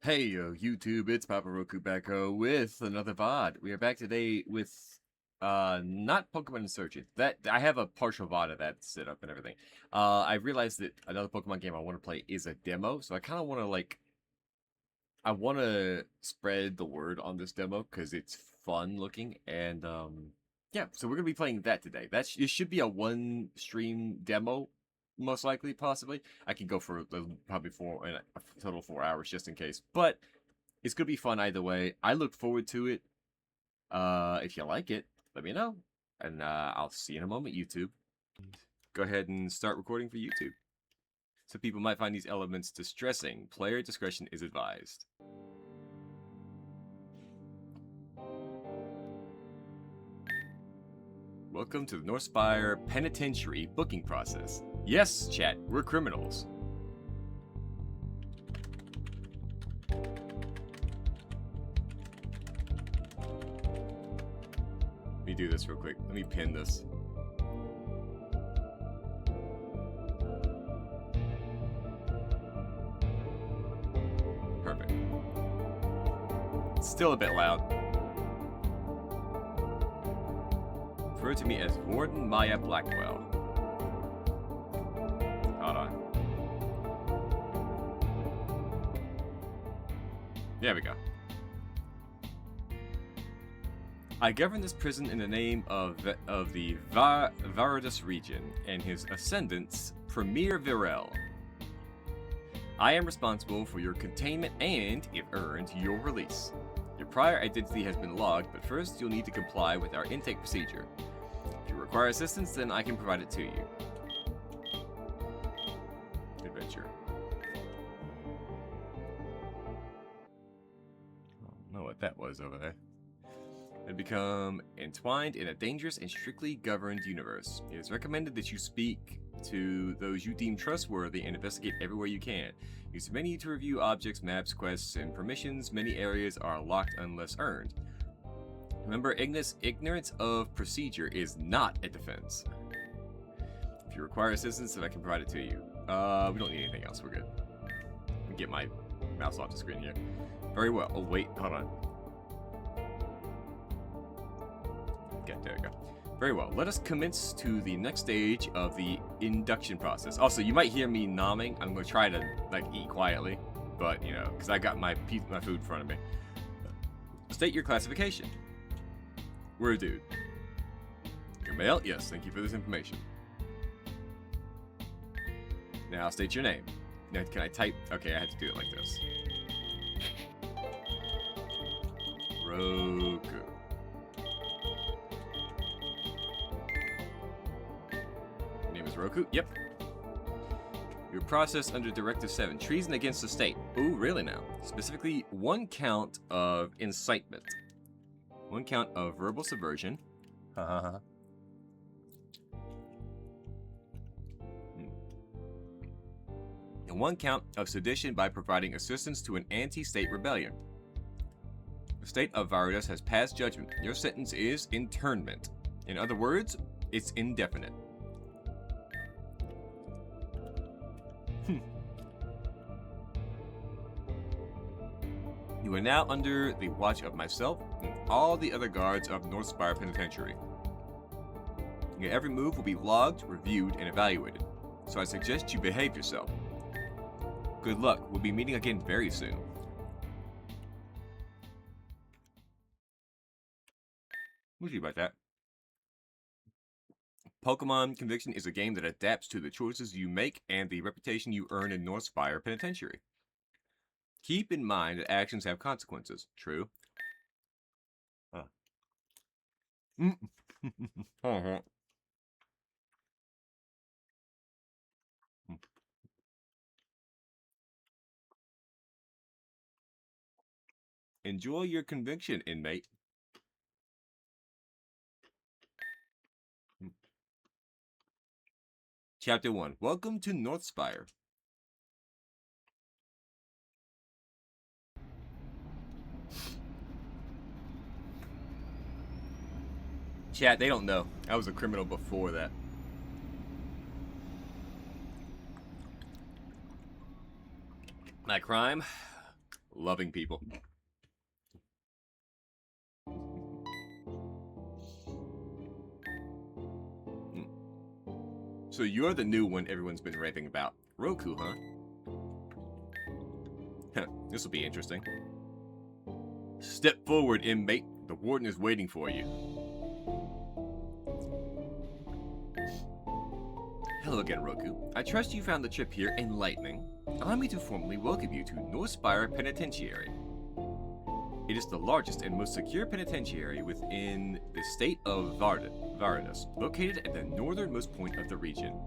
Hey yo, YouTube, it's Papa Roku back with another VOD. We are back today with not Pokemon Insurgent. That I have a partial VOD of that set up and everything. I realized that another Pokemon game I want to play is a demo, so I kind of want to I want to spread the word on this demo because it's fun looking and yeah, so we're gonna be playing that today. It should be a one stream demo, most likely, possibly. I can go for probably a total 4 hours just in case, but it's gonna be fun either way. I look forward to it. If you like it, let me know, and I'll see you in a moment. YouTube, go ahead and start recording for YouTube. Some people might find these elements distressing. Player discretion is advised. Welcome to the Northspire Penitentiary booking process. Yes, chat, we're criminals. Let me do this real quick. Let me pin this. Perfect. It's still a bit loud. Refer to me as Warden Maya Blackwell. Hold on. There we go. I govern this prison in the name of the Varadus region and his ascendants, Premier Virel. I am responsible for your containment and, if earned, your release. Your prior identity has been logged, but first you'll need to comply with our intake procedure. If you require assistance, then I can provide it to you. Adventure. I don't know what that was over there. And become entwined in a dangerous and strictly governed universe. It is recommended that you speak to those you deem trustworthy and investigate everywhere you can. Use the menu to review objects, maps, quests, and permissions. Many areas are locked unless earned. Remember, ignorance of procedure is not a defense. If you require assistance, then I can provide it to you. We don't need anything else. We're good. Let me get my mouse off the screen here. Very well. Oh, wait. Hold on. Okay, there we go. Very well. Let us commence to the next stage of the induction process. Also, you might hear me nomming. I'm going to try to, eat quietly. But, you know, because I got my food in front of me. State your classification. We're a dude. You're male? Yes, thank you for this information. Now, state your name. Now, can I type? Okay, I have to do it like this. Roku. Roku? Yep. Your process under Directive 7. Treason against the state. Ooh, really now? Specifically, 1 count of incitement. 1 count of verbal subversion. And 1 count of sedition by providing assistance to an anti-state rebellion. The state of Varadus has passed judgment. Your sentence is internment. In other words, it's indefinite. You are now under the watch of myself and all the other guards of Northspire Penitentiary. Your every move will be logged, reviewed, and evaluated, so I suggest you behave yourself. Good luck. We'll be meeting again very soon. We'll see about that. Pokemon Conviction is a game that adapts to the choices you make and the reputation you earn in Northspire Penitentiary. Keep in mind that actions have consequences. True. Enjoy your conviction, inmate. Chapter 1. Welcome to Northspire. Chat, they don't know. I was a criminal before that. My crime? Loving people. So you're the new one everyone's been raving about. Roku, huh? This will be interesting. Step forward, inmate. The warden is waiting for you. Hello again, Roku. I trust you found the trip here enlightening. Allow me to formally welcome you to Northspire Penitentiary. It is the largest and most secure penitentiary within the state of Varanus, located at the northernmost point of the region.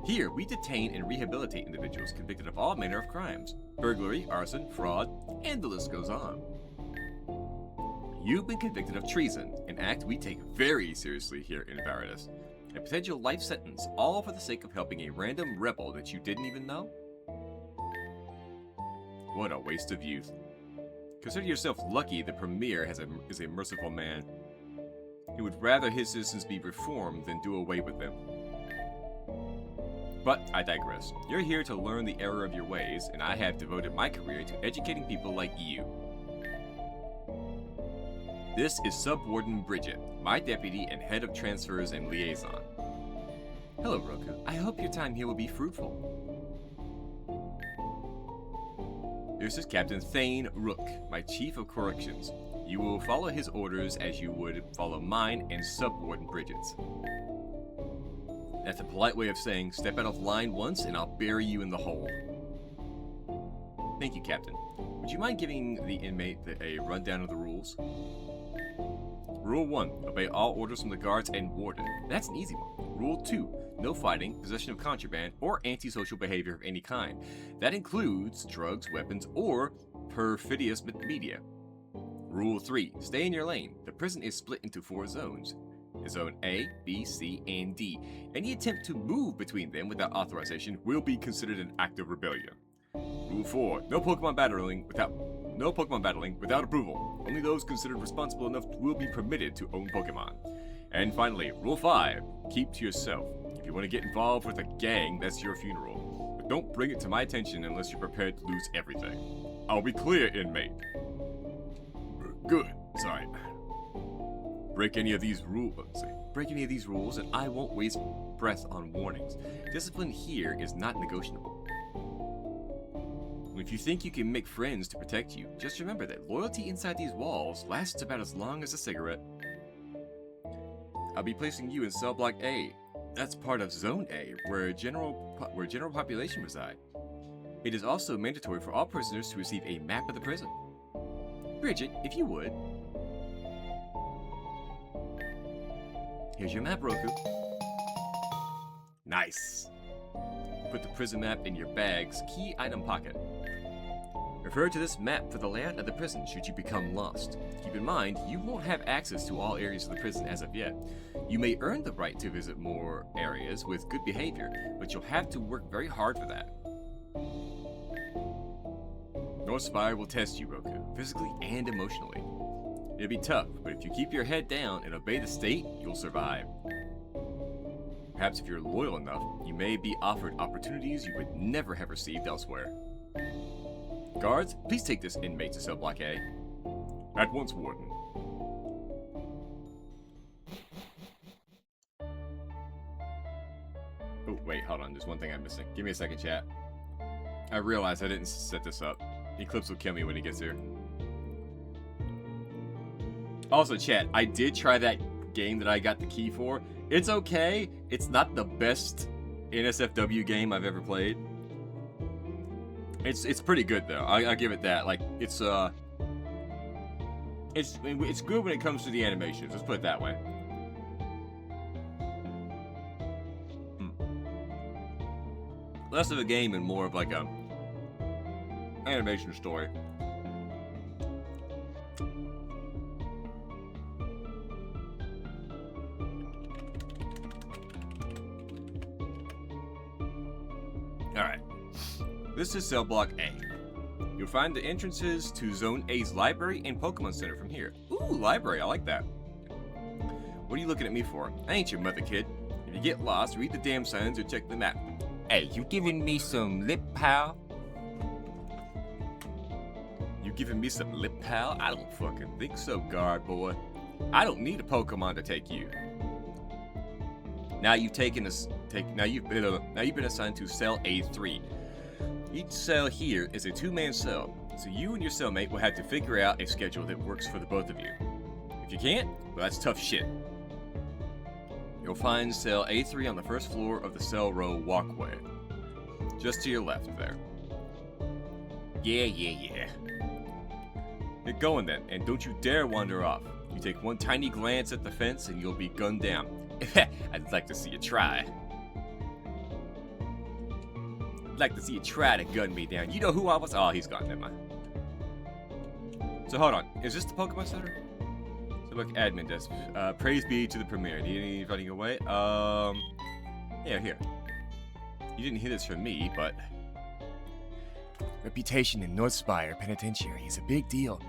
Here, we detain and rehabilitate individuals convicted of all manner of crimes: burglary, arson, fraud, and the list goes on. You've been convicted of treason, an act we take very seriously here in Varanus. A potential life sentence, all for the sake of helping a random rebel that you didn't even know? What a waste of youth. Consider yourself lucky the Premier is a merciful man. He would rather his citizens be reformed than do away with them. But I digress. You're here to learn the error of your ways, and I have devoted my career to educating people like you. This is Subwarden Bridget, my deputy and head of transfers and liaison. Hello, Roku. I hope your time here will be fruitful. This is Captain Thane Rook, my chief of corrections. You will follow his orders as you would follow mine and Subwarden Bridget's. That's a polite way of saying, step out of line once and I'll bury you in the hole. Thank you, Captain. Would you mind giving the inmate a rundown of the rules? Rule 1. Obey all orders from the guards and warden. That's an easy one. Rule 2. No fighting, possession of contraband, or antisocial behavior of any kind. That includes drugs, weapons, or perfidious media. Rule 3. Stay in your lane. The prison is split into 4 zones. Zone A, B, C, and D. Any attempt to move between them without authorization will be considered an act of rebellion. Rule 4. No Pokemon battling without approval. Only those considered responsible enough will be permitted to own Pokemon. And finally, Rule 5. Keep to yourself. If you want to get involved with a gang, that's your funeral. But don't bring it to my attention unless you're prepared to lose everything. I'll be clear, inmate. Good. Sorry. Break any of these rules, and I won't waste breath on warnings. Discipline here is not negotiable. If you think you can make friends to protect you, just remember that loyalty inside these walls lasts about as long as a cigarette. I'll be placing you in cell block A. That's part of Zone A, where general population reside. It is also mandatory for all prisoners to receive a map of the prison. Bridget, if you would. Here's your map, Roku. Nice. Put the prison map in your bag's key item pocket. Refer to this map for the layout of the prison should you become lost. Keep in mind, you won't have access to all areas of the prison as of yet. You may earn the right to visit more areas with good behavior, but you'll have to work very hard for that. Northspire will test you, Roku, physically and emotionally. It'll be tough, but if you keep your head down and obey the state, you'll survive. Perhaps if you're loyal enough, you may be offered opportunities you would never have received elsewhere. Guards, please take this inmate to cell block A. At once, Warden. Oh, wait, hold on. There's one thing I'm missing. Give me a second, chat. I realized I didn't set this up. Eclipse will kill me when he gets here. Also, chat, I did try that game that I got the key for. It's okay. It's not the best NSFW game I've ever played. It's pretty good though. I give it that. Like it's good when it comes to the animations. Let's put it that way. Less of a game and more of like a animation story. Alright. This is cell block A. You'll find the entrances to Zone A's library and Pokemon Center from here. Ooh, library, I like that. What are you looking at me for? I ain't your mother, kid. If you get lost, read the damn signs or check the map. Hey, you giving me some lip, pal? You giving me some lip, pal? I don't fucking think so, guard boy. I don't need a Pokemon to take you. Now you've taken this. Now you've been assigned to cell A3. Each cell here is a 2-man cell, so you and your cellmate will have to figure out a schedule that works for the both of you. If you can't, well, that's tough shit. You'll find cell A3 on the first floor of the cell row walkway, just to your left there. Yeah. Get going then, and don't you dare wander off. You take one tiny glance at the fence and you'll be gunned down. I'd like to see you try. I'd like to see you try to gun me down. You know who I was? Oh, he's gone, never mind. So hold on, is this the Pokemon Center? So look, admin desk. Praise be to the Premier. Need any running away? Yeah, here. You didn't hear this from me, but... Reputation in North Spire Penitentiary is a big deal.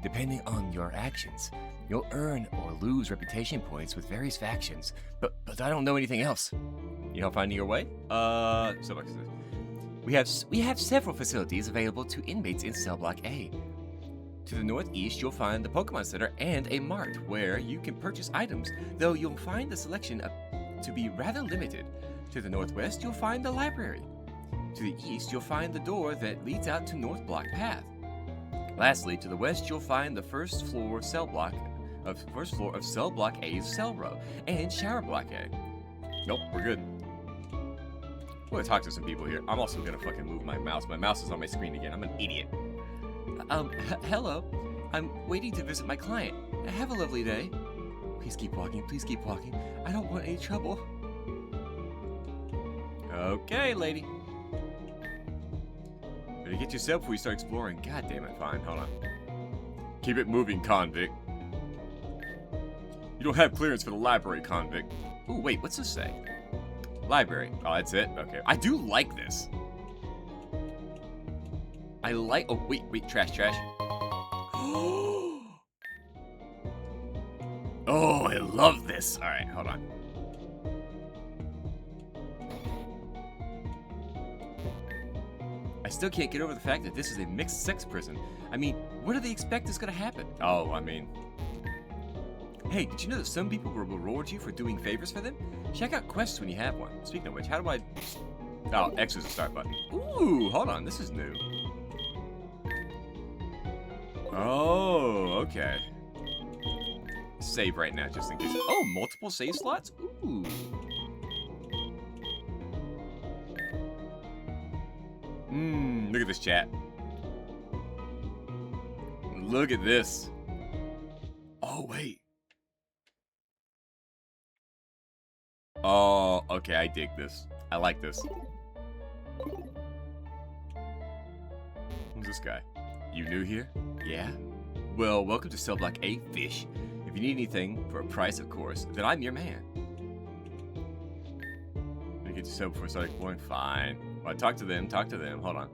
Depending on your actions, you'll earn or lose reputation points with various factions. But I don't know anything else. You know, finding your way? So like this. We have several facilities available to inmates in Cell Block A. To the northeast, you'll find the Pokemon Center and a mart where you can purchase items, though you'll find the selection to be rather limited. To the northwest, you'll find the library. To the east, you'll find the door that leads out to North Block Path. Lastly, to the west, you'll find the first floor of Cell Block A's cell row and Shower Block A. Nope, we're good. We're gonna talk to some people here. I'm also gonna fucking move my mouse. My mouse is on my screen again. I'm an idiot. Hello. I'm waiting to visit my client. Have a lovely day. Please keep walking. Please keep walking. I don't want any trouble. Okay, lady. Better get yourself before you start exploring. God damn it. Fine, hold on. Keep it moving, convict. You don't have clearance for the library, convict. Ooh, wait, what's this say? Library. Oh, that's it? Okay. I do like this. I like... Oh, wait, trash. Oh, I love this. All right, hold on. I still can't get over the fact that this is a mixed-sex prison. I mean, what do they expect is going to happen? Oh, I mean... Hey, did you know that some people will reward you for doing favors for them? Check out quests when you have one. Speaking of which, how do I... Oh, X is the start button. Ooh, hold on, this is new. Oh, okay. Save right now, just in case. Oh, multiple save slots? Ooh. Look at this chat. Look at this. Oh, wait. Oh, okay, I dig this. I like this. Who's this guy? You new here? Yeah? Well, welcome to Cell Block A, Fish. If you need anything, for a price, of course, then I'm your man. You get yourself before I start exploring? Fine. Well, talk to them, hold on.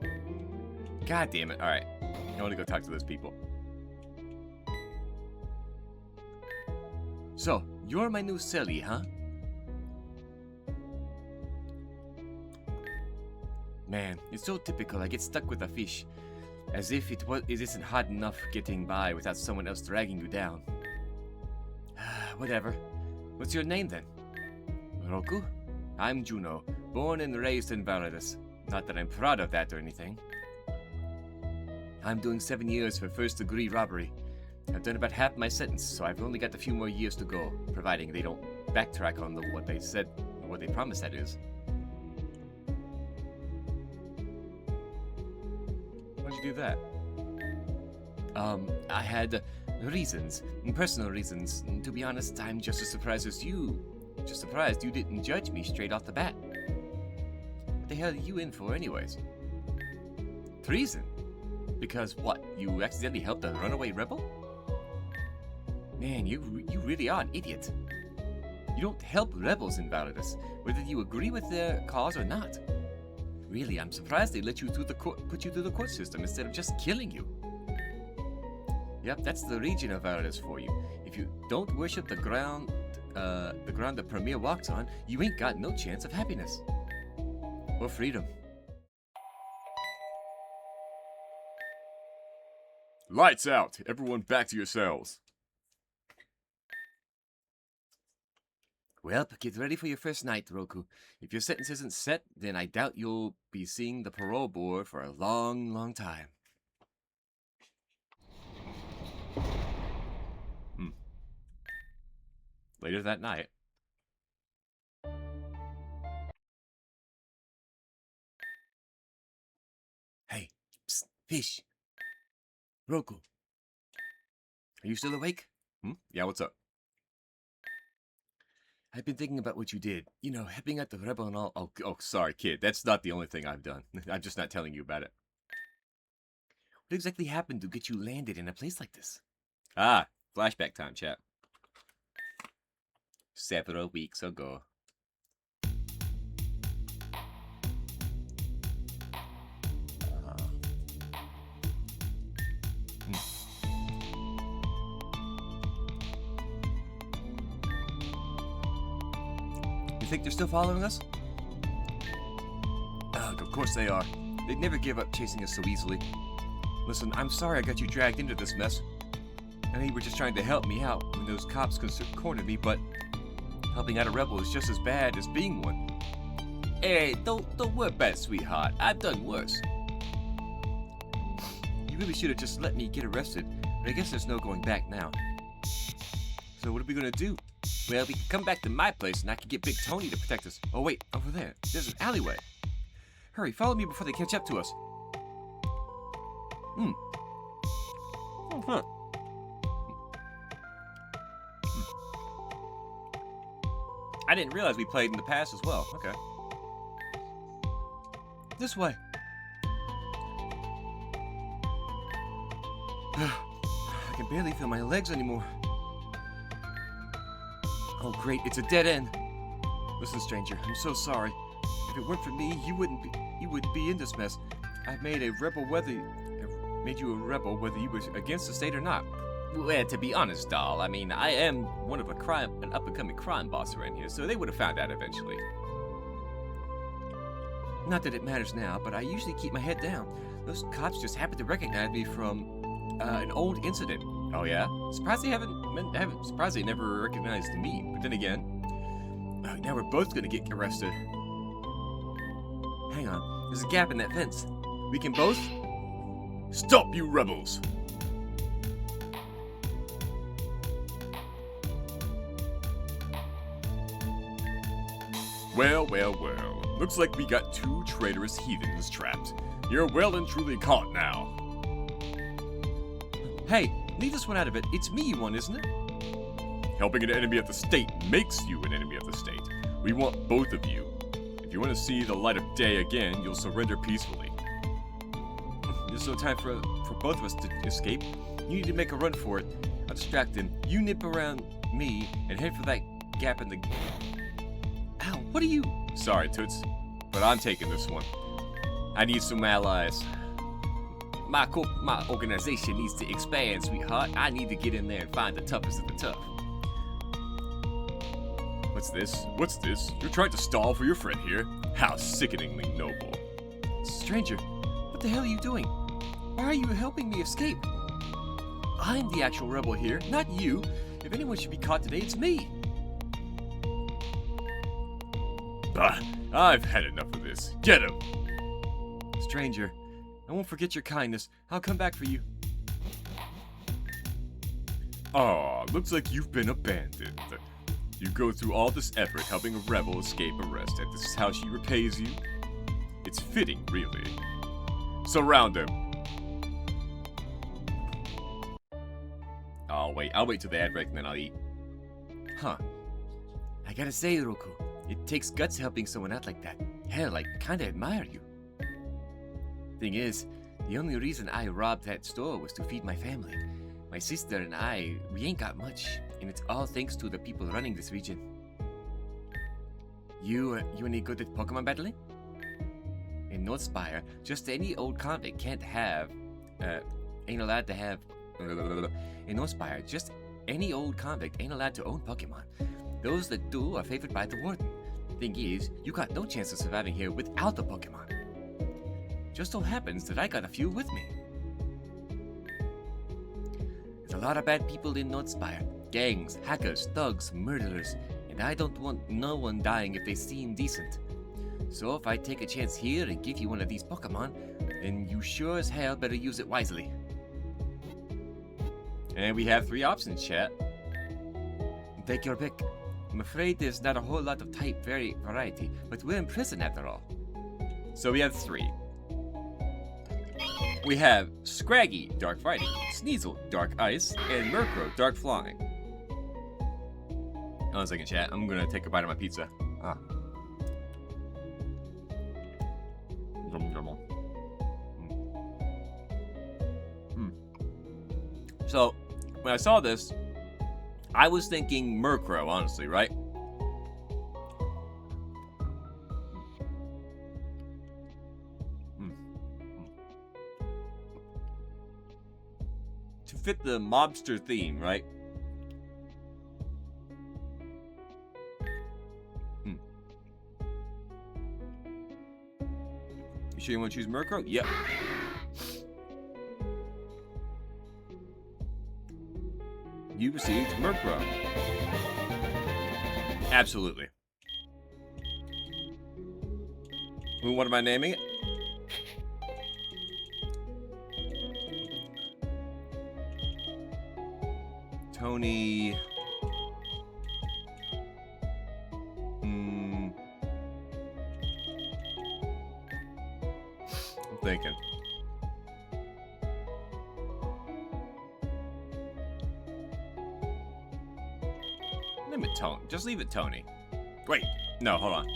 God damn it, alright. I want to go talk to those people. So, you're my new cellie, huh? Man, it's so typical. I get stuck with a fish. As if it isn't hard enough getting by without someone else dragging you down. Whatever. What's your name then? Roku? I'm Juno, born and raised in Validus. Not that I'm proud of that or anything. I'm doing 7 years for first-degree robbery. I've done about half my sentence, so I've only got a few more years to go, providing they don't backtrack on what they said, what they promised, that is. Why'd you do that? I had reasons, personal reasons. To be honest, I'm just as surprised as you. Just surprised you didn't judge me straight off the bat. What the hell are you in for anyways? Treason? Because what, you accidentally helped a runaway rebel? Man, you really are an idiot. You don't help rebels in Validus, whether you agree with their cause or not. Really, I'm surprised they let you through the put you through the court system instead of just killing you. Yep, that's the region of Validus for you. If you don't worship the ground the Premier walks on, you ain't got no chance of happiness. Or freedom. Lights out! Everyone back to your cells. Well, get ready for your first night, Roku. If your sentence isn't set, then I doubt you'll be seeing the parole board for a long, long time. Later that night. Hey, psst, fish. Roku. Are you still awake? Yeah, what's up? I've been thinking about what you did. You know, helping out the rebel and all. Oh, sorry, kid. That's not the only thing I've done. I'm just not telling you about it. What exactly happened to get you landed in a place like this? Ah, flashback time, chap. Several weeks ago. You think they're still following us? Ugh, of course they are. They'd never give up chasing us so easily. Listen, I'm sorry I got you dragged into this mess. I know you were just trying to help me out when those cops cornered me, but helping out a rebel is just as bad as being one. Hey, don't worry about it, sweetheart. I've done worse. You really should have just let me get arrested, but I guess there's no going back now. So what are we gonna do? Well, we can come back to my place and I can get Big Tony to protect us. Oh wait, over there. There's an alleyway. Hurry, follow me before they catch up to us. Oh, huh. I didn't realize we played in the past as well. Okay. This way. I can barely feel my legs anymore. Oh great, it's a dead end. Listen, stranger, I'm so sorry. If it weren't for me, you wouldn't be in this mess. I've made you a rebel whether you were against the state or not. Well, to be honest, doll, I mean, I am one of an up-and-coming crime boss around here, so they would have found out eventually. Not that it matters now, but I usually keep my head down. Those cops just happened to recognize me from an old incident. Oh yeah? Surprised they never recognized me. But then again, now we're both gonna get arrested. Hang on, there's a gap in that fence. We can both... Stop, you rebels! Well. Looks like we got two traitorous heathens trapped. You're well and truly caught now. Hey, leave this one out of it. It's me you want, isn't it? Helping an enemy of the state makes you an enemy of the state. We want both of you. If you want to see the light of day again, you'll surrender peacefully. There's no time for both of us to escape. You need to make a run for it. I'll distract them. You nip around me and head for that gap in the... Ow, what are you... Sorry, Toots, but I'm taking this one. I need some allies. My organization needs to expand, sweetheart. I need to get in there and find the toughest of the tough. What's this? You're trying to stall for your friend here? How sickeningly noble. Stranger, what the hell are you doing? Why are you helping me escape? I'm the actual rebel here, not you. If anyone should be caught today, it's me. I've had enough of this. Get him! Stranger, I won't forget your kindness. I'll come back for you. Aw, looks like you've been abandoned. You go through all this effort helping a rebel escape arrest, and this is how she repays you? It's fitting, really. Surround him! I'll wait till the ad break and then I'll eat. Huh. I gotta say, Roku, it takes guts helping someone out like that. Hell, I kinda admire you. Thing is, the only reason I robbed that store was to feed my family. My sister and we ain't got much, and it's all thanks to the people running this region. You any good at Pokemon battling? In North Spire, just any old convict ain't allowed to have... In North Spire, just any old convict ain't allowed to own Pokemon. Those that do are favored by the warden. Thing is, you got no chance of surviving here without the Pokemon. Just so happens that I got a few with me. There's a lot of bad people in Northspire. Gangs, hackers, thugs, murderers. And I don't want no one dying if they seem decent. So if I take a chance here and give you one of these Pokemon, then you sure as hell better use it wisely. And we have 3 options, chat. Take your pick. I'm afraid there's not a whole lot of type variety, but we're in prison after all. So we have 3. We have Scraggy, Dark Fighting, Sneasel, Dark Ice, and Murkrow, Dark Flying. Hold on a second, chat. I'm gonna take a bite of my pizza. So, when I saw this, I was thinking Murkrow, honestly, right? To fit the mobster theme, right? You sure you want to choose Murkrow? Yep. You received Murkrow. Absolutely. What am I naming it? Tony. I'm thinking. Name it Tony. Just leave it Tony. Wait. No, hold on.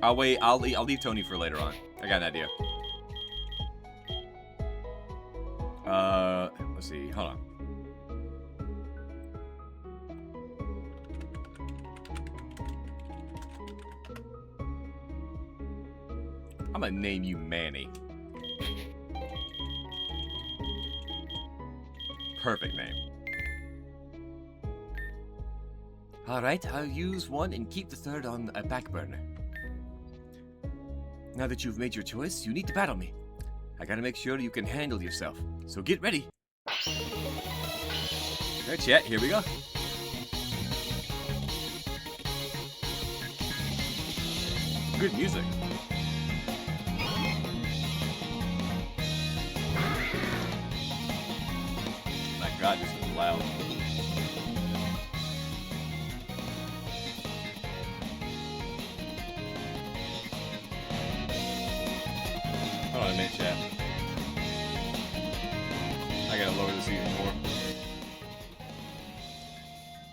I'll wait. I'll leave Tony for later on. I got an idea. Let's see. Hold on. I'm gonna name you Manny. Perfect name. Alright, I'll use one and keep the third on a back burner. Now that you've made your choice, you need to battle me. I gotta make sure you can handle yourself, so get ready. Alright, chat, here we go. Good music. My god, this is loud. Hold on a minute, chat. I gotta lower this even more.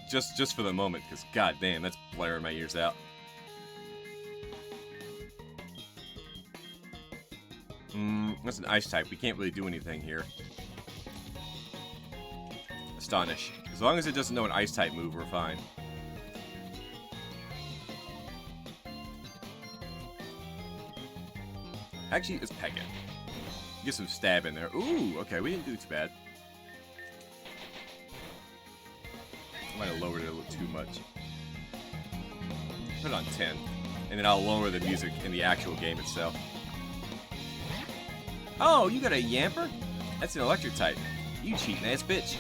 Just for the moment, because god damn, that's blaring my ears out. That's an ice type. We can't really do anything here. Astonish. As long as it doesn't know an ice type move, we're fine. Actually, let's peg it. Get some stab in there. Ooh, okay, we didn't do too bad. I might have lowered it a little too much. Put it on 10. And then I'll lower the music in the actual game itself. Oh, you got a Yamper? That's an electric type. You cheating ass bitch.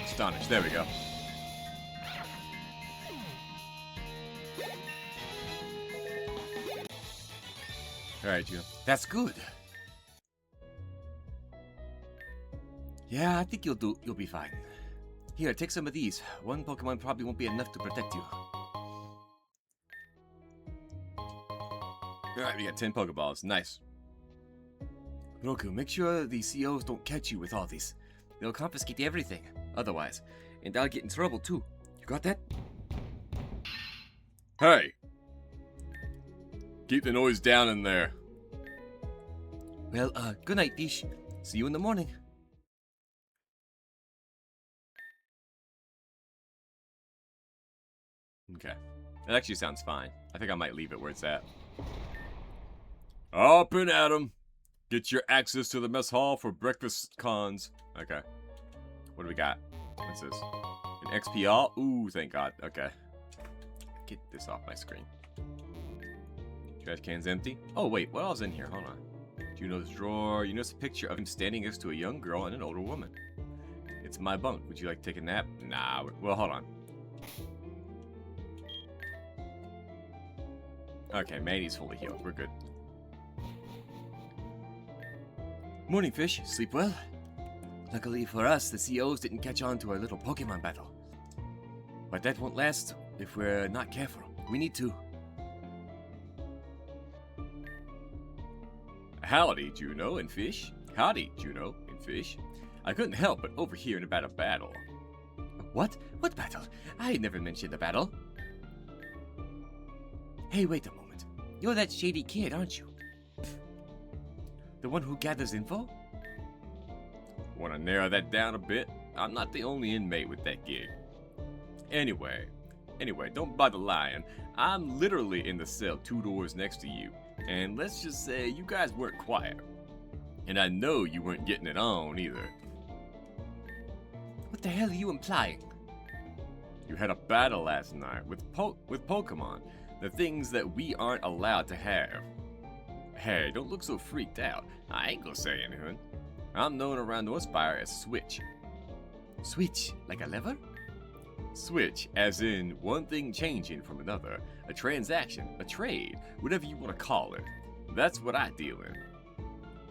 Astonish. There we go. Alright, Jim. That's good. Yeah, I think you'll be fine. Here, take some of these. One Pokemon probably won't be enough to protect you. Alright, we got 10 Pokeballs. Nice. Roku, make sure the COs don't catch you with all these. They'll confiscate everything, otherwise. And I'll get in trouble, too. You got that? Hey! Keep the noise down in there. Well, good night, Fish. See you in the morning. Okay. That actually sounds fine. I think I might leave it where it's at. Up and at 'em! Get your access to the mess hall for breakfast cons. Okay. What do we got? What's this? XP all? Ooh, thank God. Okay. Get this off my screen. Trash can's empty. Oh, wait. What else in here? Hold on. Juno's drawer. You notice a picture of him standing next to a young girl and an older woman. It's my bunk. Would you like to take a nap? Nah. Well, hold on. Okay, Manny's fully healed. We're good. Morning, fish. Sleep well? Luckily for us, the COs didn't catch on to our little Pokemon battle. But that won't last if we're not careful. We need to. Howdy, Juno and Fish. Howdy, Juno and Fish. I couldn't help but overhear about a battle. What? What battle? I never mentioned a battle. Hey, wait a moment. You're that shady kid, aren't you? The one who gathers info? Want to narrow that down a bit? I'm not the only inmate with that gig. Anyway, don't bother lying. I'm literally in the cell 2 doors next to you. And let's just say you guys weren't quiet. And I know you weren't getting it on either. What the hell are you implying? You had a battle last night with Pokemon. The things that we aren't allowed to have. Hey, don't look so freaked out. I ain't gonna say anything. I'm known around Northspire as Switch. Switch? Like a lever? Switch, as in one thing changing from another. A transaction, a trade, whatever you want to call it. That's what I deal in.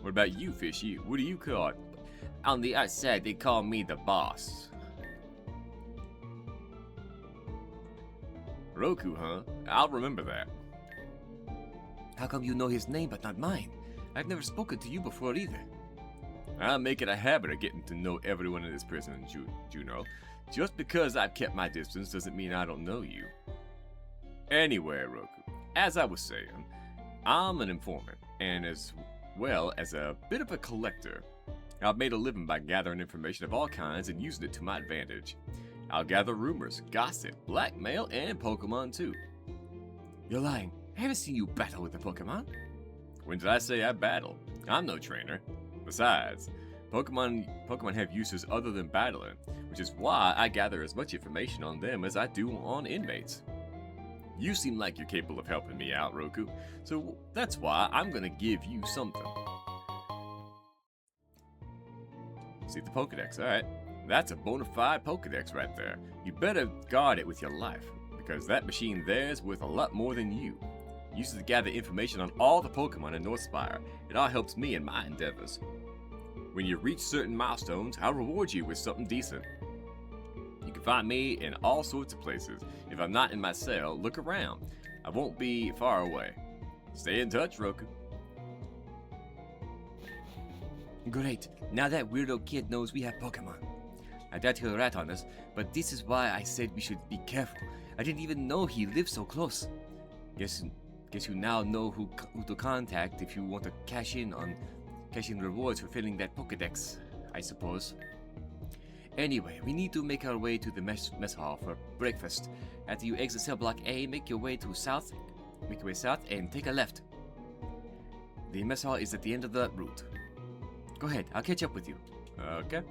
What about you, Fishy? What do you call it? On the outside, they call me the boss. Roku, huh? I'll remember that. How come you know his name but not mine? I've never spoken to you before either. I make it a habit of getting to know everyone in this prison, Juno. Just because I've kept my distance doesn't mean I don't know you. Anyway, Roku, as I was saying, I'm an informant, and as well as a bit of a collector. I've made a living by gathering information of all kinds and using it to my advantage. I'll gather rumors, gossip, blackmail, and Pokemon too. You're lying. I haven't seen you battle with a Pokemon. When did I say I battle? I'm no trainer. Besides, Pokemon have uses other than battling, which is why I gather as much information on them as I do on inmates. You seem like you're capable of helping me out, Roku, so that's why I'm gonna give you something. See the Pokedex, alright. That's a bona fide Pokedex right there. You better guard it with your life, because that machine there is worth a lot more than you. Uses to gather information on all the Pokemon in Northspire. It all helps me in my endeavors. When you reach certain milestones, I'll reward you with something decent. You can find me in all sorts of places. If I'm not in my cell, look around. I won't be far away. Stay in touch, Roku. Great. Now that weirdo kid knows we have Pokemon. I doubt he'll rat on us, but this is why I said we should be careful. I didn't even know he lived so close. Guess you now know who to contact if you want to cash in rewards for filling that Pokedex, I suppose. Anyway, we need to make our way to the mess hall for breakfast. After you exit cell block A, make your way south and take a left. The mess hall is at the end of the route. Go ahead, I'll catch up with you. Okay.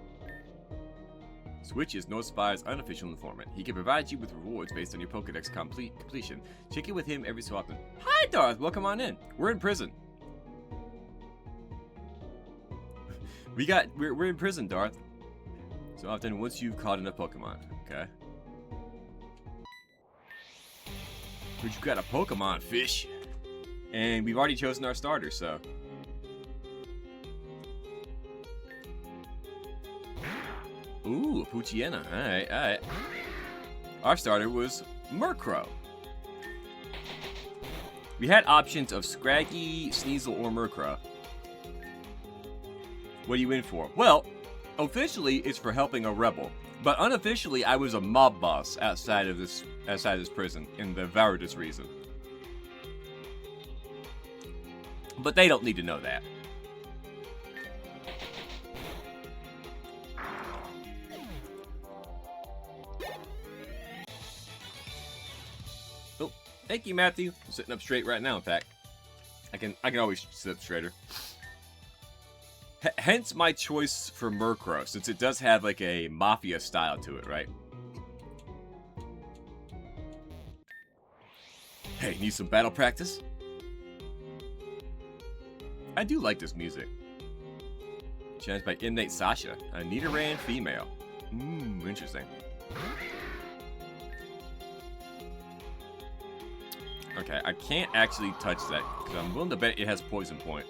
Switch is Northspire's unofficial informant. He can provide you with rewards based on your Pokedex completion. Check in with him every so often. Hi, Darth! Welcome on in. We're in prison. We're in prison, Darth. So often once you've caught enough Pokemon, okay? But you got a Pokemon, Fish. And we've already chosen our starter, so. Ooh, a Poochyena. Alright. Our starter was Murkrow. We had options of Scraggy, Sneasel, or Murkrow. What are you in for? Well, officially it's for helping a rebel, but unofficially I was a mob boss outside of this prison in the Varadus region. But they don't need to know that. Oh, thank you, Matthew. I'm sitting up straight right now. In fact, I can always sit up straighter. Hence my choice for Murkrow, since it does have like a mafia style to it, right? Hey, need some battle practice? I do like this music. Challenged by Inmate Sasha, a Nidoran female. Interesting. Okay, I can't actually touch that, because I'm willing to bet it has poison point.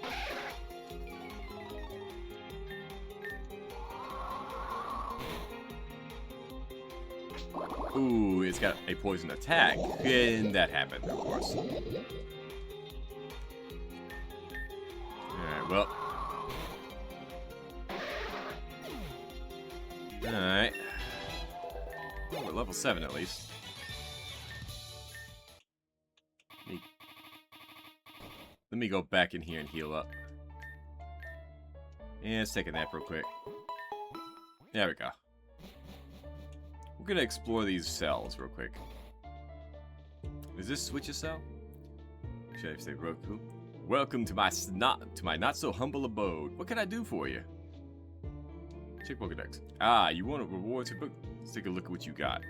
Ooh, it's got a poison attack. And that happened, of course. Alright, well. Alright. We're level 7 at least. Let me go back in here and heal up. Yeah, let's take a nap real quick. There we go. We're gonna explore these cells real quick. Is this switch a cell? Should I say Roku? Welcome to my not so humble abode. What can I do for you? Check Pokedex. Ah, you want a reward to book? Let's take a look at what you got.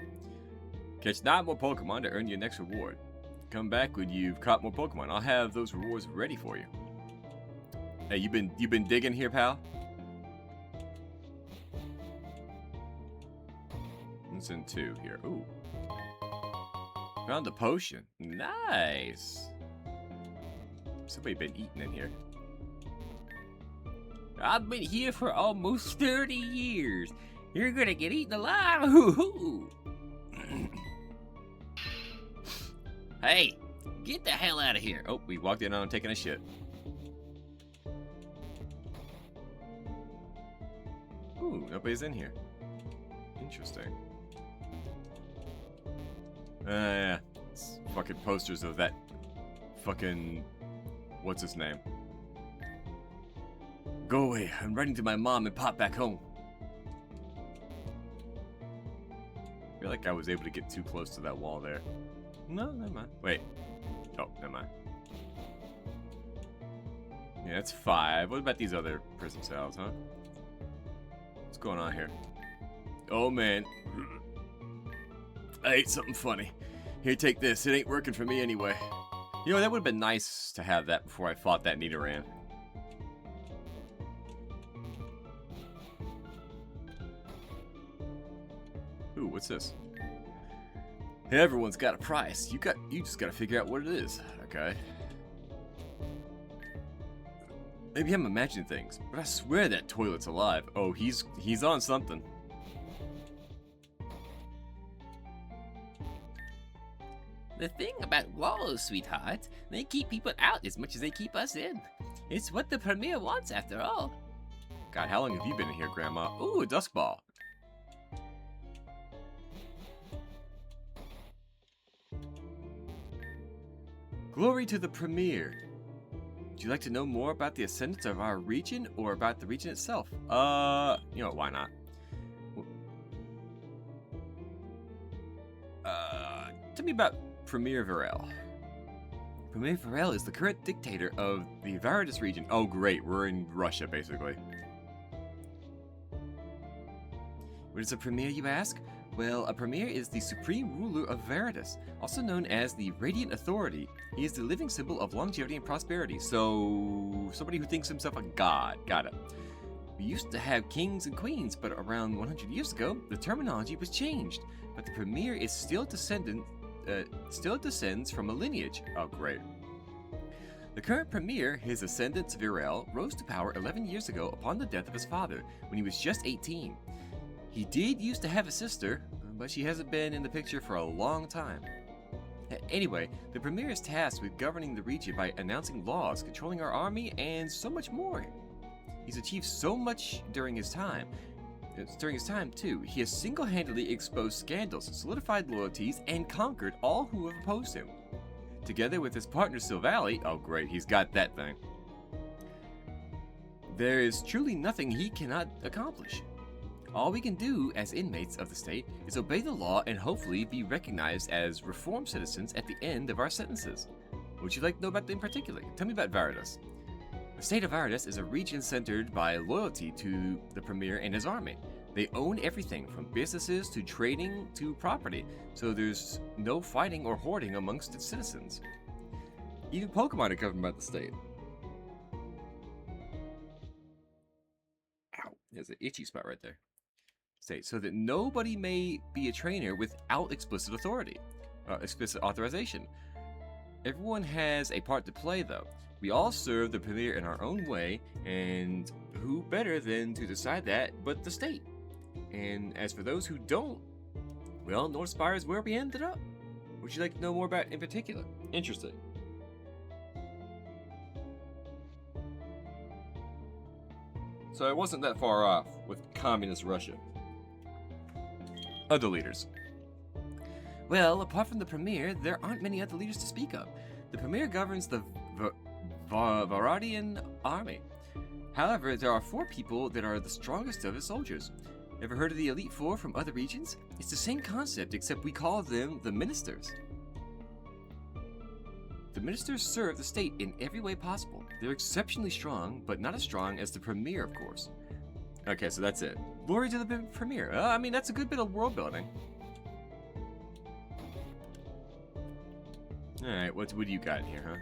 Catch 9 more Pokemon to earn your next reward. Come back when you've caught more Pokemon. I'll have those rewards ready for you. Hey, you been digging here, pal? Let's in 2 here. Ooh. Found a potion. Nice. Somebody been eating in here. I've been here for almost 30 years. You're gonna get eaten alive. Hoo-hoo. Hey, get the hell out of here. Oh, we walked in on taking a shit. Ooh, nobody's in here. Interesting. Yeah. It's fucking posters of that fucking... What's his name? Go away. I'm writing to my mom and pop back home. I feel like I was able to get too close to that wall there. No, never mind. Wait. Oh, never mind. Yeah, that's 5. What about these other prison cells, huh? What's going on here? Oh, man. I ate something funny. Here, take this. It ain't working for me anyway. You know, that would have been nice to have that before I fought that Nidoran. Ooh, what's this? Hey, everyone's got a price. You just gotta figure out what it is, okay? Maybe I'm imagining things, but I swear that toilet's alive. Oh, he's on something. The thing about walls, sweetheart, they keep people out as much as they keep us in. It's what the Premier wants, after all. God, how long have you been in here, Grandma? Ooh, a dusk ball. Glory to the Premier. Would you like to know more about the ascendants of our region or about the region itself? You know what, why not? Tell me about Premier Varel. Premier Varel is the current dictator of the Varadus region. Oh great, we're in Russia basically. What is a Premier, you ask? Well, a Premier is the supreme ruler of Varadus, also known as the Radiant Authority. He is the living symbol of longevity and prosperity, so somebody who thinks himself a god. Got it. We used to have kings and queens, but around 100 years ago, the terminology was changed. But the Premier is still descends from a lineage. Oh, great. The current Premier, his ascendant Virel, rose to power 11 years ago upon the death of his father, when he was just 18. He did used to have a sister, but she hasn't been in the picture for a long time. Anyway, the Premier is tasked with governing the region by announcing laws, controlling our army, and so much more. He's achieved so much during his time. Too, he has single-handedly exposed scandals, solidified loyalties, and conquered all who have opposed him. Together with his partner Silvally, oh great, he's got that thing. There is truly nothing he cannot accomplish. All we can do as inmates of the state is obey the law and hopefully be recognized as reformed citizens at the end of our sentences. What would you like to know about them in particular? Tell me about Varadus. The state of Varadus is a region centered by loyalty to the Premier and his army. They own everything from businesses to trading to property, so there's no fighting or hoarding amongst its citizens. Even Pokemon are governed by the state. Ow, there's an itchy spot right there. State, so that nobody may be a trainer without explicit authority, explicit authorization. Everyone has a part to play, though. We all serve the Premier in our own way, and who better than to decide that but the state? And as for those who don't, well, North Spire is where we ended up. Would you like to know more about in particular? Interesting. So I wasn't that far off with communist Russia. Other leaders. Well, apart from the Premier, there aren't many other leaders to speak of. The Premier governs the Varadian army. However, there are 4 people that are the strongest of his soldiers. Ever heard of the Elite Four from other regions? It's the same concept, except we call them the Ministers. The Ministers serve the state in every way possible. They're exceptionally strong, but not as strong as the Premier, of course. Okay, so that's it. Glory to the Premier. I mean, that's a good bit of world building. Alright, what do you got in here, huh?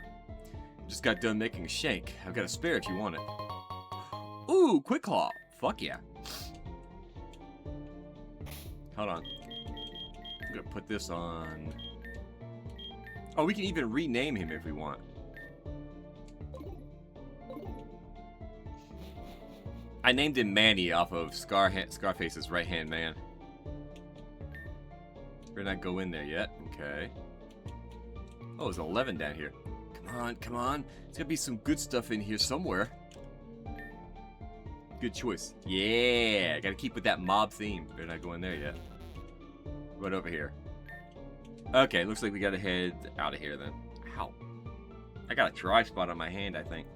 Just got done making a shank. I've got a spare if you want it. Ooh, Quick Claw. Fuck yeah. Hold on. I'm gonna put this on... Oh, we can even rename him if we want. I named him Manny off of Scarface's right-hand man. Better not go in there yet. Okay. Oh, there's 11 down here. Come on, come on. There's gotta be some good stuff in here somewhere. Good choice. Yeah, gotta keep with that mob theme. Better not go in there yet. Right over here. Okay, looks like we gotta head out of here then. Ow. I got a dry spot on my hand, I think.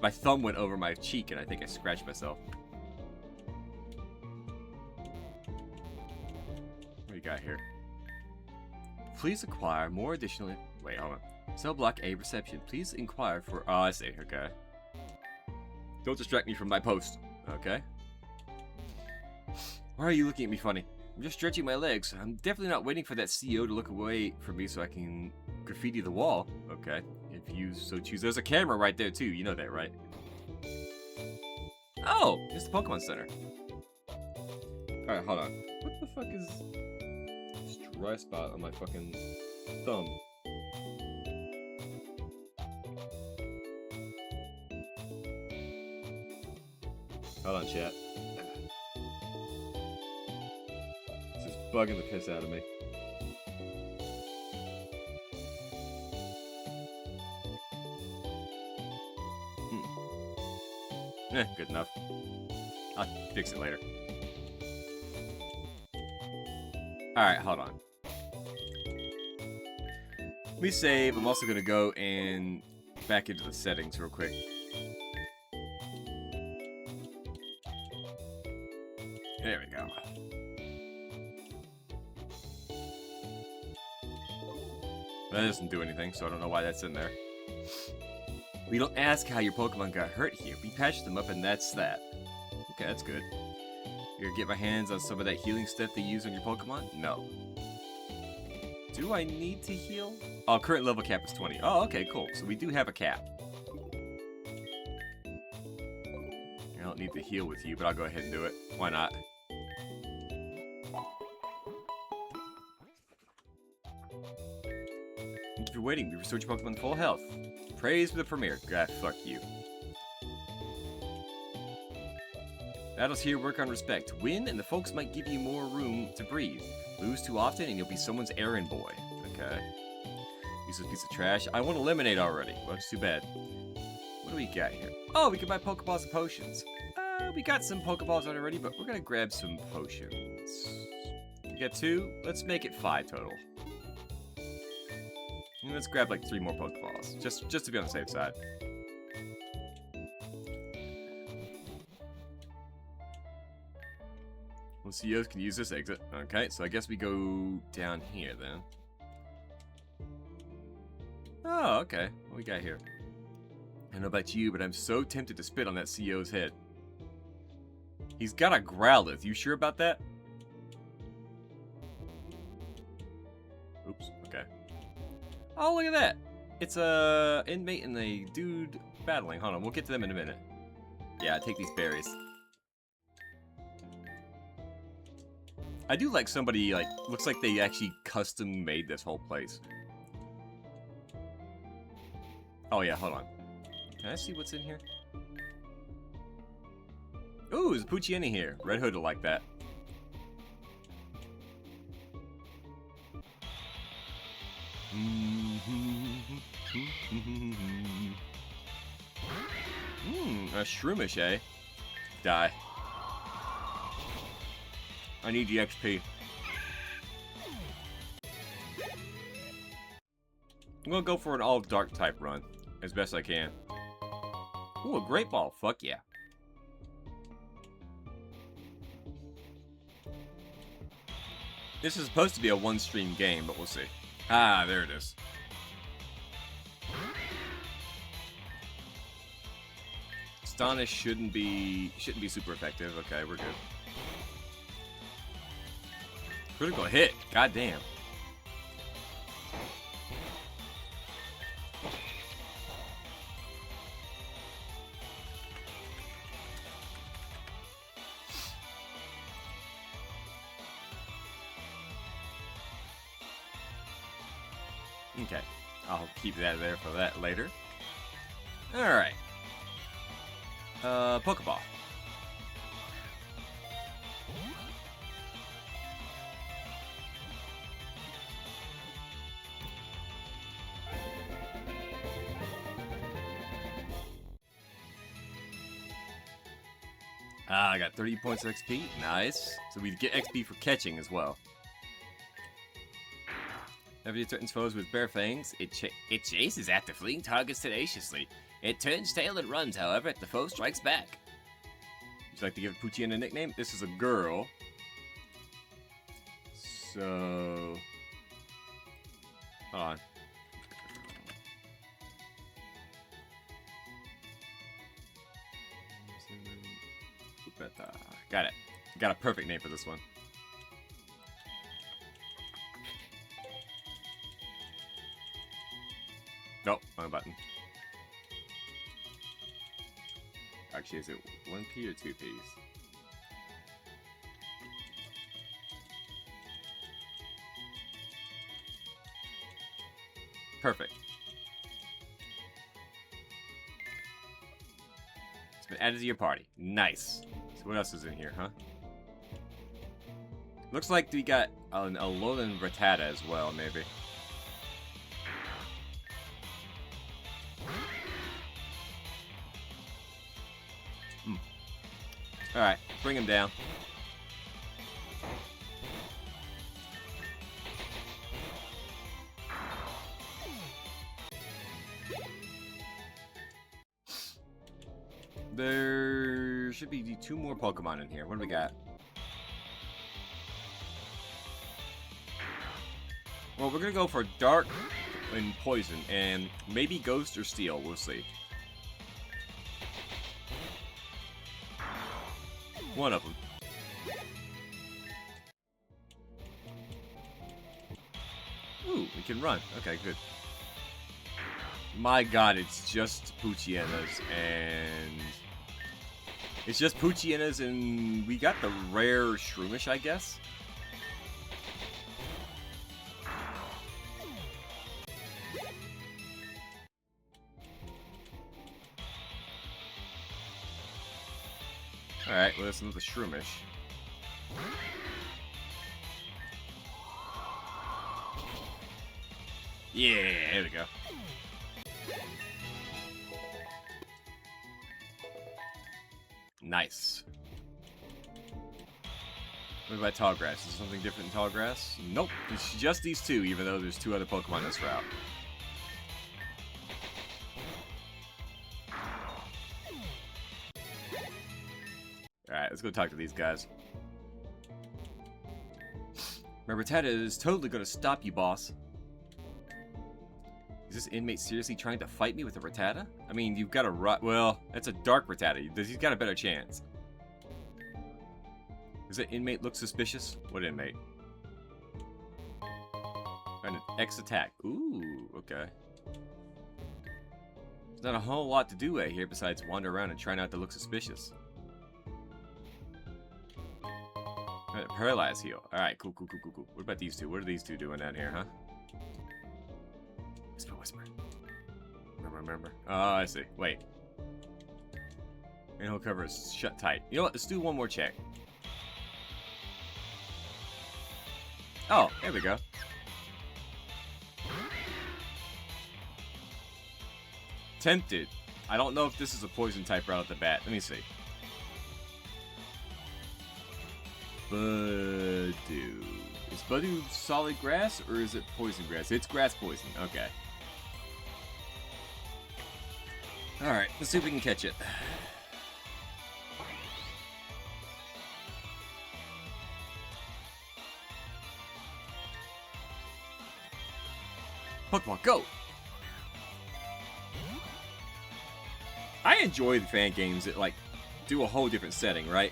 My thumb went over my cheek and I think I scratched myself. What do you got here? Please acquire more additional... Wait, hold on. Cell block A reception. Please inquire for... Oh, I see. Okay. Don't distract me from my post. Okay. Why are you looking at me funny? I'm just stretching my legs. I'm definitely not waiting for that CEO to look away from me so I can graffiti the wall. Okay. If you so choose. There's a camera right there, too. You know that, right? Oh! It's the Pokemon Center. Alright, hold on. What the fuck is... this dry spot on my fucking thumb? Hold on, chat. This is bugging the piss out of me. Good enough. I'll fix it later. Alright, hold on. Let me save. I'm also going to go and back into the settings real quick. There we go. That doesn't do anything, so I don't know why that's in there. We don't ask how your Pokemon got hurt here. We patched them up and that's that. Okay, that's good. You're gonna get my hands on some of that healing stuff they use on your Pokemon? No. Do I need to heal? Oh, current level cap is 20. Oh, okay, cool. So we do have a cap. I don't need to heal with you, but I'll go ahead and do it. Why not? Thank you for waiting. We restored your Pokemon to full health. Praise for the Premier. God, fuck you. Battles here work on respect. Win, and the folks might give you more room to breathe. Lose too often, and you'll be someone's errand boy. Okay. Useless piece of trash. I want to eliminate already. Well, it's too bad. What do we got here? Oh, we can buy Pokeballs and potions. We got some Pokeballs already, but we're gonna grab some potions. We got 2. Let's make it 5 total. And let's grab like 3 more Pokeballs, just to be on the safe side. Well, CEOs can use this exit. Okay, so I guess we go down here then. Oh, okay. What we got here? I don't know about you, but I'm so tempted to spit on that CEO's head. He's got a Growlithe. You sure about that? Oops, okay. Oh, look at that. It's a inmate and a dude battling. Hold on, we'll get to them in a minute. Yeah, take these berries. I do like somebody, like, looks like they actually custom made this whole place. Oh yeah, hold on. Can I see what's in here? Ooh, there's a Pucciini here. Red Hood will like that. A shroomish, eh? Die. I need the XP. I'm gonna go for an all-dark type run, as best I can. Ooh, a great ball. Fuck yeah. This is supposed to be a one-stream game, but we'll see. Ah, there it is. Astonish shouldn't be super effective. Okay, we're good. Critical hit. God damn. Okay, I'll keep that there for that later. Alright. Pokeball. Ah, I got 30 points of XP. Nice. So we get XP for catching as well. Whenever it threatens foes with bare fangs, it chases after fleeing targets tenaciously. It turns tail and runs, however, if the foe strikes back. Would you like to give Pucciini a nickname? This is a girl. So... Hold on. Got it. Got a perfect name for this one. Nope, wrong button. Actually, is it 1P or 2Ps? Perfect. It's been added to your party. Nice. So what else is in here, huh? Looks like we got a Alolan Rattata as well, maybe. Alright, bring him down. There should be 2 more Pokemon in here. What do we got? Well, we're gonna go for Dark and Poison, and maybe Ghost or Steel. We'll see. One of them. Ooh, we can run. Okay, good. My god, it's just Pucciinas, and... It's just Pucciinas, and we got the rare Shroomish, I guess? Alright, well, that's another Shroomish. Yeah, there we go. Nice. What about Tallgrass? Is there something different in Tallgrass? Nope, it's just these 2, even though there's 2 other Pokemon in this route. Alright, let's go talk to these guys. My Rattata is totally gonna stop you, boss. Is this inmate seriously trying to fight me with a Rattata? I mean, you've got a well, that's a dark Rattata. He's got a better chance. Does that inmate look suspicious? What inmate? And an X attack. Ooh, okay. not a whole lot to do out here besides wander around and try not to look suspicious. Alright, paralyze heal. Alright, cool. What about these two? What are these two doing down here, huh? Whisper. Remember. Oh, I see. Wait. Manhole cover is shut tight. You know what? Let's do one more check. Oh, there we go. Tempted. I don't know if this is a poison type right off the bat. Let me see. Budu. Is Budu solid grass or is it poison grass? It's grass poison. Okay. Alright, let's see if we can catch it. Pokemon, go! I enjoy the fan games that, like, do a whole different setting, right?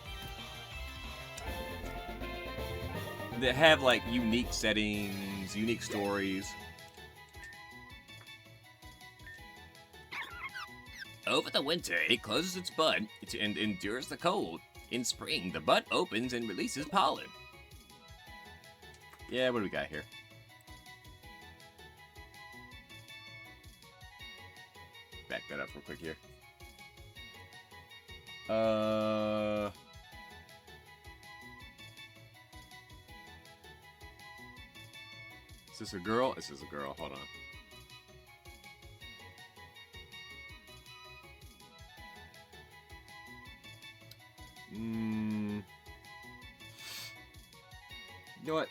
That have, like, unique settings, unique stories. Over the winter, it closes its bud and endures the cold. In spring, the bud opens and releases pollen. Yeah, what do we got here? Back that up real quick here. Is this a girl? This is a girl. Hold on. You know what?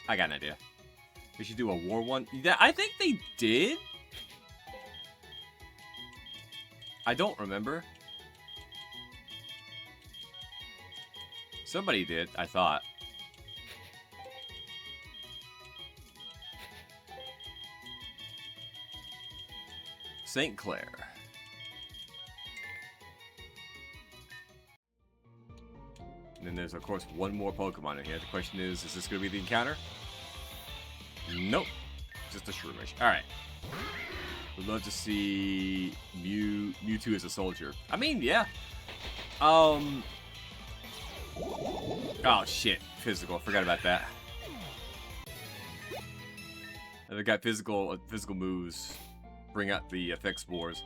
I got an idea. We should do a war one. Yeah, I think they did. I don't remember. Somebody did, I thought. St. Clair. And then there's, of course, one more Pokemon in here. The question is this going to be the encounter? Nope. Just a Shroomish. Alright. Would love to see Mewtwo as a soldier. I mean, yeah. Oh, shit. Physical. Forgot about that. I've got physical moves. Bring out the effect spores.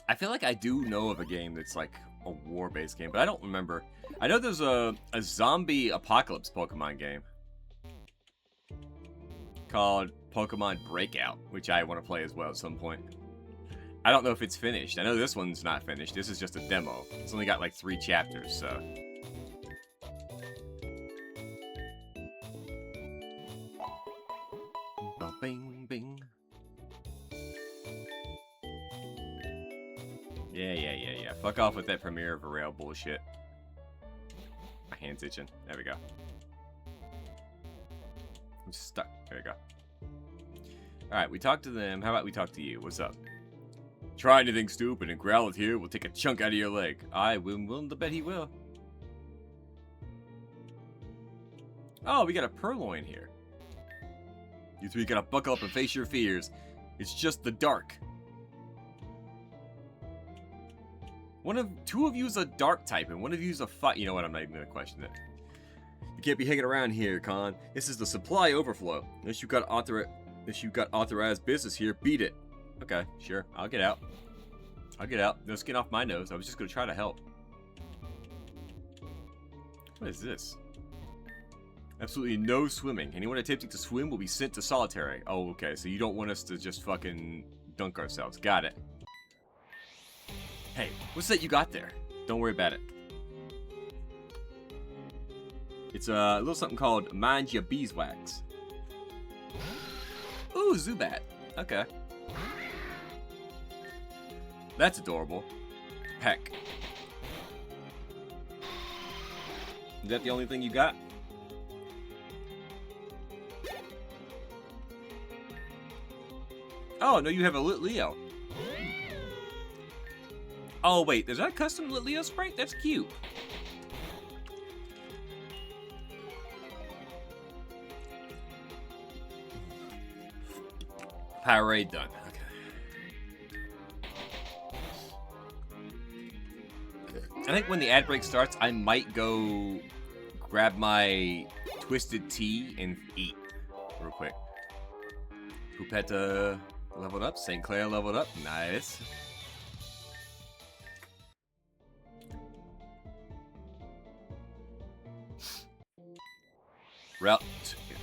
I feel like I do know of a game that's like a war-based game, but I don't remember. I know there's a zombie apocalypse Pokemon game called Pokemon Breakout, which I want to play as well at some point. I don't know if it's finished. I know this one's not finished. This is just a demo. It's only got like 3 chapters, so... Bing, bing. Yeah. Fuck off with that Premiere of a Rail bullshit. My hand's itching. There we go. I'm stuck. There we go. Alright, we talked to them. How about we talk to you? What's up? Try anything stupid and Growlithe here will take a chunk out of your leg. I'm willing to bet he will. Oh, we got a Purloin here. You 3 gotta buckle up and face your fears. It's just the dark. Two of you is a dark type, and one of you is a fight. You know what? I'm not even gonna question it. You can't be hanging around here, Con. This is the supply overflow. Unless you got authorized business here, beat it. Okay, sure. I'll get out. No skin off my nose. I was just gonna try to help. What is this? Absolutely no swimming. Anyone attempting to swim will be sent to solitary. Oh, okay. So you don't want us to just fucking dunk ourselves. Got it. Hey, what's that you got there? Don't worry about it. It's a little something called Mind Ya Beeswax. Ooh, Zubat. Okay. That's adorable. Heck. Is that the only thing you got? Oh, no, you have a Litleo. Oh, wait, is that a custom Litleo sprite? That's cute. Parade done. Okay. I think when the ad break starts, I might go grab my twisted tea and eat real quick. Pupetta leveled up. St. Clair leveled up. Nice. Route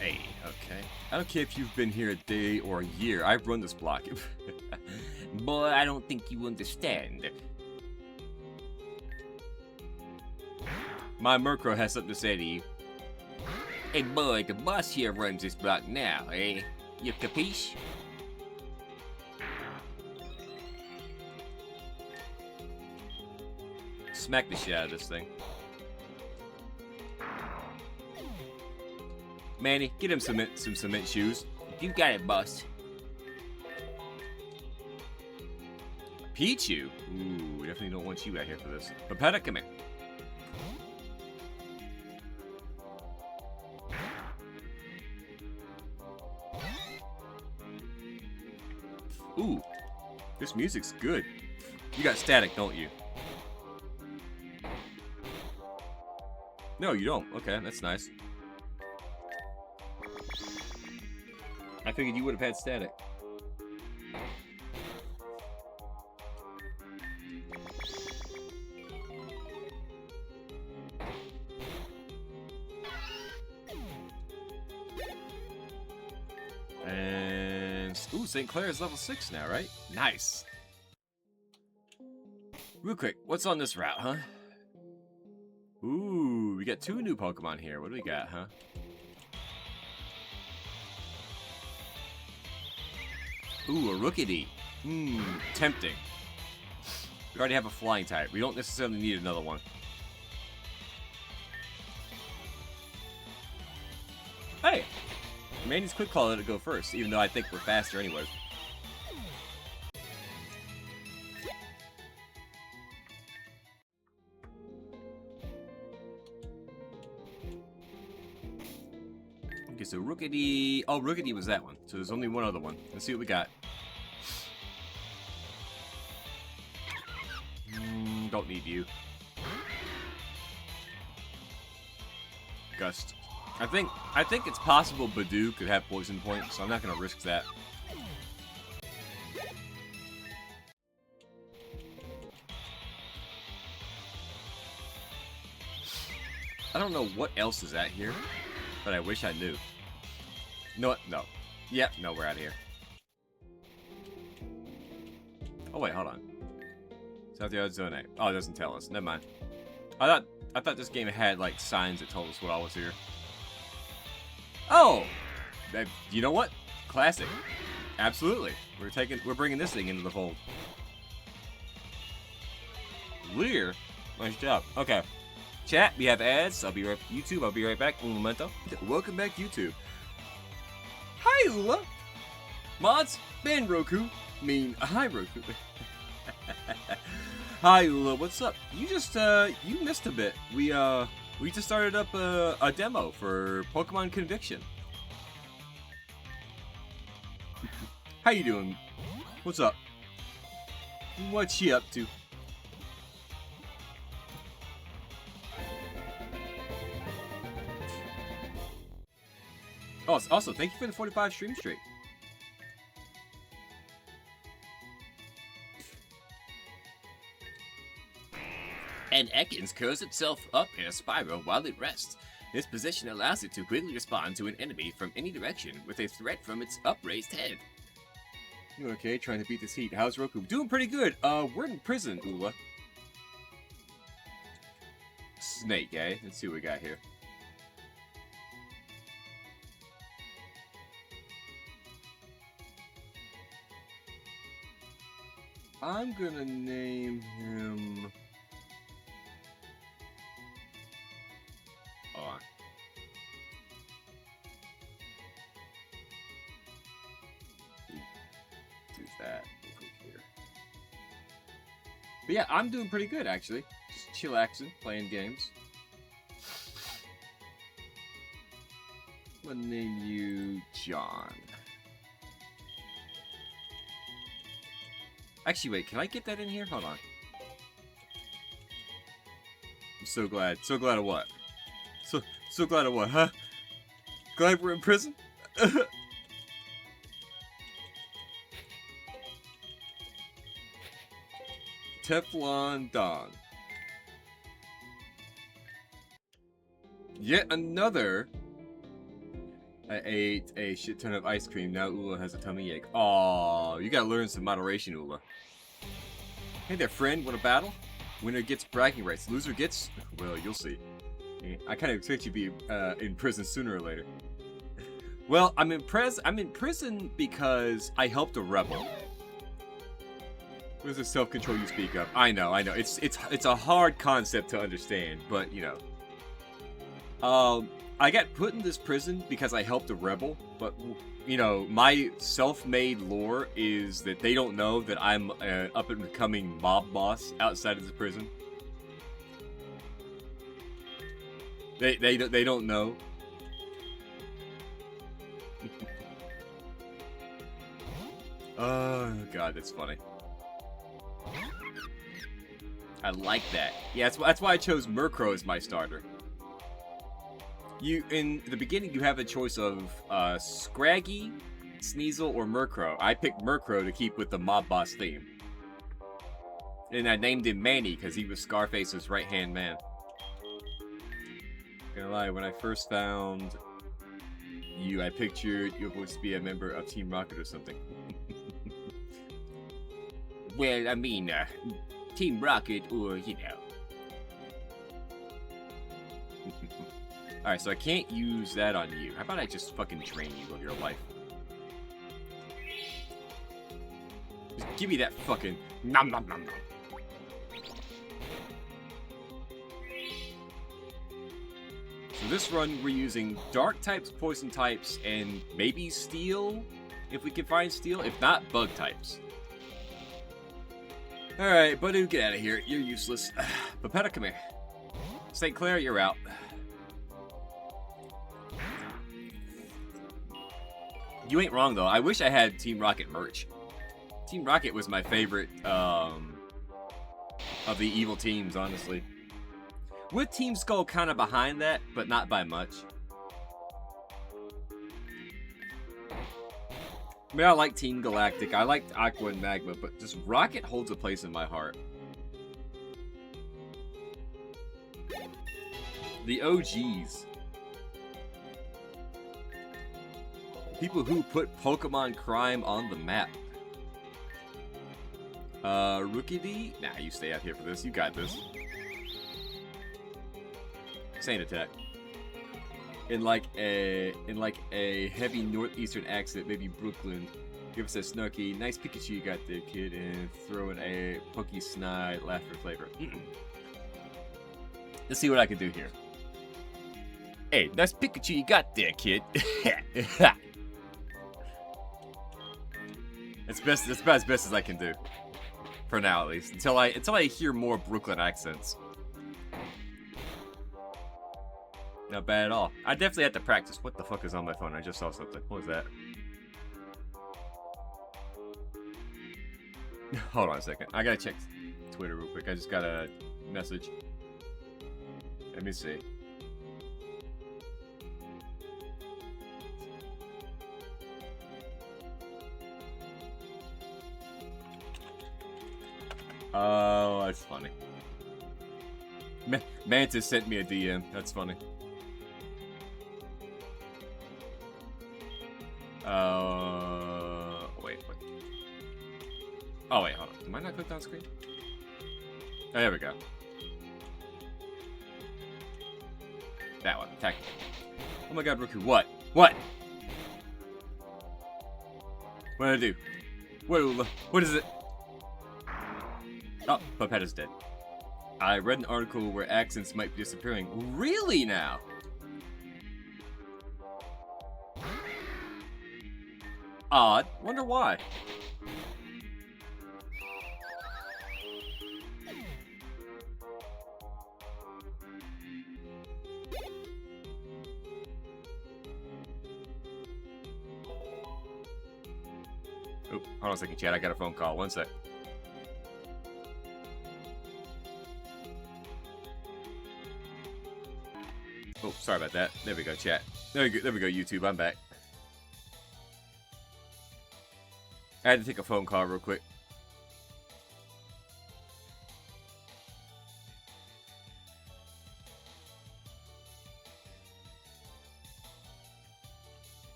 A. Okay. I don't care if you've been here a day or a year. I've run this block. Boy, I don't think you understand. My Murkrow has something to say to you. Hey boy, the boss here runs this block now, eh? You capiche? Smack the shit out of this thing. Manny, get him some cement shoes. You got it, boss. Pichu? Ooh, we definitely don't want you out here for this. Pepetta, come here. Ooh, this music's good. You got static, don't you? No, you don't. Okay, that's nice. I figured you would have had static. And ooh, St. Clair is level 6 now, right? Nice. Real quick, what's on this route, huh? Ooh, we got 2 new Pokemon here. What do we got, huh? Ooh, a Rookidee. Tempting. We already have a flying type. We don't necessarily need another one. Hey! Manny's quick call let it go first, even though I think we're faster anyways. Okay, so Rookidee... Oh, Rookidee was that one. So there's only one other one. Let's see what we got. Don't need you. Gust. I think it's possible Badoo could have poison points, so I'm not gonna risk that. I don't know what else is at here, but I wish I knew. No, what? No. Yep, no, we're out of here. Oh wait, hold on. South Yard Zone 8. Oh, it doesn't tell us. Never mind. I thought this game had like signs that told us what all was here. Oh, you know what? Classic. Absolutely. We're bringing this thing into the fold. Lear, nice job. Okay. Chat, we have ads. I'll be right. YouTube, I'll be right back. Un momento. Welcome back, YouTube. Hi, Ula. Mods, ban Roku. Hi, Roku. Hi, Ula. What's up? You just you missed a bit. We just started up a demo for Pokemon Conviction. How you doing? What's up? What's she up to? Oh, also, thank you for the 45 stream streak. And Ekans curls itself up in a spiral while it rests. This position allows it to quickly respond to an enemy from any direction with a threat from its upraised head. You okay? Trying to beat this heat. How's Roku? Doing pretty good. We're in prison, Ula. Snake, eh? Let's see what we got here. I'm gonna name him... Hold on. Do that real quick here. But yeah, I'm doing pretty good actually. Just chillaxing, playing games. I'm gonna name you John. Actually, wait, can I get that in here? Hold on. I'm so glad. So glad of what? So glad of what, huh? Glad we're in prison? Teflon Don. Yet another. I ate a shit ton of ice cream. Now Ula has a tummy ache. Aw, you gotta learn some moderation, Ula. Hey there, friend. Want a battle? Winner gets bragging rights. Loser gets... Well, you'll see. I kind of expect you to be in prison sooner or later. Well, I'm in prison because I helped a rebel. What is the self-control you speak of? I know. It's a hard concept to understand, but you know. I got put in this prison because I helped a rebel, but you know, my self-made lore is that they don't know that I'm an up-and-coming mob boss outside of the prison. They don't know. Oh god, that's funny. I like that. Yeah, that's why I chose Murkrow as my starter. In the beginning, you have a choice of Scraggy, Sneasel, or Murkrow. I picked Murkrow to keep with the mob boss theme. And I named him Manny because he was Scarface's right-hand man. Gonna lie, when I first found you, I pictured you were supposed to be a member of Team Rocket or something. Well, I mean, Team Rocket, or, you know. Alright, so I can't use that on you. How about I just fucking drain you of your life? Just give me that fucking nom nom nom nom. So this run, we're using dark types, poison types, and maybe steel, if we can find steel. If not, bug types. Alright, Badu, get out of here. You're useless. Pepetta, come here. St. Clair, you're out. You ain't wrong, though. I wish I had Team Rocket merch. Team Rocket was my favorite of the evil teams, honestly. With Team Skull kind of behind that, but not by much. I mean, I like Team Galactic. I liked Aqua and Magma, but just Rocket holds a place in my heart. The OGs. People who put Pokemon crime on the map. Rookie D? Nah, you stay out here for this. You got this. Sand attack. In like a heavy northeastern accent, maybe Brooklyn. Give us a snarky, nice Pikachu you got there, kid, and throw in a pokey snide laughter flavor. Let's see what I can do here. Hey, nice Pikachu you got there, kid. That's about as best as I can do. For now, at least. Until I hear more Brooklyn accents. Not bad at all. I definitely have to practice. What the fuck is on my phone? I just saw something. What was that? Hold on a second. I gotta check Twitter real quick. I just got a message. Let me see. Oh, that's funny. Mantis sent me a DM. That's funny. Wait. Oh, wait, hold on. Am I not clicked on screen? Oh, there we go. That one. Attack. Oh my god, Roku. What? What? What did I do? What is it? Oh, Papetta's dead. I read an article where accents might be disappearing. Really now? Odd. Wonder why. Oh, hold on a second, chat. I got a phone call. One sec. Sorry about that. There we go, chat. There we go, YouTube. I'm back. I had to take a phone call real quick.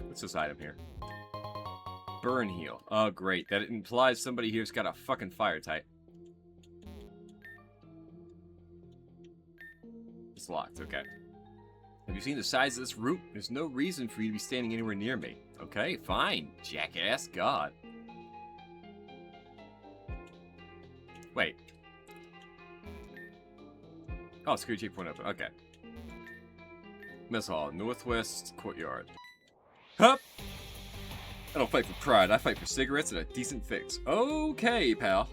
What's this item here? Burn heal. Oh, great. That implies somebody here's got a fucking fire type. It's locked. Okay. Have you seen the size of this root? There's no reason for you to be standing anywhere near me. Okay, fine, jackass. God. Wait. Oh, security checkpoint open. Okay. Mess hall, northwest courtyard. Hup! I don't fight for pride. I fight for cigarettes and a decent fix. Okay, pal.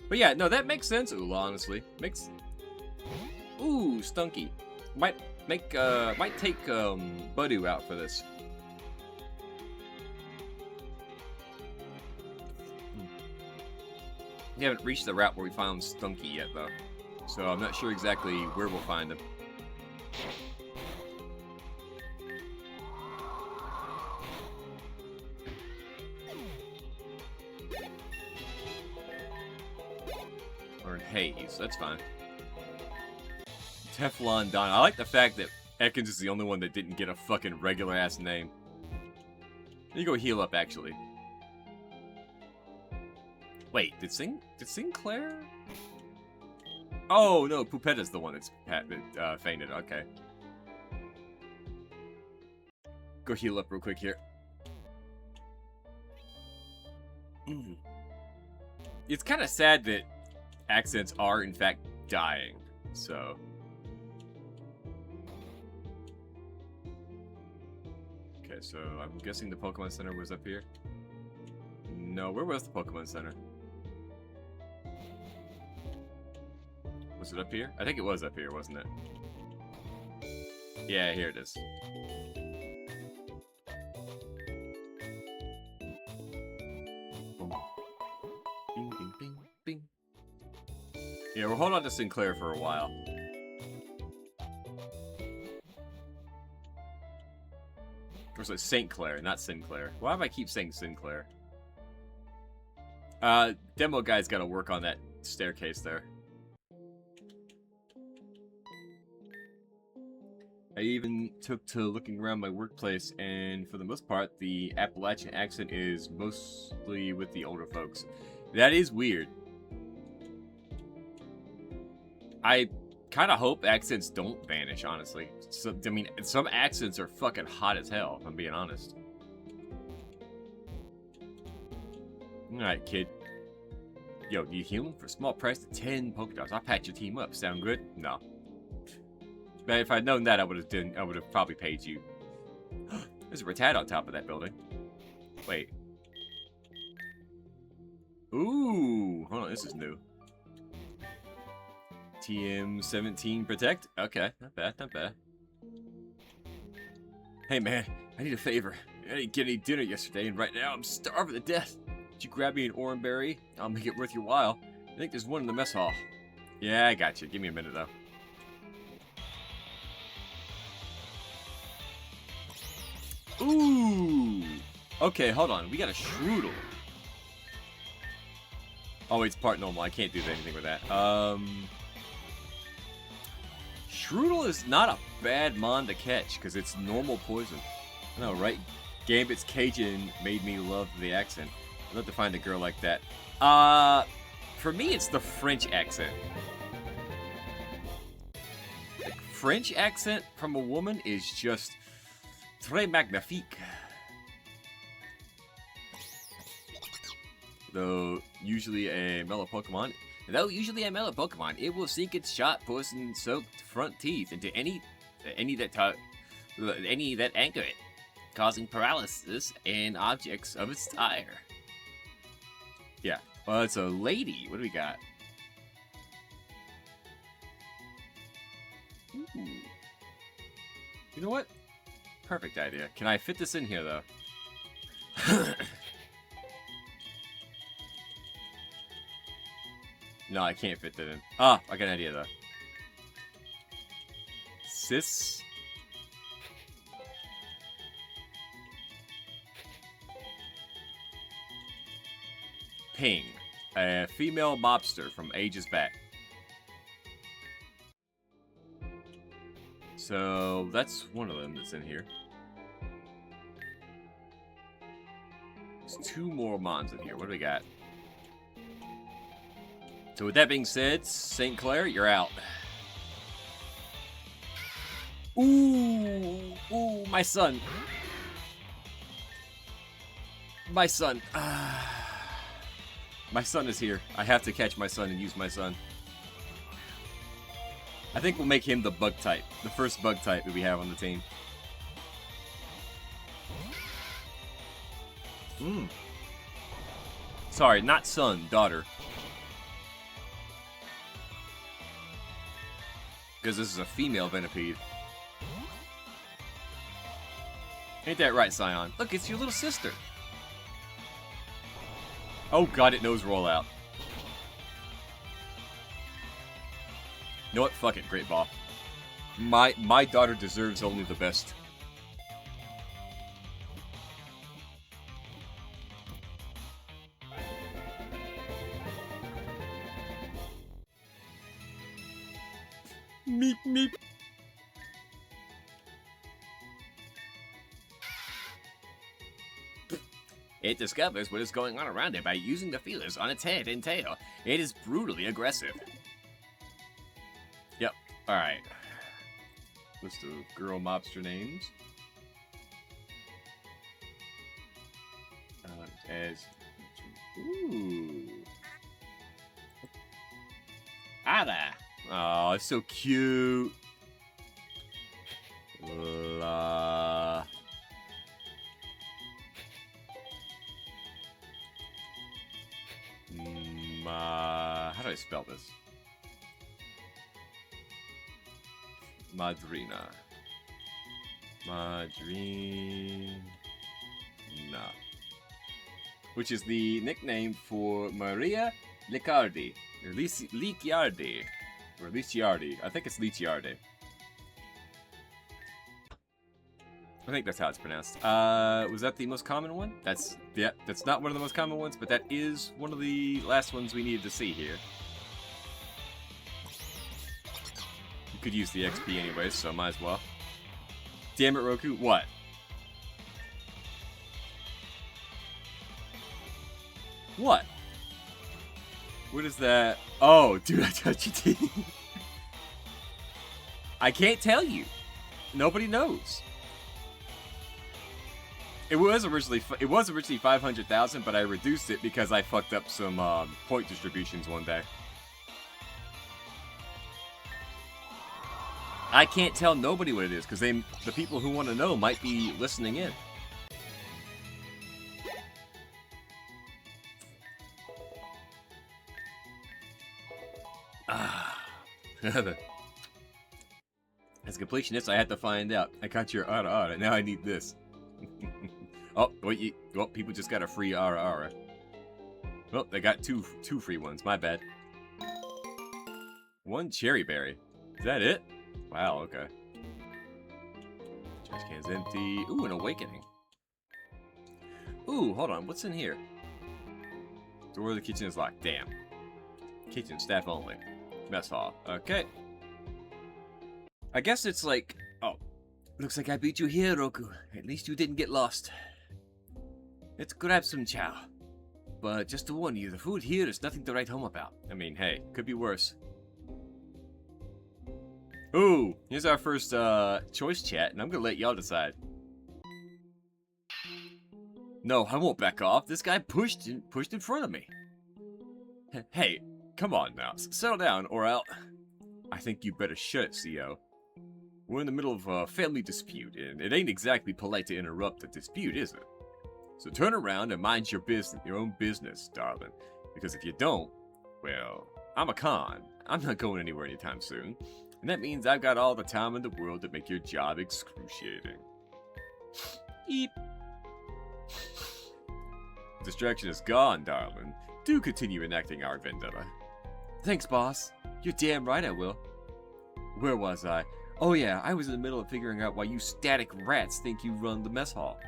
But yeah, no, that makes sense. Ooh, honestly, makes. Ooh, stunky. Might take Budu out for this. We haven't reached the route where we found Stunky yet, though. So I'm not sure exactly where we'll find him. Or in Haze, that's fine. Teflon Don. I like the fact that Ekans is the only one that didn't get a fucking regular-ass name. Let me go heal up, actually. Wait, did Sinclair? Oh, no, Pupetta's the one that's fainted. Okay. Go heal up real quick here. It's kind of sad that accents are, in fact, dying, so... Okay, so I'm guessing the Pokemon Center was up here? No, where was the Pokemon Center? Was it up here? I think it was up here, wasn't it? Yeah, here it is. Bing, bing, bing, bing. Yeah, we'll hold on to Sinclair for a while. Or is it St. Clair, not Sinclair? Why do I keep saying Sinclair? Demo guy's got to work on that staircase there. I even took to looking around my workplace, and for the most part, the Appalachian accent is mostly with the older folks. That is weird. I kind of hope accents don't vanish, honestly. So, I mean, some accents are fucking hot as hell, if I'm being honest. Alright, kid. Yo, you healing? For a small price of 10 Pokédogs. I'll patch your team up. Sound good? No. But if I'd known that, I would have probably paid you. There's a Rattata on top of that building. Wait. Ooh, hold on, this is new. TM17 Protect? Okay, not bad, not bad. Hey man, I need a favor. I didn't get any dinner yesterday, and right now I'm starving to death. Could you grab me an Oranberry? I'll make it worth your while. I think there's one in the mess hall. Yeah, I got you. Give me a minute, though. Ooh! Okay, hold on. We got a Shroodle. Oh, it's part normal. I can't do anything with that. Shroodle is not a bad mon to catch, because it's normal poison. I know, right? Gambit's Cajun made me love the accent. I'd love to find a girl like that. For me, it's the French accent. Like, French accent from a woman is just très magnifique. Though usually a mellow Pokemon, it will sink its sharp poison-soaked front teeth into any that anchor it, causing paralysis in objects of its tire. Yeah, well, it's a lady. What do we got? Ooh. You know what? Perfect idea. Can I fit this in here, though? No, I can't fit that in. Ah, I got an idea, though. Sis? Ping. A female mobster from ages back. So, that's one of them that's in here. There's 2 more mons in here. What do we got? So with that being said, St. Clair, you're out. Ooh, ooh, my son. My son. My son is here. I have to catch my son and use my son. I think we'll make him the bug type. The first bug type that we have on the team. Sorry, not son, daughter. Because this is a female venipede. Ain't that right, Scion? Look, it's your little sister. Oh god, it knows rollout. You know what? Fuck it, great ball. My daughter deserves only the best. Meep meep. It discovers what is going on around it by using the feelers on its head and tail. It is brutally aggressive. Yep. Alright. List of girl mobster names. Ooh. Ada. Oh, it's so cute. La. How do I spell this? Madrina. Madrina. Which is the nickname for Maria Licciardi. Or Licciardi. Or Licciardi. I think it's Licciardi. I think that's how it's pronounced. Was that the most common one? That's not one of the most common ones, but that is one of the last ones we needed to see here. You could use the XP anyways, so might as well. Damn it, Roku. What? What? What is that? Oh, dude, I touched your teeth. I can't tell you. Nobody knows. It was originally 500,000, but I reduced it because I fucked up some point distributions one day. I can't tell nobody what it is because the people who want to know might be listening in. As a completionist, I had to find out. I got your ara. Now I need this. Oh, wait, well, people just got a free ara. Well, they got two free ones. My bad. 1 cherry berry. Is that it? Wow, okay. Trash can's empty. Ooh, an awakening. Ooh, hold on. What's in here? Door of the kitchen is locked. Damn. Kitchen staff only. Mess hall. Okay. I guess it's like... Oh. Looks like I beat you here, Roku. At least you didn't get lost. Let's grab some chow. But just to warn you, the food here is nothing to write home about. I mean, hey, could be worse. Ooh, here's our first choice chat, and I'm gonna let y'all decide. No, I won't back off. This guy pushed in front of me. Hey, come on now. Settle down, or I'll... I think you better shut it, CO. We're in the middle of a family dispute, and it ain't exactly polite to interrupt the dispute, is it? So turn around and mind your business, your own business, darling. Because if you don't, well, I'm a con. I'm not going anywhere anytime soon. And that means I've got all the time in the world to make your job excruciating. Eep. Distraction is gone, darling. Do continue enacting our vendetta. Thanks, boss. You're damn right I will. Where was I? Oh yeah, I was in the middle of figuring out why you static rats think you run the mess hall.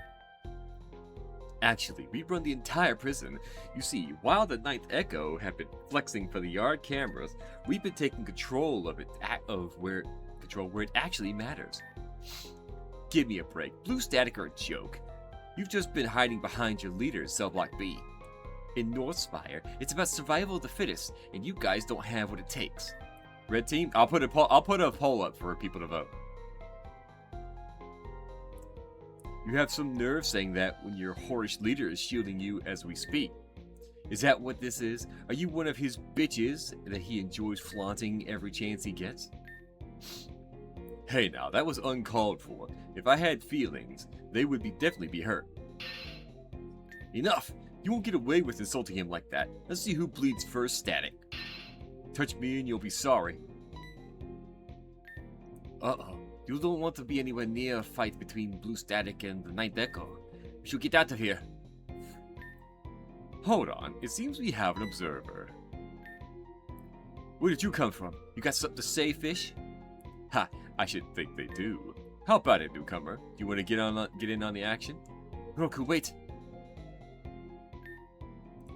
Actually, we run the entire prison. You see, while the Ninth Echo have been flexing for the yard cameras, we've been taking control of it, where it actually matters. Give me a break. Blue Static are a joke. You've just been hiding behind your leaders, Cell Block B. In Northspire, it's about survival of the fittest, and you guys don't have what it takes. Red team, I'll put a poll up for people to vote. You have some nerve saying that when your whorish leader is shielding you as we speak. Is that what this is? Are you one of his bitches that he enjoys flaunting every chance he gets? Hey now, that was uncalled for. If I had feelings, they would definitely be hurt. Enough! You won't get away with insulting him like that. Let's see who bleeds first, Static. Touch me and you'll be sorry. Uh-oh. You don't want to be anywhere near a fight between Blue Static and the Ninth Echo. We should get out of here. Hold on. It seems we have an observer. Where did you come from? You got something to say, fish? Ha! I should think they do. How about it, newcomer? You want to get in on the action? Roku, wait!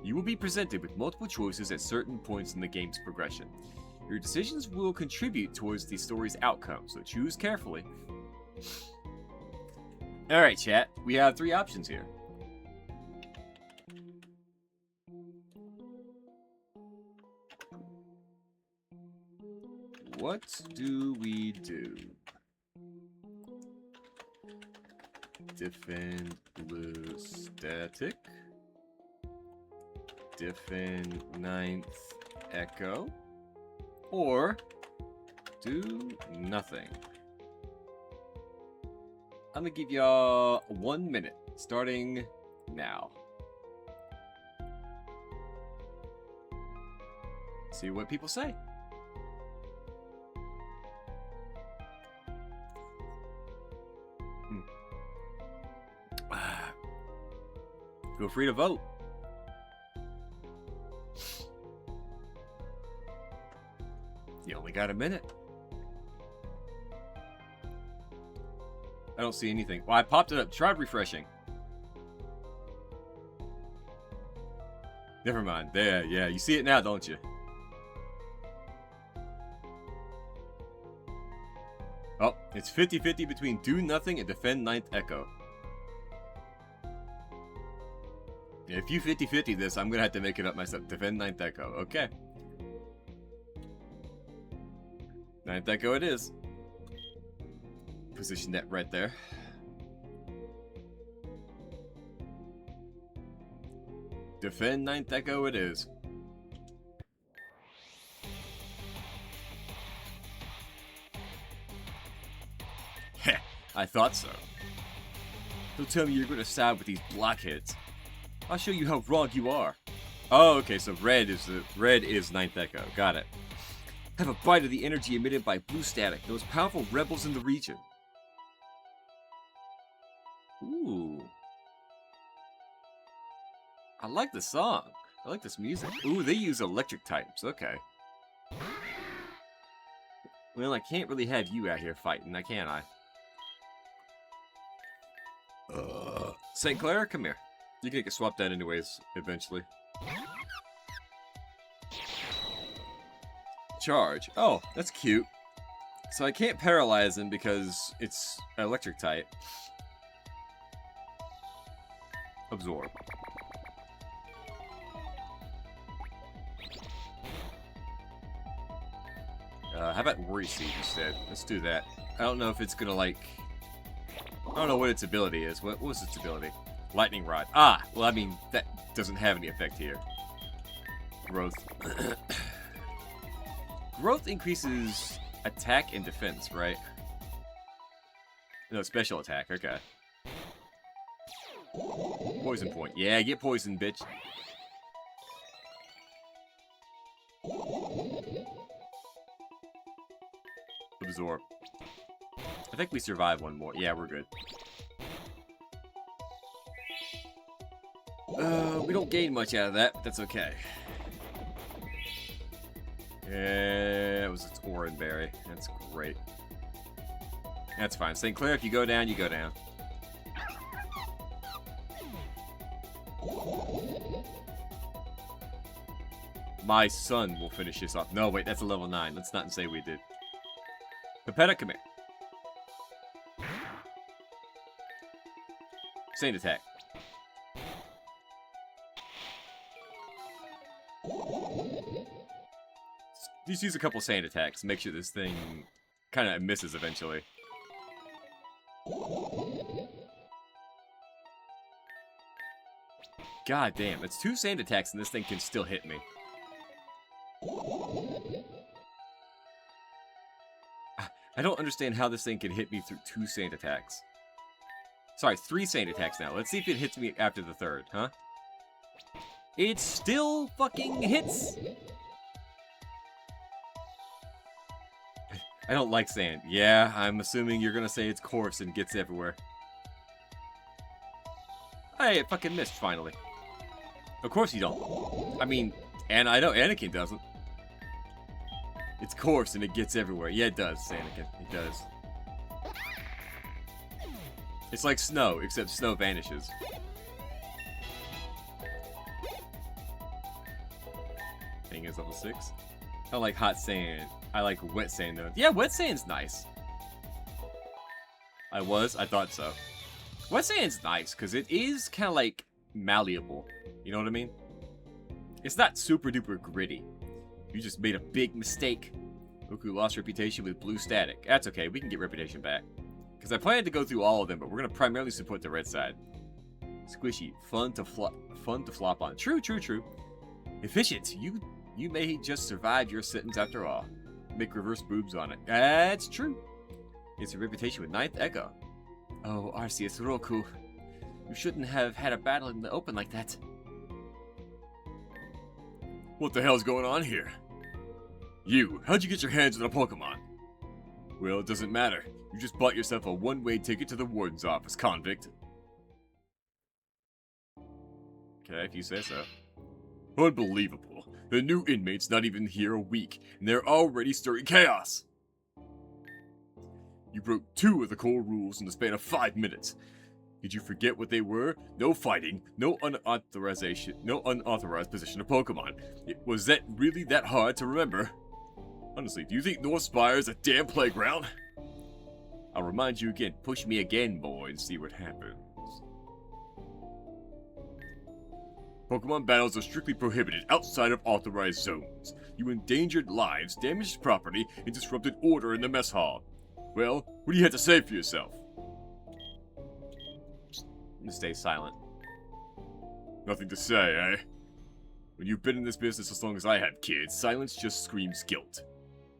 You will be presented with multiple choices at certain points in the game's progression. Your decisions will contribute towards the story's outcome, so choose carefully. Alright, chat. We have 3 options here. What do we do? Defend Blue Static. Defend Ninth Echo. Or do nothing. I'm gonna give y'all 1 minute, starting now. See what people say. Feel free to vote. You only got a minute. I don't see anything. Well, I popped it up. Tried refreshing. Never mind. There, yeah. You see it now, don't you? Oh, it's 50-50 between do nothing and defend Ninth Echo. If you 50-50 this, I'm gonna have to make it up myself. Defend Ninth Echo. Okay. Ninth Echo it is. Position that right there. Defend Ninth Echo it is. Heh, I thought so. Don't tell me you're gonna side with these blockheads. I'll show you how wrong you are. Oh, okay, so red is Ninth Echo. Got it. Have a bite of the energy emitted by Blue Static, the most powerful rebels in the region. Ooh. I like the song. I like this music. Ooh, they use electric types. Okay. Well, I can't really have you out here fighting, can I? St. Clair, come here. You can get swapped out anyways, eventually. Charge. Oh, that's cute. So I can't paralyze him because it's electric type. Absorb. How about Worry Seed instead? Let's do that. I don't know if it's gonna like... I don't know what its ability is. What was its ability? Lightning Rod. Ah! Well, I mean, that doesn't have any effect here. Growth. Growth increases attack and defense, right? No, special attack. Okay. Poison point. Yeah, get poisoned, bitch. Absorb. I think we survive one more. Yeah, we're good. We don't gain much out of that, but that's okay. Yeah, it was its Oranberry. That's great. That's fine. St. Clair, if you go down, you go down. My son will finish this off. No, wait, that's a level 9. Let's not say we did. Pepetta, come here. Saint attack. Just use a couple sand attacks. Make sure this thing kind of misses eventually. God damn, it's 2 sand attacks and this thing can still hit me. I don't understand how this thing can hit me through 2 sand attacks. Sorry, 3 sand attacks now. Let's see if it hits me after the 3rd, huh? It still fucking hits! I don't like sand. Yeah, I'm assuming you're gonna say it's coarse and gets everywhere. Hey, it fucking missed, finally. Of course you don't. I mean, and I know Anakin doesn't. It's coarse and it gets everywhere. Yeah, it does, Anakin. It does. It's like snow, except snow vanishes. Thing is level 6. I like hot sand. I like wet sand though. Yeah, wet sand's nice. I thought so. Wet sand's nice because it is kind of like malleable. You know what I mean? It's not super duper gritty. You just made a big mistake. Roku lost reputation with blue static. That's okay, we can get reputation back. Because I planned to go through all of them, but we're gonna primarily support the red side. Squishy, fun to flop on. True, true, true. Efficient. You may just survive your sentence after all. Make reverse boobs on it. That's true. It's a reputation with 9th Echo. Oh, Arceus Roku. You shouldn't have had a battle in the open like that. What the hell's going on here? How'd you get your hands on a Pokemon? Well, it doesn't matter. You just bought yourself a one-way ticket to the warden's office, convict. Okay, if you say so. Unbelievable. The new inmate's not even here a week, and they're already stirring chaos. You broke 2 of the core rules in the span of 5 minutes. Did you forget what they were? No fighting, no unauthorized possession of Pokemon. Was that really that hard to remember? Honestly, do you think North Spire is a damn playground? I'll remind you again. Push me again, boy, and see what happens. Pokemon battles are strictly prohibited outside of authorized zones. You endangered lives, damaged property, and disrupted order in the mess hall. Well, what do you have to say for yourself? Stay silent. Nothing to say, eh? When you've been in this business as long as I have, kids, silence just screams guilt.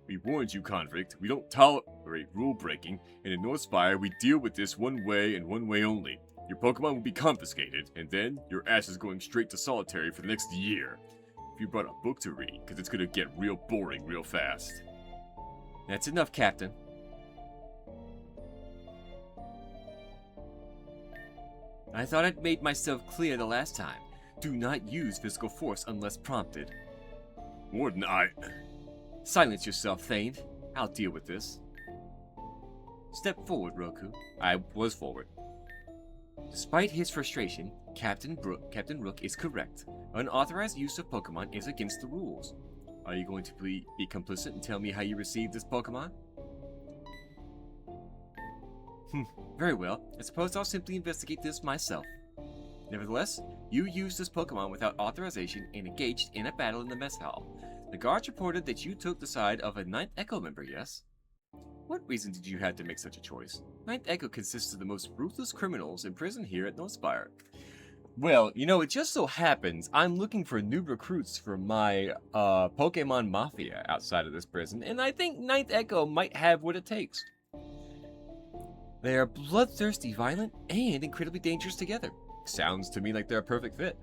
We warned you, convict. We don't tolerate rule breaking, and in North Spire, we deal with this one way and one way only. Your Pokemon will be confiscated, and then your ass is going straight to solitary for the next year. If you brought a book to read, because it's gonna get real boring real fast. That's enough, Captain. I thought I'd made myself clear the last time. Do not use physical force unless prompted. Warden, Silence yourself, Thane. I'll deal with this. Step forward, Roku. I was forward. Despite his frustration, Captain Rook is correct. Unauthorized use of Pokemon is against the rules. Are you going to be complicit and tell me how you received this Pokemon? Very well. I suppose I'll simply investigate this myself. Nevertheless, you used this Pokemon without authorization and engaged in a battle in the mess hall. The guards reported that you took the side of a 9th Echo member, yes? What reason did you have to make such a choice? 9th Echo consists of the most ruthless criminals in prison here at North Spire. Well, you know, it just so happens I'm looking for new recruits for my Pokemon Mafia outside of this prison, and I think 9th Echo might have what it takes. They are bloodthirsty, violent, and incredibly dangerous together. Sounds to me like they're a perfect fit.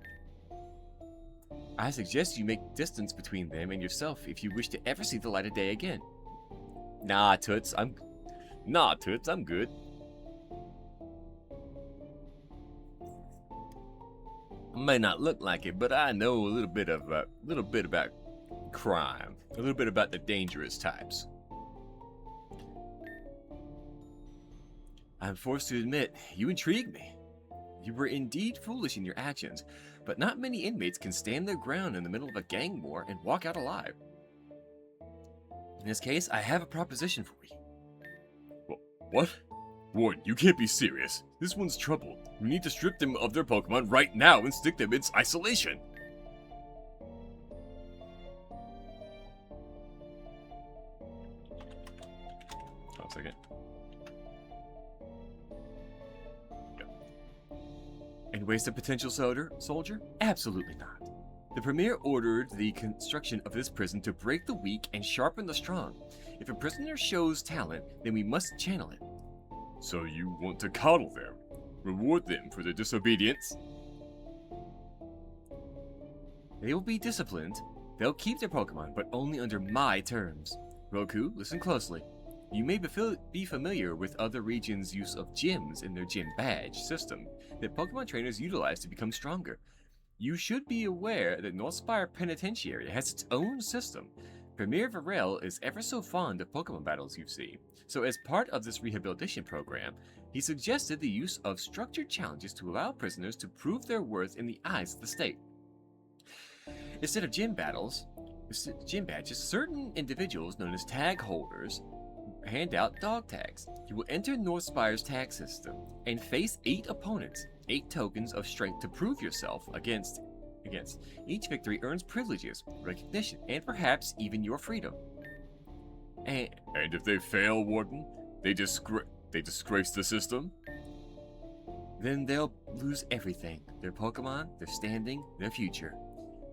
I suggest you make distance between them and yourself if you wish to ever see the light of day again. Nah, Toots, I'm good. I may not look like it, but I know a little bit about crime. A little bit about the dangerous types. I'm forced to admit, you intrigue me. You were indeed foolish in your actions, but not many inmates can stand their ground in the middle of a gang war and walk out alive. In this case, I have a proposition for you. What? Warden, you can't be serious. This one's troubled. We need to strip them of their Pokemon right now and stick them in isolation. Hold on a second. And waste a potential soldier? Absolutely not. The Premier ordered the construction of this prison to break the weak and sharpen the strong. If a prisoner shows talent, then we must channel it. So you want to coddle them? Reward them for their disobedience? They will be disciplined. They'll keep their Pokemon, but only under my terms. Roku, listen closely. You may be familiar with other regions' use of gyms in their gym badge system that Pokemon trainers utilize to become stronger. You should be aware that Northspire Penitentiary has its own system. Premier Varel is ever so fond of Pokemon battles, you see. So as part of this rehabilitation program, he suggested the use of structured challenges to allow prisoners to prove their worth in the eyes of the state. Instead of gym badges, certain individuals known as tag holders hand out dog tags. You will enter Northspire's tag system and face 8 opponents, 8 tokens of strength to prove yourself against. Each victory earns privileges, recognition, and perhaps even your freedom. And if they fail, Warden, they disgrace the system? Then they'll lose everything. Their Pokemon, their standing, their future.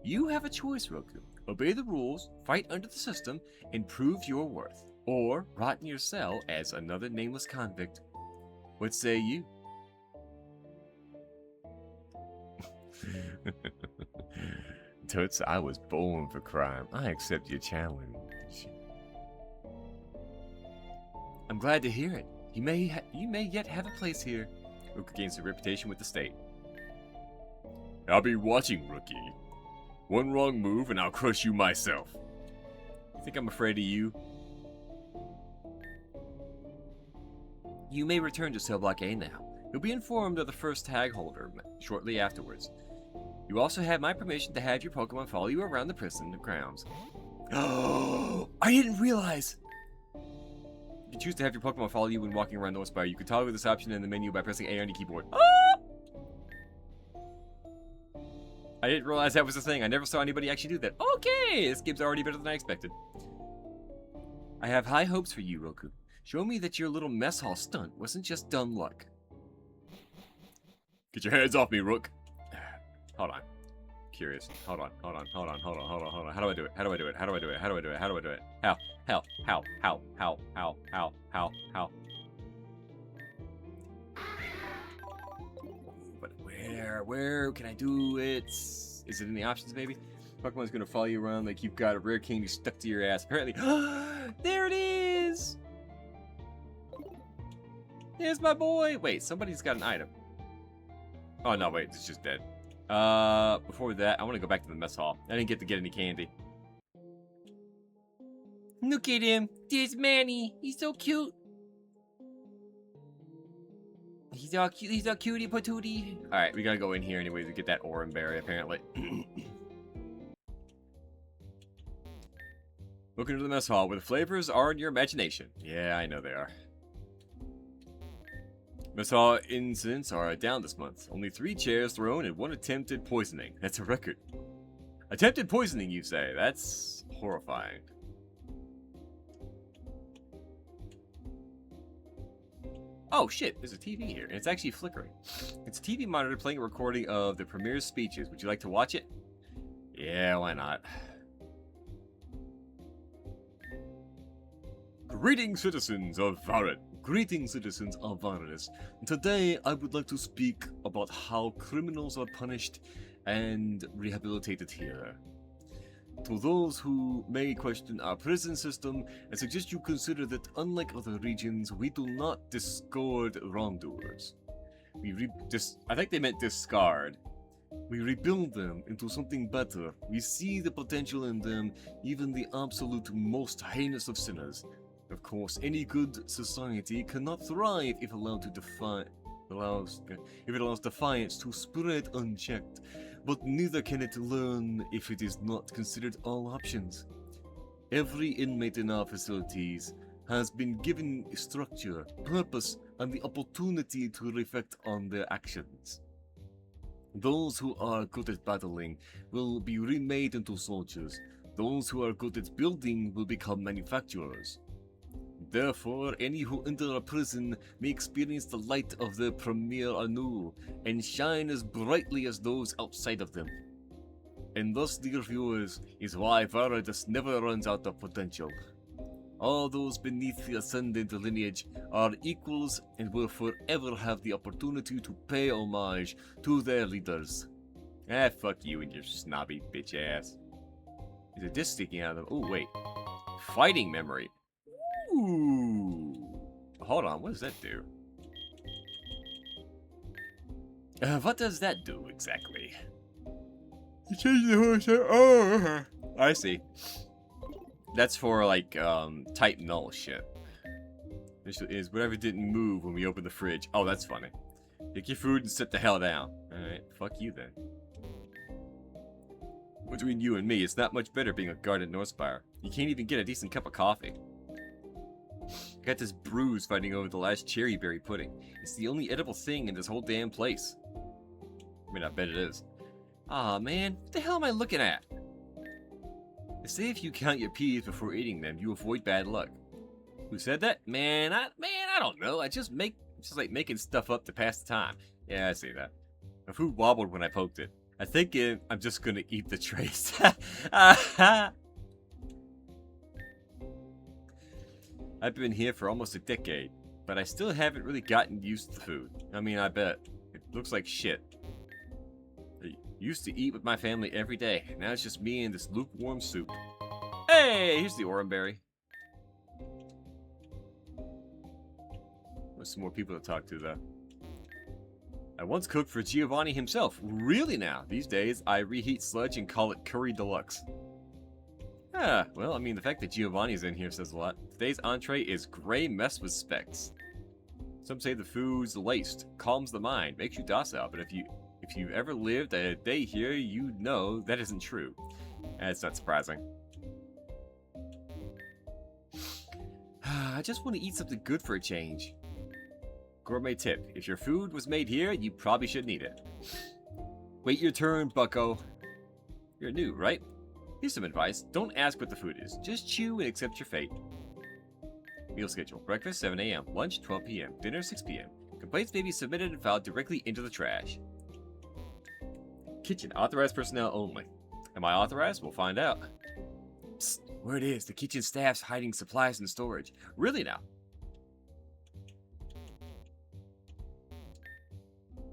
You have a choice, Roku. Obey the rules, fight under the system, and prove your worth. Or rot in your cell as another nameless convict. What say you? Toots, I was born for crime. I accept your challenge. I'm glad to hear it. You may yet have a place here. Roku gains a reputation with the state. I'll be watching, Rookie. One wrong move and I'll crush you myself. You think I'm afraid of you? You may return to Cell Block A now. You'll be informed of the first tag holder shortly afterwards. You also have my permission to have your Pokemon follow you around the prison grounds. Oh, I didn't realize! You can choose to have your Pokemon follow you when walking around Northspire. You can toggle this option in the menu by pressing A on your keyboard. I didn't realize that was a thing. I never saw anybody actually do that. Okay, this game's already better than I expected. I have high hopes for you, Roku. Show me that your little mess hall stunt wasn't just dumb luck. Get your hands off me, Rook. Hold on. Curious. Hold on. How do I do it? How do I do it? How? But where can I do it? Is it in the options, maybe? Pokemon's gonna follow you around like you've got a rare candy stuck to your ass. Apparently. There it is! There's my boy! Wait, somebody's got an item. Oh, no, wait, it's just dead. Before that, I want to go back to the mess hall. I didn't get to get any candy. Look at him. There's Manny. He's so cute. He's all cute. He's all cutie patootie. Alright, we gotta go in here anyway to get that Oran Berry, apparently. Look into the mess hall where the flavors are in your imagination. Yeah, I know they are. Mess hall incidents are down this month. Only 3 chairs thrown and 1 attempted poisoning. That's a record. Attempted poisoning, you say? That's horrifying. Oh shit, there's a TV here, and it's actually flickering. It's a TV monitor playing a recording of the Premier's speeches. Would you like to watch it? Yeah, why not? Greetings, citizens of Varet. Greetings, citizens of Varanus. Today, I would like to speak about how criminals are punished and rehabilitated here. To those who may question our prison system, I suggest you consider that unlike other regions, we do not discard wrongdoers. I think they meant discard. We rebuild them into something better. We see the potential in them, even the absolute most heinous of sinners. Of course, any good society cannot thrive if allowed to if it allows defiance to spread unchecked, but neither can it learn if it is not considered all options. Every inmate in our facilities has been given structure, purpose, and the opportunity to reflect on their actions. Those who are good at battling will be remade into soldiers. Those who are good at building will become manufacturers. Therefore, any who enter a prison may experience the light of their premier anew, and shine as brightly as those outside of them. And thus, dear viewers, is why Paradise never runs out of potential. All those beneath the ascendant lineage are equals and will forever have the opportunity to pay homage to their leaders. Ah, fuck you and your snobby bitch ass. There's a disc sticking out of them. Oh, wait. Fighting memory. Ooh. Hold on, what does that do? What does that do exactly? You change the horse. Oh, I see. That's for like type null shit. This is whatever didn't move when we opened the fridge. Oh, that's funny. Take your food and sit the hell down. Alright, fuck you then. Between you and me, it's not much better being a guard at Northspire. You can't even get a decent cup of coffee. I got this bruise fighting over the last cherry berry pudding. It's the only edible thing in this whole damn place. I mean, I bet it is. Aw, man, what the hell am I looking at? They say if you count your peas before eating them, you avoid bad luck. Who said that? Man, I don't know. I just like making stuff up to pass the time. Yeah, I see that. My food wobbled when I poked it. I think I'm just gonna eat the trace. I've been here for almost a decade, but I still haven't really gotten used to the food. I mean, I bet. It looks like shit. I used to eat with my family every day. Now it's just me and this lukewarm soup. Hey, here's the oranberry. There's some more people to talk to, though. I once cooked for Giovanni himself. Really now? These days, I reheat sludge and call it curry deluxe. Ah, well, I mean, the fact that Giovanni's in here says a lot. Today's entree is gray mess with specks. Some say the food's laced, calms the mind, makes you docile, but if you've ever lived a day here, you know that isn't true. That's not surprising. I just want to eat something good for a change. Gourmet tip. If your food was made here, you probably shouldn't eat it. Wait your turn, bucko. You're new, right? Here's some advice. Don't ask what the food is. Just chew and accept your fate. Meal schedule. Breakfast 7 a.m. Lunch 12 p.m. Dinner 6 p.m. Complaints may be submitted and filed directly into the trash. Kitchen. Authorized personnel only. Am I authorized? We'll find out. Psst. Word is, the kitchen staff's hiding supplies in storage. Really now?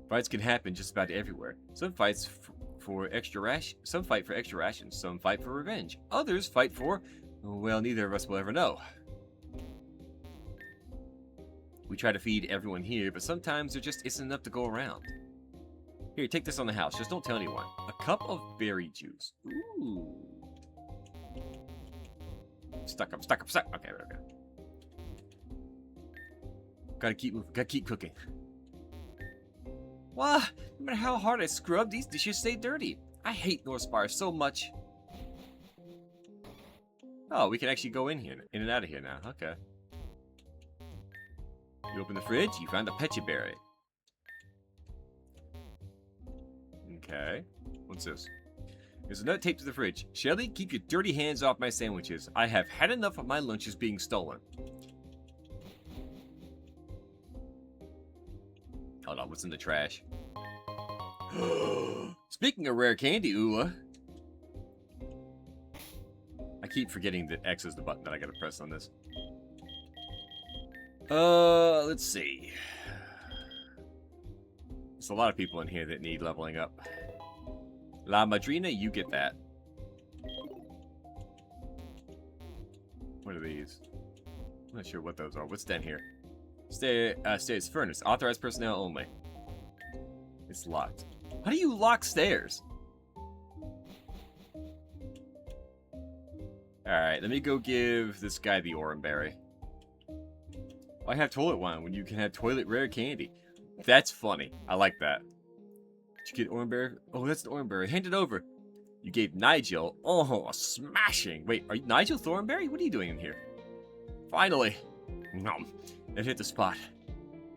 Fights can happen just about everywhere. Some fight for extra rations, some fight for revenge. Others fight for, well, neither of us will ever know. We try to feed everyone here, but sometimes there just isn't enough to go around. Here, take this on the house. Just don't tell anyone. A cup of berry juice. Ooh. Stuck. Okay. Gotta keep moving. Gotta keep cooking. What? No matter how hard I scrub, these dishes stay dirty. I hate Northspire so much. Oh, we can actually go in and out of here now. Okay. You open the fridge, you found a petcha berry. Okay. What's this? There's a note taped to the fridge. Shelly, keep your dirty hands off my sandwiches. I have had enough of my lunches being stolen. Hold on, what's in the trash? Speaking of rare candy, Ula. I keep forgetting that X is the button that I gotta press on this. Let's see. There's a lot of people in here that need leveling up. La Madrina, you get that. What are these? I'm not sure what those are. What's down here? Stairs furnace. Authorized personnel only. It's locked. How do you lock stairs? Alright, let me go give this guy the orange berry. I have toilet wine when you can have toilet rare candy. That's funny. I like that. Did you get orange berry? Oh, that's the orange berry. Hand it over. You gave Nigel. Oh, smashing. Wait, are you Nigel Thornberry? What are you doing in here? Finally. Nom. It hit the spot.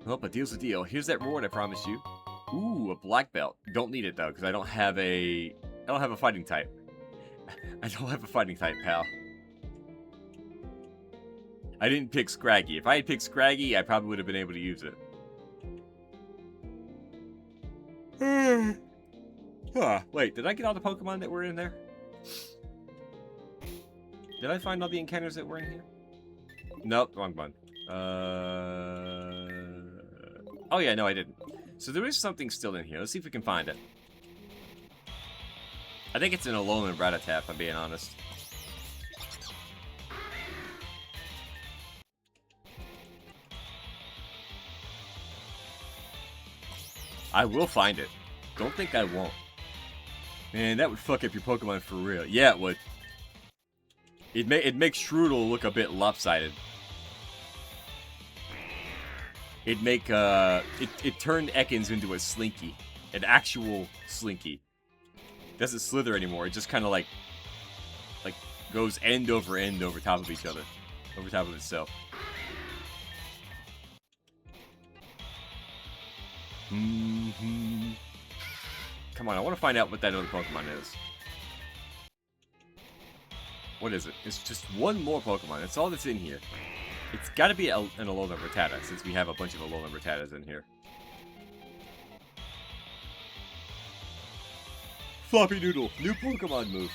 Well, a deal's a deal. Here's that reward I promised you. Ooh, a black belt. Don't need it though, because I don't have a fighting type. I don't have a fighting type, pal. I didn't pick Scraggy. If I had picked Scraggy, I probably would have been able to use it. Wait, did I get all the Pokemon that were in there? Did I find all the encounters that were in here? Nope, wrong one. Oh yeah, no I didn't. So there is something still in here. Let's see if we can find it. I think it's an Alolan Rattata, if I'm being honest. I will find it. Don't think I won't. Man, that would fuck up your Pokemon for real. Yeah, it would. It makes Shroodle look a bit lopsided. It turned Ekans into a Slinky. An actual Slinky. Doesn't slither anymore. It just kind of like goes end over top of each other. Over top of itself. Come on, I want to find out what that other Pokemon is. What is it? It's just one more Pokemon. That's all that's in here. It's got to be an Alolan Rattata, since we have a bunch of Alolan Rattatas in here. Floppy Noodle, new Pokemon move.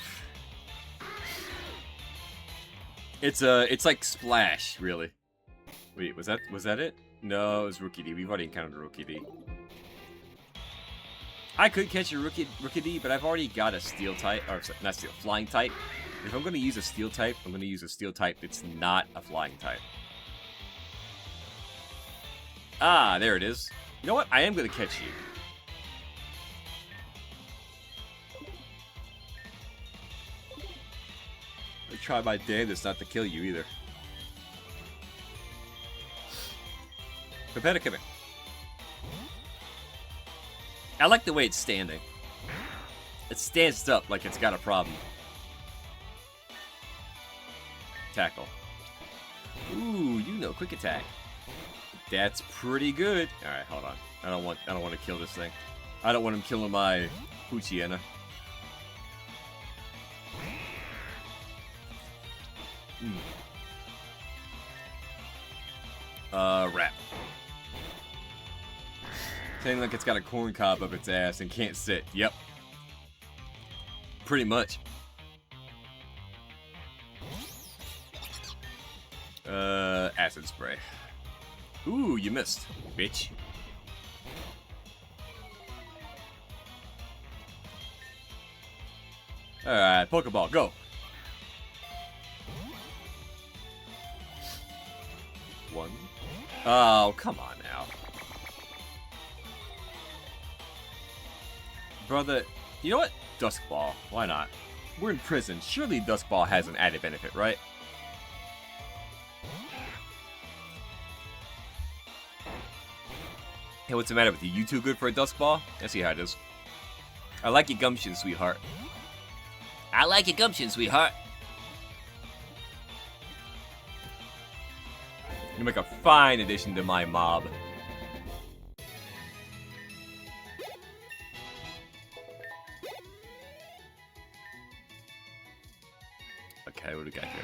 It's like Splash, really. Wait, was that it? No, it was Rookidee. We've already encountered a Rookidee. I could catch a Rookidee, but I've already got a Steel type, or not Steel, Flying type. If I'm going to use a Steel type, I'm going to use a Steel type that's not a Flying type. Ah, there it is. You know what? I am going to catch you. I try my damnedest not to kill you either. Pepeta, come here. I like the way it's standing. It stands up like it's got a problem. Tackle. Ooh, you know, quick attack. That's pretty good. All right, hold on. I don't want to kill this thing. I don't want him killing my Poochyena. Wrap. Saying like it's got a corn cob up its ass and can't sit. Yep. Pretty much. Acid spray. Ooh, you missed, bitch. Alright, Pokeball, go. One. Oh, come on now. Brother, you know what? Duskball. Why not? We're in prison. Surely Duskball has an added benefit, right? Hey, what's the matter with you? You too good for a Duskball? I see how it is. I like your gumption, sweetheart. I like your gumption, sweetheart. You make a fine addition to my mob. Okay, what do we got here?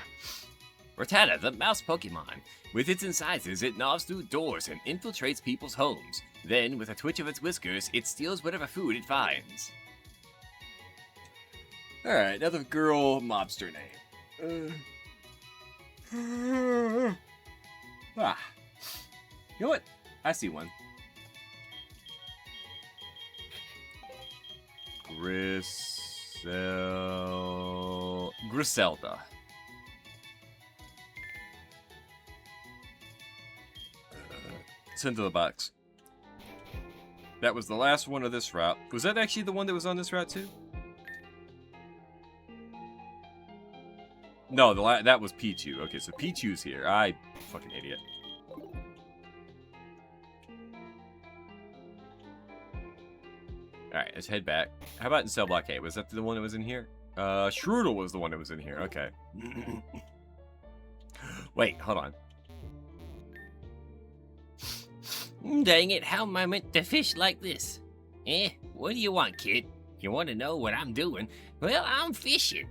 Rattata, the mouse Pokemon. With its incisors, it gnaws through doors and infiltrates people's homes. Then, with a twitch of its whiskers, it steals whatever food it finds. Alright, another girl mobster name. Ah. You know what? I see one. Griselda. Send to the box. That was the last one of this route. Was that actually the one that was on this route too? No, that was Pichu. Okay, so Pichu's here. I fucking idiot. Alright, let's head back. How about in cell block A? Was that the one that was in here? Strudel was the one that was in here. Okay. Wait, hold on. Dang it, how am I meant to fish like this? What do you want, kid? You want to know what I'm doing? Well, I'm fishing.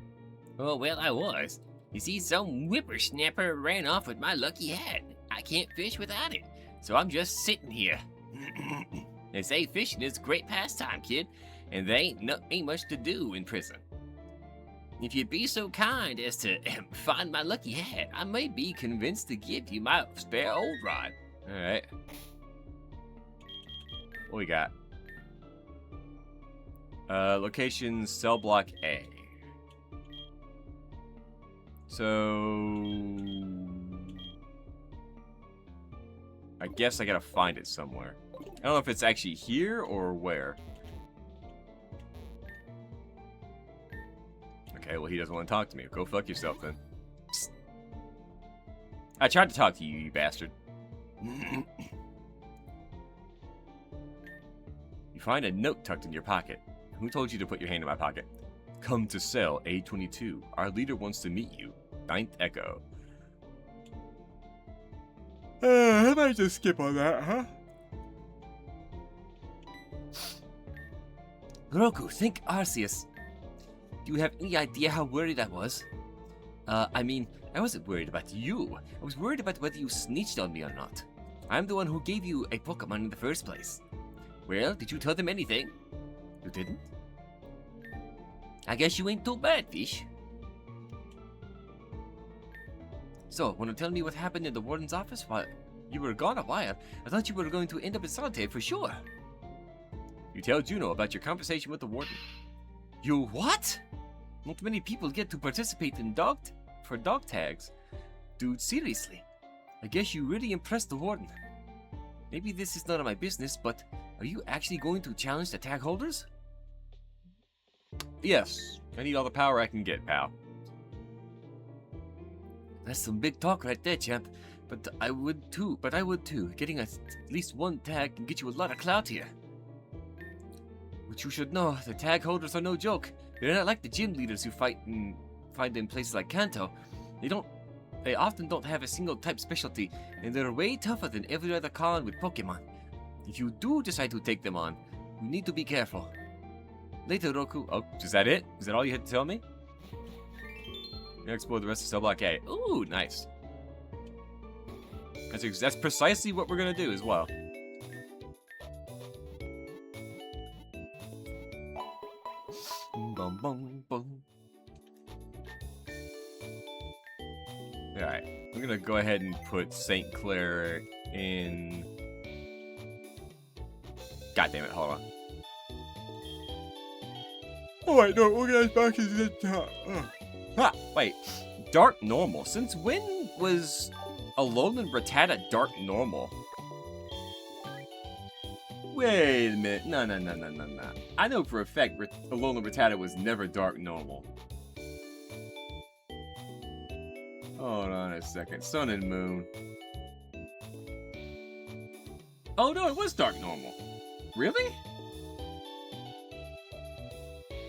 Oh, well, I was. You see, some whippersnapper ran off with my lucky hat. I can't fish without it, so I'm just sitting here. They say fishing is a great pastime, kid, and there ain't much to do in prison. If you'd be so kind as to find my lucky hat, I may be convinced to give you my spare old rod. Alright. What we got? Location cell block A. So I guess I gotta find it somewhere. I don't know if it's actually here or where. Okay, well he doesn't want to talk to me. Go fuck yourself then. Psst. I tried to talk to you, you bastard. You find a note tucked in your pocket. Who told you to put your hand in my pocket? Come to cell A22. Our leader wants to meet you. 9th Echo. I might just skip on that, huh? Roku, think Arceus. Do you have any idea how worried I was? I mean, I wasn't worried about you. I was worried about whether you snitched on me or not. I'm the one who gave you a Pokemon in the first place. Well, did you tell them anything? You didn't? I guess you ain't too bad, fish. So, wanna tell me what happened in the warden's office while you were gone a while? I thought you were going to end up in solitary for sure. You tell Juno about your conversation with the warden. You what? Not many people get to participate in dog tags. Dude, seriously. I guess you really impressed the warden. Maybe this is none of my business, but are you actually going to challenge the tag holders? Yes. I need all the power I can get, pal. That's some big talk right there, champ. But I would too. Getting at least one tag can get you a lot of clout here. But you should know, the tag holders are no joke. They're not like the gym leaders who find in places like Kanto. They often don't have a single type specialty, and they're way tougher than every other con with Pokemon. If you do decide to take them on, you need to be careful. Later, Roku. Oh, is that it? Is that all you had to tell me? You explore the rest of Cell Block A. Ooh, nice. That's precisely what we're gonna do as well. Boom, boom, boom. Alright, I'm gonna go ahead and put St. Clair in... God damn it, hold on. Oh wait, no, organized back is the top. Ha! Wait, Dark Normal. Since when was Alolan Rattata Dark Normal? Wait a minute. No. I know for a fact Alolan Rattata was never Dark Normal. Hold on a second. Sun and Moon. Oh no, it was Dark Normal. Really?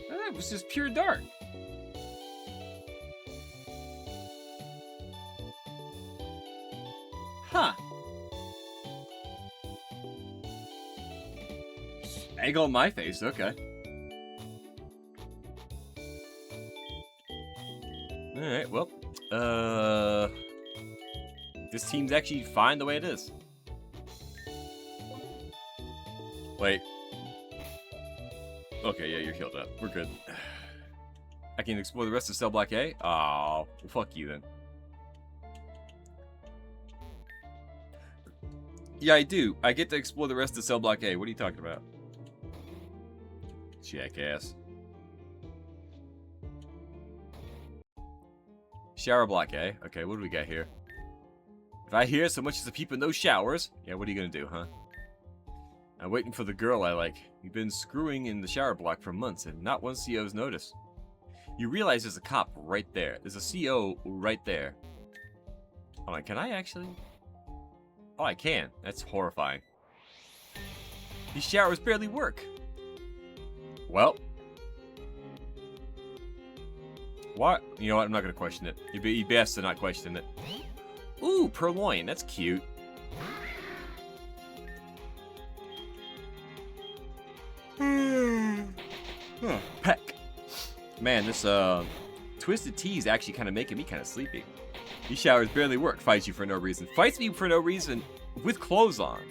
That was just pure dark. Huh. Egg on my face, okay. Alright, well, this team's actually fine the way it is. Wait. Okay, yeah, you're healed up. We're good. I can explore the rest of Cell Block A? Aw, well, fuck you then. Yeah, I do. I get to explore the rest of Cell Block A. What are you talking about? Jackass. Shower Block A. Okay, what do we got here? If I hear so much as a peep in those showers... Yeah, what are you gonna do, huh? I'm waiting for the girl I like. We've been screwing in the shower block for months, and not one CO's noticed. You realize there's a cop right there. There's a CO right there. Hold on, can I actually? Oh, I can. That's horrifying. These showers barely work. Well. What? You know what? I'm not going to question it. You'd be best to not question it. Ooh, purloin. That's cute. Peck. Man, this Twisted Tea is actually kind of making me kind of sleepy. These showers barely work. Fights you for no reason. Fights me for no reason with clothes on.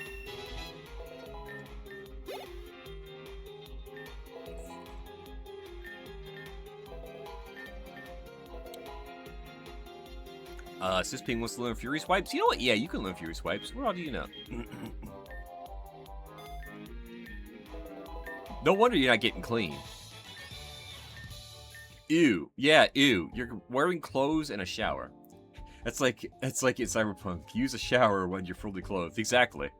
Sisping wants to learn Fury Swipes. You know what? Yeah, you can learn Fury Swipes. What all do you know? No wonder you're not getting clean. Ew. Yeah, ew. You're wearing clothes and a shower. It's like in Cyberpunk. Use a shower when you're fully clothed. Exactly.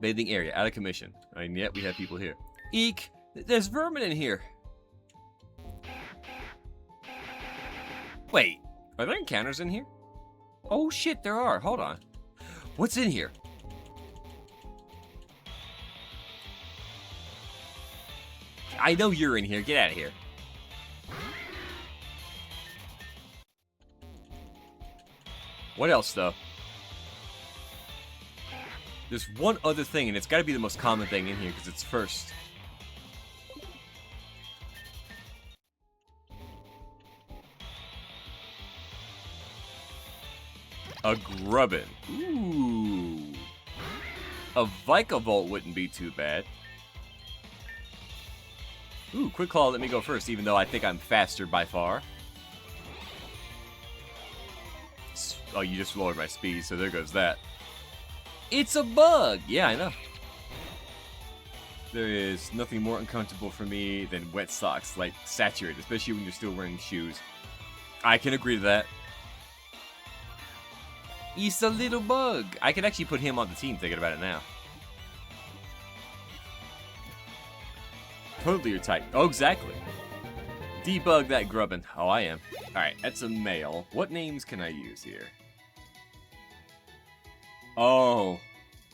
Bathing area, out of commission. And yet we have people here. Eek! There's vermin in here. Wait, are there encounters in here? Oh shit, there are. Hold on. What's in here? I know you're in here. Get out of here. What else, though? There's one other thing, and it's got to be the most common thing in here, because it's first. A grubbin. Ooh. A Vikavolt wouldn't be too bad. Ooh, Quick Claw, let me go first, even though I think I'm faster by far. Oh, you just lowered my speed, so there goes that. It's a bug! Yeah, I know. There is nothing more uncomfortable for me than wet socks, like saturated, especially when you're still wearing shoes. I can agree to that. He's a little bug. I could actually put him on the team thinking about it now. Totally your type. Oh, exactly. Debug that grubbin. Oh, I am. Alright, that's a male. What names can I use here? Oh.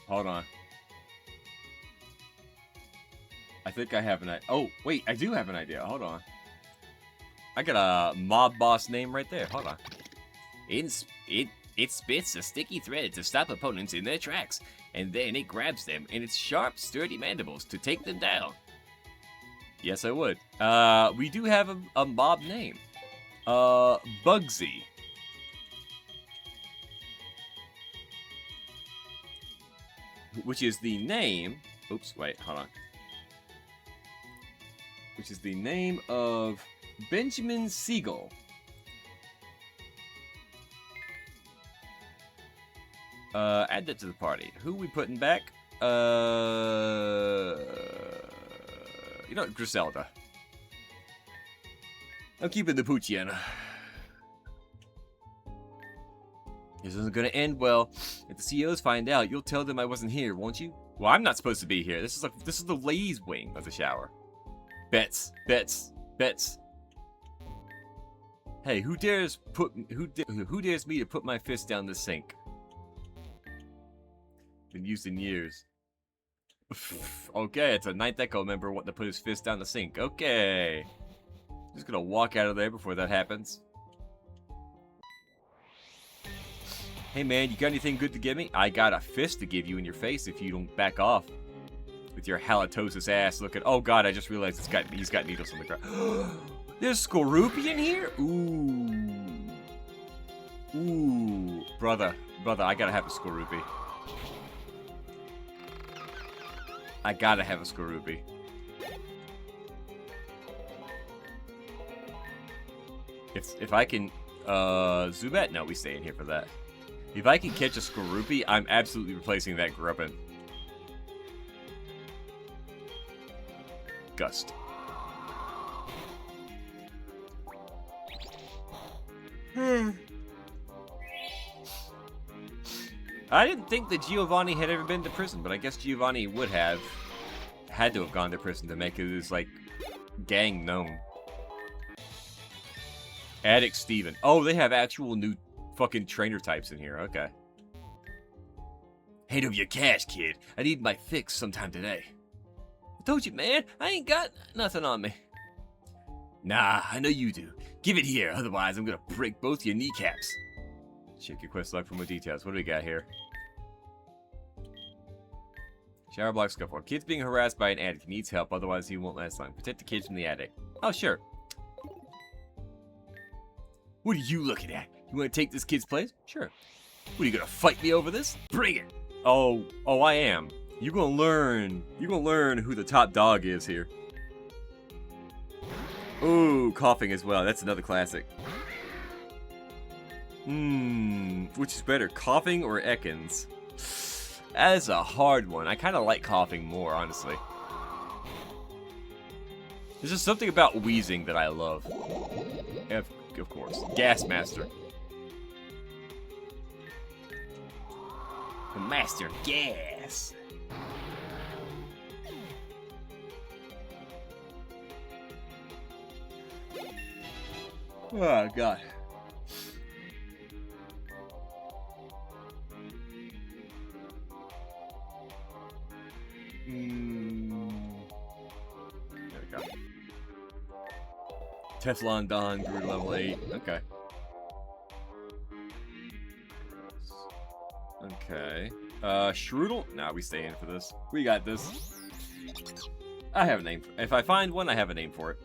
Hold on. I think I have an idea. Oh, wait, I do have an idea. Hold on. I got a mob boss name right there. Hold on. It spits a sticky thread to stop opponents in their tracks, and then it grabs them in its sharp, sturdy mandibles to take them down. Yes, I would. We do have a mob name. Bugsy. Which is the name... Oops, wait, hold on. Which is the name of Benjamin Siegel. Add that to the party. Who we putting back? You know, Griselda. I'm keeping the Poochiana. This isn't gonna end well. If the CEOs find out, you'll tell them I wasn't here, won't you? Well, I'm not supposed to be here. This is the ladies' wing of the shower. Bets, bets, bets. Hey, who dares me to put my fist down the sink? Been used in years. Okay, it's a Ninth Echo member wanting to put his fist down the sink. Okay. Just gonna walk out of there before that happens. Hey man, you got anything good to give me? I got a fist to give you in your face if you don't back off. With your halitosis ass looking. Oh god, I just realized he's got needles on the ground. There's Skorupi in here? Ooh. Ooh. Brother, I gotta have a Skorupi. I gotta have a Skorupi. If I can, Zubat? No, we stay in here for that. If I can catch a Skorupi, I'm absolutely replacing that Grubbin. Gust. I didn't think that Giovanni had ever been to prison, but I guess Giovanni would have had to have gone to prison to make his, like, gang known. Addict Steven. Oh, they have actual new fucking trainer types in here. Okay. Hand over your cash, kid. I need my fix sometime today. I told you, man. I ain't got nothing on me. Nah, I know you do. Give it here, otherwise I'm gonna break both your kneecaps. Check your quest log for more details. What do we got here? Shower block scuffle. Kid's being harassed by an addict. He needs help, otherwise he won't last long. Protect the kids from the addict. Oh, sure. What are you looking at? You want to take this kid's place? Sure. What, are you gonna fight me over this? Bring it! Oh, I am. You're gonna learn who the top dog is here. Ooh, coughing as well. That's another classic. Which is better, coughing or Ekans? That's a hard one. I kind of like coughing more, honestly. There's just something about wheezing that I love. Of course. Gas Master. The Master of Gas. Oh, God. There we go. Teflon Don grew to level 8. Okay. Okay. Strudel? Nah, we stay in for this. We got this. I have a name. If I find one, I have a name for it.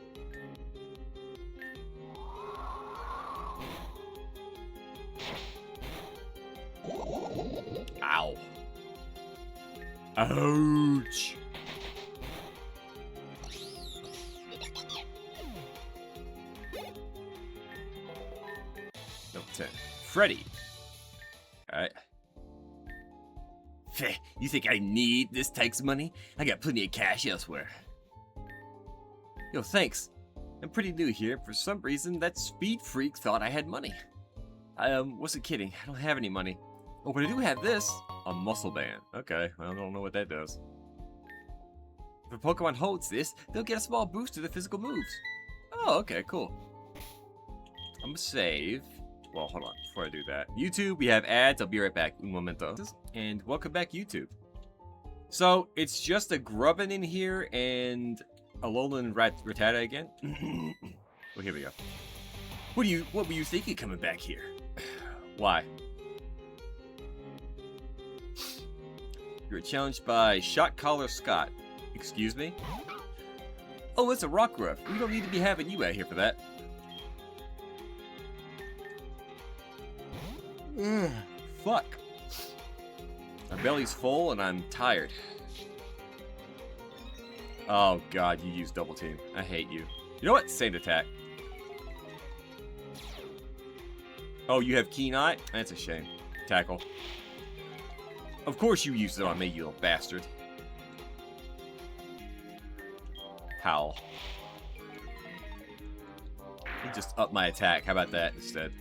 Ow. Ouch. Level 10. Freddy. Alright. You think I need this tax money? I got plenty of cash elsewhere. Yo, thanks. I'm pretty new here. For some reason, that speed freak thought I had money. I wasn't kidding. I don't have any money. Oh, but I do have this. A muscle band. Okay, well, I don't know what that does. If a Pokemon holds this, they'll get a small boost to their physical moves. Oh, okay, cool. I'm gonna save. Well, hold on, before I do that. YouTube, we have ads. I'll be right back. Un momento. And welcome back, YouTube. So, it's just a Grubbin in here and a Alolan Rattata again. Well, here we go. What were you thinking coming back here? Why? You're challenged by Shot Collar Scott. Excuse me? Oh, it's a Rockruff. We don't need to be having you out here for that. Ugh, fuck. My belly's full and I'm tired. Oh god, you used double team. I hate you. You know what? Same attack. Oh, you have Keen Eye? That's a shame. Tackle. Of course you used it on me, you little bastard. Howl. You just up my attack. How about that instead?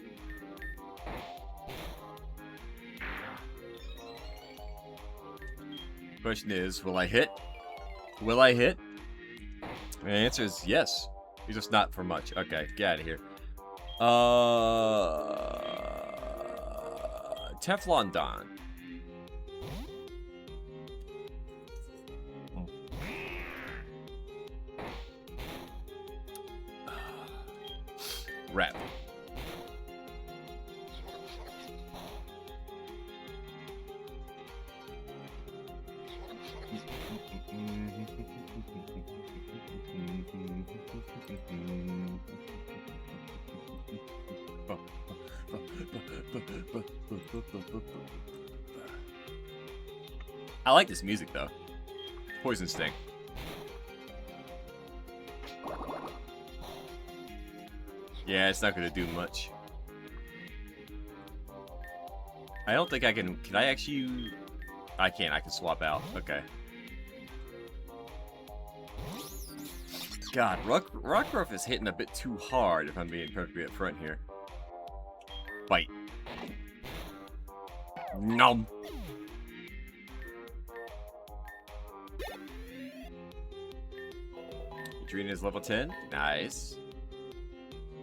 Question is, will I hit? Will I hit? The answer is yes. You're just not for much. Okay, get out of here. Teflon Don. Rap. I like this music though. Poison Sting. Yeah, it's not gonna do much. I don't think I can. Can I actually? I can't. I can swap out. Okay. God, Rockruff is hitting a bit too hard if I'm being perfectly up front here. Bite. Nom. Drina is level 10. Nice.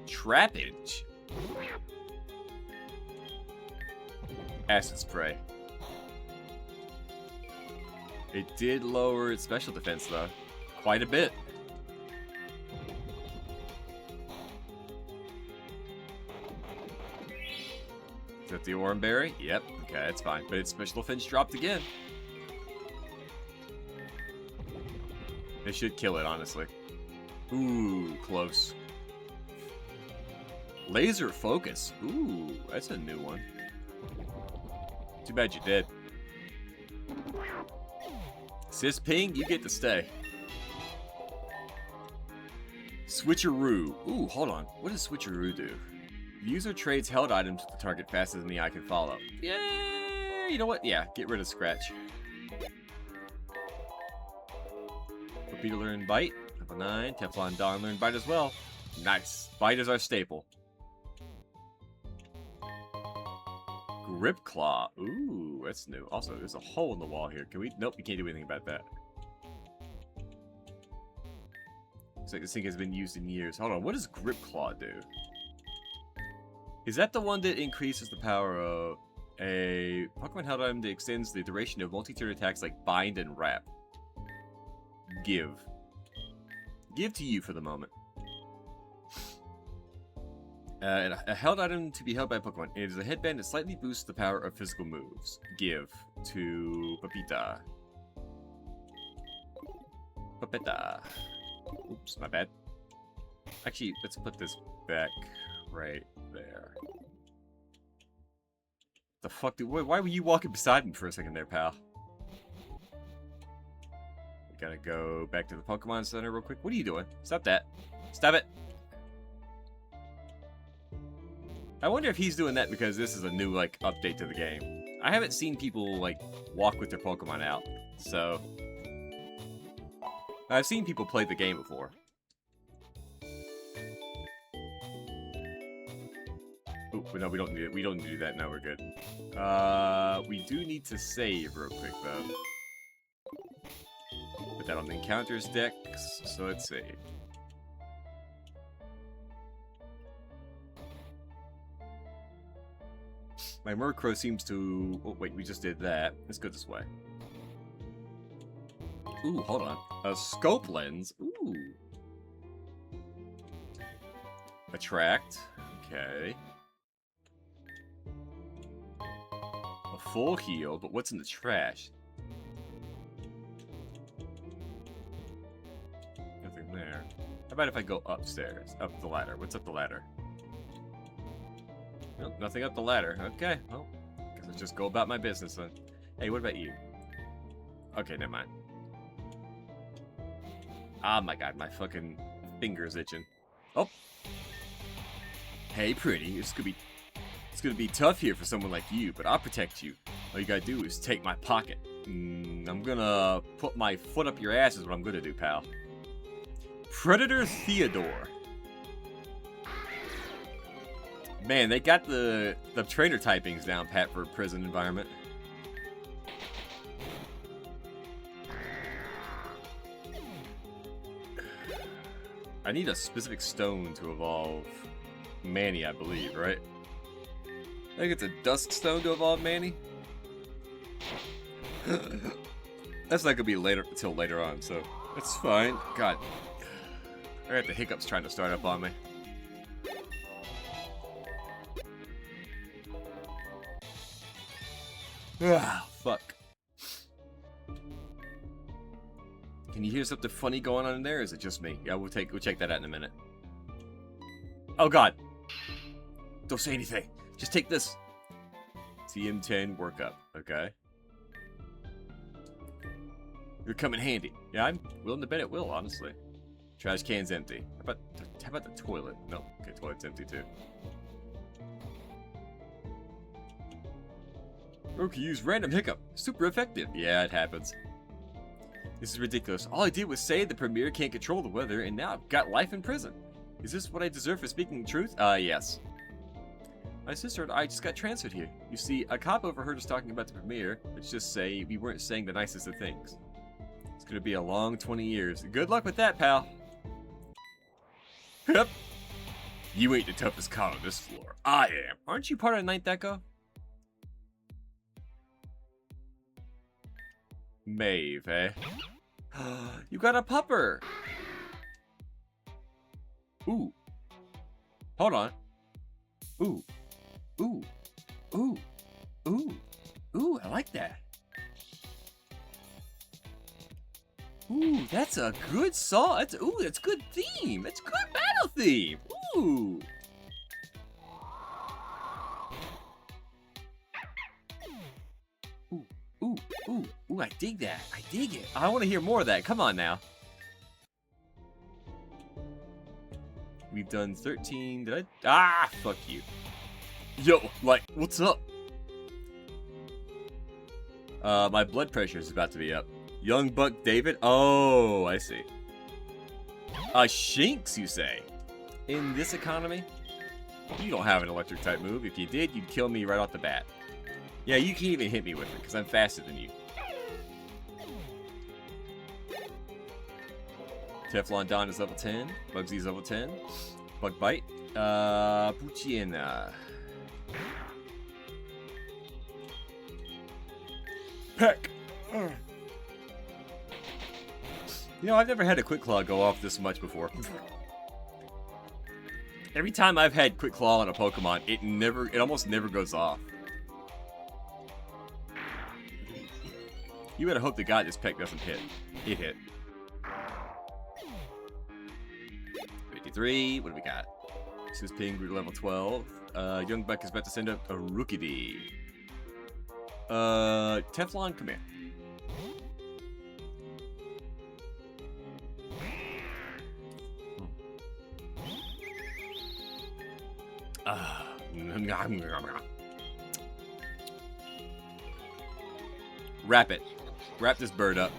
Trappage. Acid Spray. It did lower its special defense, though. Quite a bit. Is that the Oranberry? Yep. Okay, that's fine. But its special defense dropped again. They should kill it, honestly. Ooh, close. Laser Focus. Ooh, that's a new one. Too bad you're dead. Sis Ping, you get to stay. Switcheroo. Ooh, hold on. What does Switcheroo do? The user trades held items with the target faster than the eye can follow. Yeah, you know what? Yeah, get rid of Scratch. Torpedo learn Bite. Level 9. Teflon Don learn Bite as well. Nice. Bite is our staple. Grip Claw. Ooh, that's new. Also, there's a hole in the wall here. Can we? Nope, we can't do anything about that. Looks like this thing has been used in years. Hold on, what does Grip Claw do? Is that the one that increases the power of a Pokemon held item that extends the duration of multi-turn attacks like Bind and Wrap? Give. Give to you for the moment. A held item to be held by a Pokemon. It is a headband that slightly boosts the power of physical moves. Give to Papita. Papita. Oops, my bad. Actually, let's put this back right there. The fuck, dude? Why were you walking beside me for a second there, pal? We gotta go back to the Pokemon Center real quick. What are you doing? Stop that. Stop it. I wonder if he's doing that because this is a new, like, update to the game. I haven't seen people, like, walk with their Pokemon out, so... I've seen people play the game before. Oh, but no, we don't need it. We don't need to do that. No, we're good. We do need to save real quick, though. Put that on the encounters decks, so let's save. My Murkrow seems to... Oh, wait, we just did that. Let's go this way. Ooh, hold on. A scope lens. Ooh. Attract. Okay. A full heal, but what's in the trash? Nothing there. How about if I go upstairs? Up the ladder. What's up the ladder? Nope, nothing up the ladder. Okay, well, guess I'll just go about my business then. Hey, what about you? Okay, never mind. Ah, my god, my fucking finger's itching. Oh! Hey, pretty, it's gonna be tough here for someone like you, but I'll protect you. All you gotta do is take my pocket. I'm gonna put my foot up your ass is what I'm gonna do, pal. Predator Theodore. Man, they got the trainer typings down pat for a prison environment. I need a specific stone to evolve Manny, I believe, right? I think it's a dusk stone to evolve Manny. That's not gonna be later until later on, so that's fine. God, I got the hiccups trying to start up on me. Ah, fuck. Can you hear something funny going on in there, or is it just me? Yeah, we'll check that out in a minute. Oh god. Don't say anything. Just take this. TM10 workup. Okay. You'll come in handy. Yeah, I'm willing to bet it will, honestly. Trash can's empty. How about the toilet? No. Okay, toilet's empty too. Roku used random hiccup. Super effective. Yeah, it happens. This is ridiculous. All I did was say the Premier can't control the weather, and now I've got life in prison. Is this what I deserve for speaking the truth? Yes. My sister and I just got transferred here. You see, a cop overheard us talking about the Premier. Let's just say we weren't saying the nicest of things. It's gonna be a long 20 years. Good luck with that, pal. Yep. You ain't the toughest car on this floor. I am. Aren't you part of Ninth Echo? Maeve, eh? You got a pupper! Ooh. Hold on. Ooh. Ooh. Ooh. Ooh. Ooh, I like that. Ooh, that's a good song. That's good theme. That's good battle theme. Ooh. Ooh, ooh, ooh, ooh, I dig that. I dig it. I want to hear more of that. Come on now. We've done 13. Did I? Ah, fuck you. Yo, like, what's up? My blood pressure is about to be up. Young Buck David? Oh, I see. Shinx, you say? In this economy? You don't have an electric type move. If you did, you'd kill me right off the bat. Yeah, you can't even hit me with it, because I'm faster than you. Teflon Don is level 10. Bugsy's level 10. Bug Bite. Puchiena. Peck. You know, I've never had a Quick Claw go off this much before. Every time I've had Quick Claw on a Pokemon, it almost never goes off. You better hope to God this Peck doesn't hit. It hit. 53, what do we got? This is Ping, we're level 12. Young Buck is about to send up a Rookidee. Teflon, come here. Wrap it. Wrap this bird up.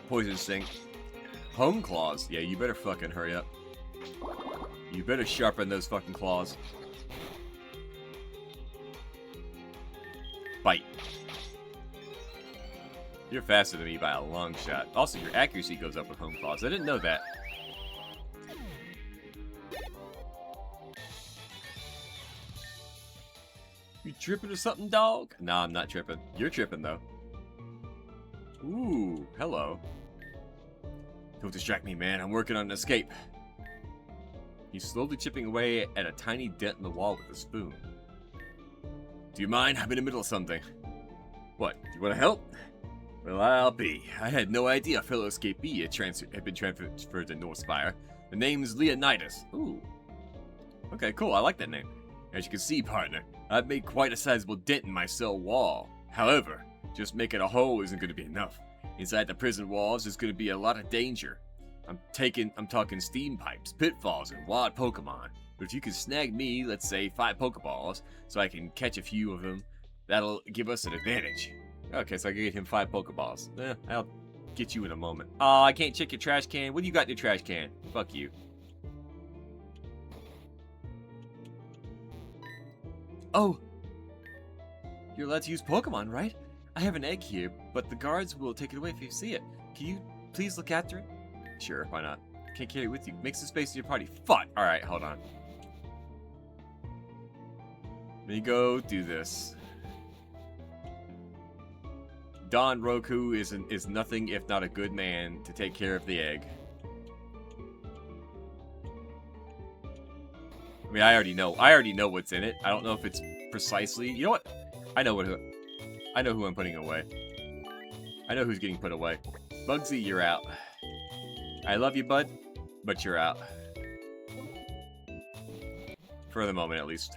Poison Sting. Home claws. Yeah, you better fucking hurry up. You better sharpen those fucking claws. Bite. You're faster than me by a long shot. Also, your accuracy goes up with home claws. I didn't know that. You tripping or something, dog? Nah, I'm not tripping. You're tripping, though. Ooh, hello. Don't distract me, man. I'm working on an escape. He's slowly chipping away at a tiny dent in the wall with a spoon. Do you mind? I'm in the middle of something. What? Do you want to help? Well, I'll be. I had no idea a fellow escapee had been transferred to North Spire. The name is Leonidas. Ooh. Okay, cool. I like that name. As you can see, partner, I've made quite a sizable dent in my cell wall. However, just making a hole isn't going to be enough. Inside the prison walls, there's going to be a lot of danger. I'm talking steam pipes, pitfalls, and wild Pokemon. But if you can snag me, let's say 5 Pokeballs, so I can catch a few of them, that'll give us an advantage. Okay, so I can get him 5 Pokeballs. I'll get you in a moment. Oh, I can't check your trash can. What do you got in your trash can? Fuck you. Oh! You're allowed to use Pokemon, right? I have an egg here, but the guards will take it away if you see it. Can you please look after it? Sure, why not? Can't carry it with you. Make some space in your party. Fuck! Alright, hold on. Let me go do this. Don Roku is nothing if not a good man to take care of the egg. I mean, I already know what's in it. I don't know if it's precisely. You know what? I know who I'm putting away. I know who's getting put away. Bugsy, you're out. I love you, bud, but you're out. For the moment, at least.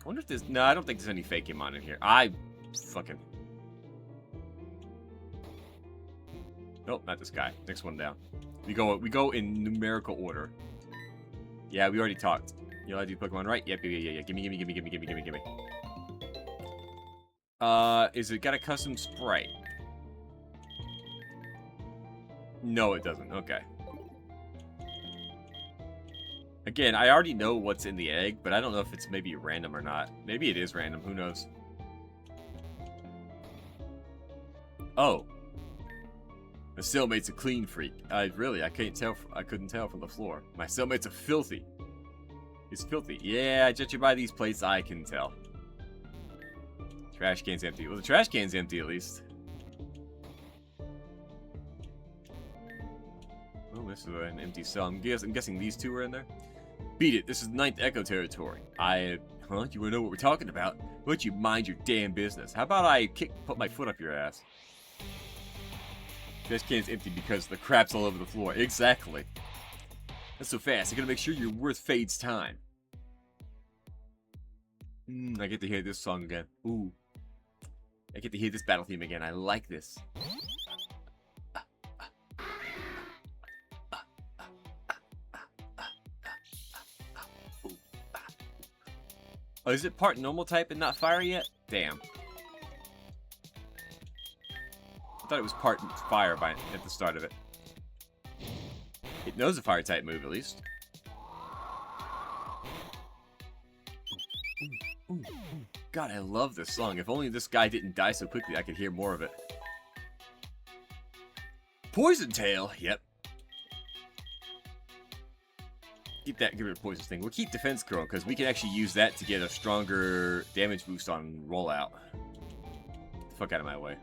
I wonder if there's... No, I don't think there's any Fakemon in here. Fucking... Nope, not this guy. Next one down. We go in numerical order. Yeah, we already talked. You know how to do Pokemon, right? Yep, yeah. Gimme. Is it got a custom sprite? No, it doesn't. Okay. Again, I already know what's in the egg, but I don't know if it's maybe random or not. Maybe it is random, who knows? Oh. My cellmate's a clean freak. I couldn't tell from the floor. My cellmate's a filthy. He's filthy. Yeah, judging by these plates, I can tell. Trash can's empty. Well, the trash can's empty at least. Oh, this is an empty cell. I'm guessing these two are in there. Beat it. This is 9th Echo territory. Huh? You wanna know what we're talking about? Why don't you mind your damn business? How about I put my foot up your ass? Trash can's empty because the crap's all over the floor. Exactly. That's so fast. I gotta make sure you're worth Fade's time. I get to hear this song again. Ooh. I get to hear this battle theme again. I like this. Oh, is it part normal type and not fire yet? Damn. I thought it was part fire at the start of it. It knows a fire type move at least. Ooh. God, I love this song. If only this guy didn't die so quickly, I could hear more of it. Poison Tail. Yep. Get rid of Poison Sting. We'll keep Defense Curl because we can actually use that to get a stronger damage boost on rollout. Get the fuck out of my way.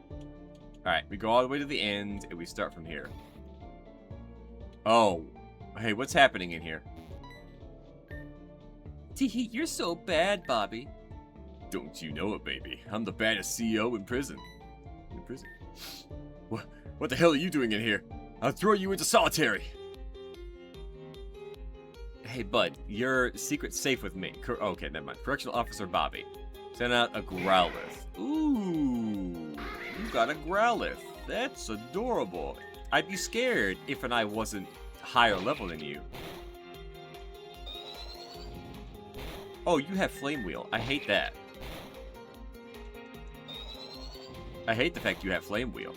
Alright, we go all the way to the end and we start from here. Oh. Hey, what's happening in here? Teehee, you're so bad, Bobby. Don't you know it, baby? I'm the baddest CEO in prison. In prison? What the hell are you doing in here? I'll throw you into solitary. Hey, bud, your secret's safe with me. Okay, never mind. Correctional Officer Bobby. Send out a Growlithe. Ooh, you got a Growlithe. That's adorable. I'd be scared if I wasn't higher level than you. Oh, you have Flame Wheel. I hate that. I hate the fact you have Flame Wheel.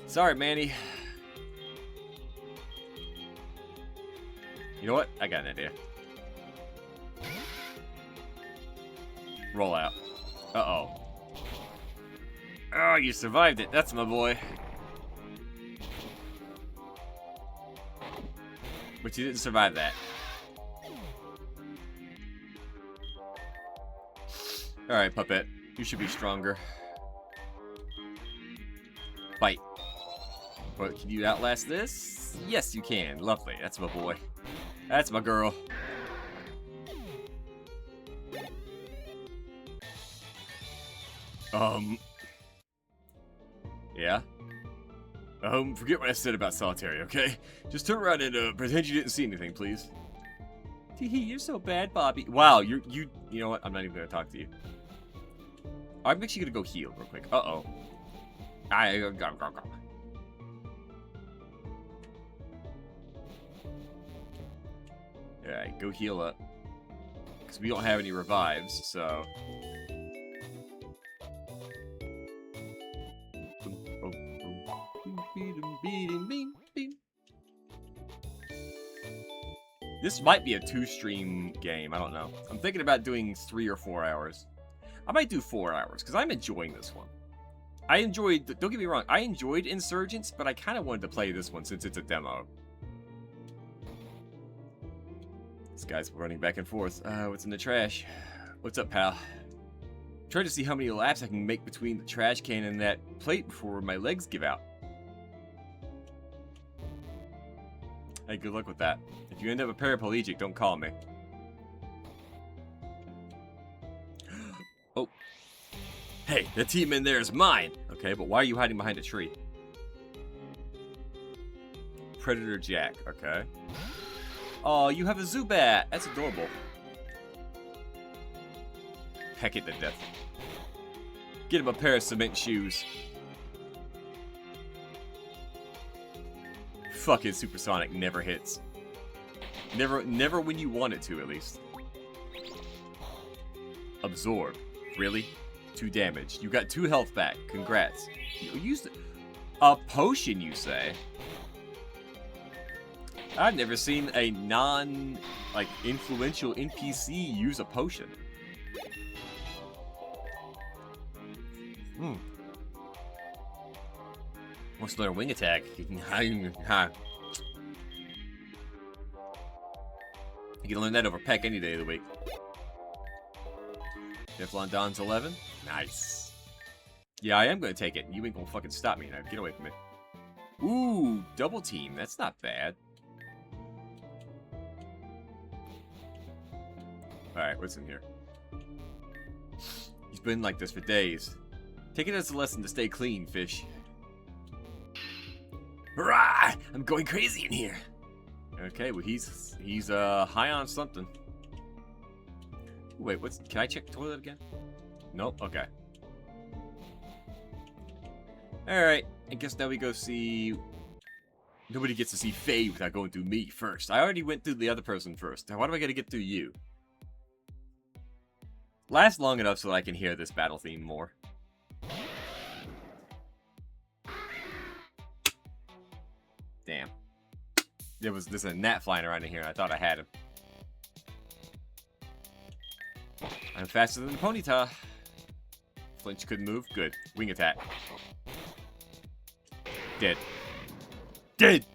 Sorry, Manny. You know what? I got an idea. Roll out. Uh-oh. Oh, you survived it. That's my boy. But you didn't survive that. Alright, Puppet. You should be stronger. Bite. But can you outlast this? Yes, you can. Lovely. That's my boy. That's my girl. Yeah? Forget what I said about solitary, okay? Just turn around and, pretend you didn't see anything, please. Teehee, you're so bad, Bobby. Wow, you know what? I'm not even gonna talk to you. I'm actually gonna go heal real quick. Uh-oh. Alright, go heal up. Because we don't have any revives, so... This might be a 2-stream game, I don't know. I'm thinking about doing 3 or 4 hours. I might do 4 hours, because I'm enjoying this one. I enjoyed, don't get me wrong, I enjoyed Insurgents, but I kind of wanted to play this one since it's a demo. This guy's running back and forth. What's in the trash? What's up, pal? I'm trying to see how many laps I can make between the trash can and that plate before my legs give out. Hey, good luck with that. If you end up a paraplegic, don't call me. Oh. Hey, the team in there is mine! Okay, but why are you hiding behind a tree? Predator Jack, okay. Oh, you have a Zubat! That's adorable. Peck it to death. Get him a pair of cement shoes. Fucking Supersonic never hits. Never when you want it to, at least. Absorb. Really? 2 damage. You got 2 health back. Congrats. You used a potion, you say? I've never seen a influential NPC use a potion. Wants to learn wing attack. You can learn that over Peck any day of the week. Teflon Don's 11. Nice. Yeah, I am gonna take it. You ain't gonna fucking stop me now. Get away from me. Ooh, double team. That's not bad. Alright, what's in here? He's been like this for days. Take it as a lesson to stay clean, fish. Hurrah! I'm going crazy in here. Okay, well he's high on something. Wait, can I check toilet again? Nope, okay. Alright, I guess now we go see... Nobody gets to see Faye without going through me first. I already went through the other person first. Now why do I gotta get through you? Last long enough so that I can hear this battle theme more. Damn. There's a gnat flying around in here and I thought I had him. I'm faster than Ponyta. Flinch couldn't move. Good. Wing attack. Dead. Dead!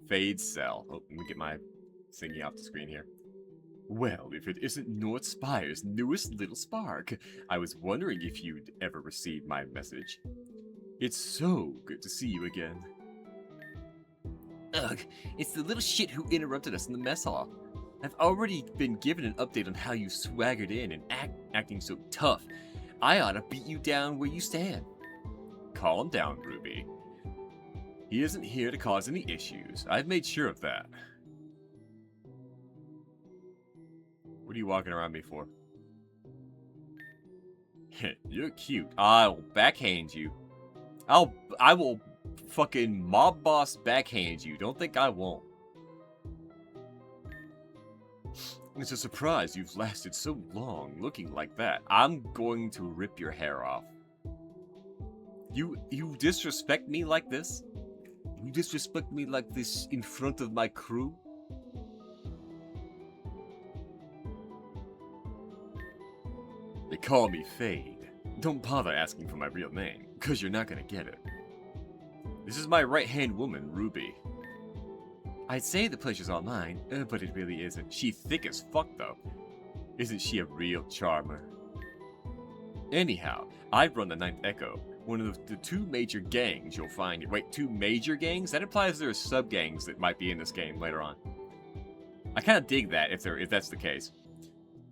Fade cell. Oh, let me get my thingy off the screen here. Well, if it isn't North Spire's newest little spark, I was wondering if you'd ever received my message. It's so good to see you again. Ugh, it's the little shit who Interrupted us in the mess hall. I've already been given an update on how you swaggered in and acting so tough. I ought to beat you down where you stand. Calm down, Ruby. He isn't here to cause any issues. I've made sure of that. What are you walking around me for? You're cute. I'll backhand you. I will fucking mob boss backhand you. Don't think I won't. It's a surprise you've lasted so long looking like that. I'm going to rip your hair off. You disrespect me like this? You disrespect me like this in front of my crew? They call me Fade. Don't bother asking for my real name, because you're not gonna get it. This is my right-hand woman, Ruby. I'd say the pleasure's all mine, but it really isn't. She thick as fuck, though. Isn't she a real charmer? Anyhow, I run the Ninth Echo, one of the two major gangs you'll find. Wait, two major gangs? That implies there are sub-gangs that might be in this game later on. I kind of dig that, if that's the case.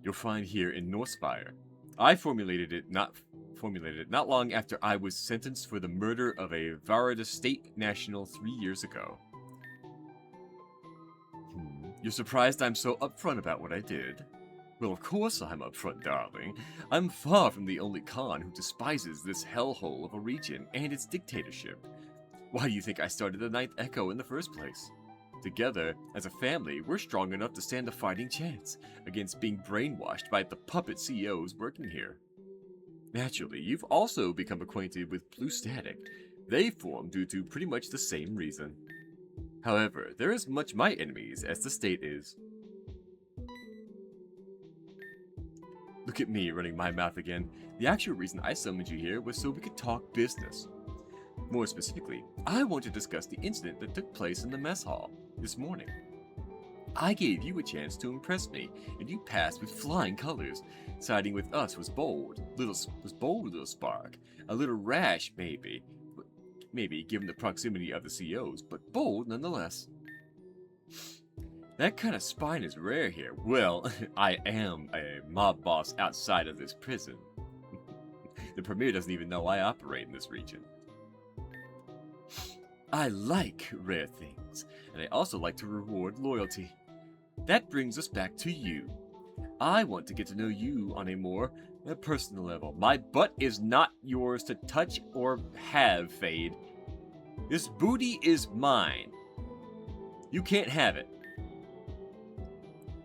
You'll find here in Northspire. I formulated it not long after I was sentenced for the murder of a Varada state national 3 years ago. You're surprised I'm so upfront about what I did? Well, of course I'm upfront, darling. I'm far from the only Khan who despises this hellhole of a region and its dictatorship. Why do you think I started the Ninth Echo in the first place? Together, as a family, we're strong enough to stand a fighting chance against being brainwashed by the puppet CEOs working here. Naturally, you've also become acquainted with Blue Static. They formed due to pretty much the same reason. However, they're as much my enemies as the state is. Look at me running my mouth again. The actual reason I summoned you here was so we could talk business. More specifically, I want to discuss the incident that took place in the mess hall this morning. I gave you a chance to impress me, and you passed with flying colors. Siding with us was bold, little spark. A little rash, maybe. Maybe, given the proximity of the CEOs, but bold nonetheless. That kind of spine is rare here. Well, I am a mob boss outside of this prison. The Premier doesn't even know I operate in this region. I like rare things, and I also like to reward loyalty. That brings us back to you. I want to get to know you on a more personal level. My butt is not yours to touch or have, Fade. This booty is mine. You can't have it.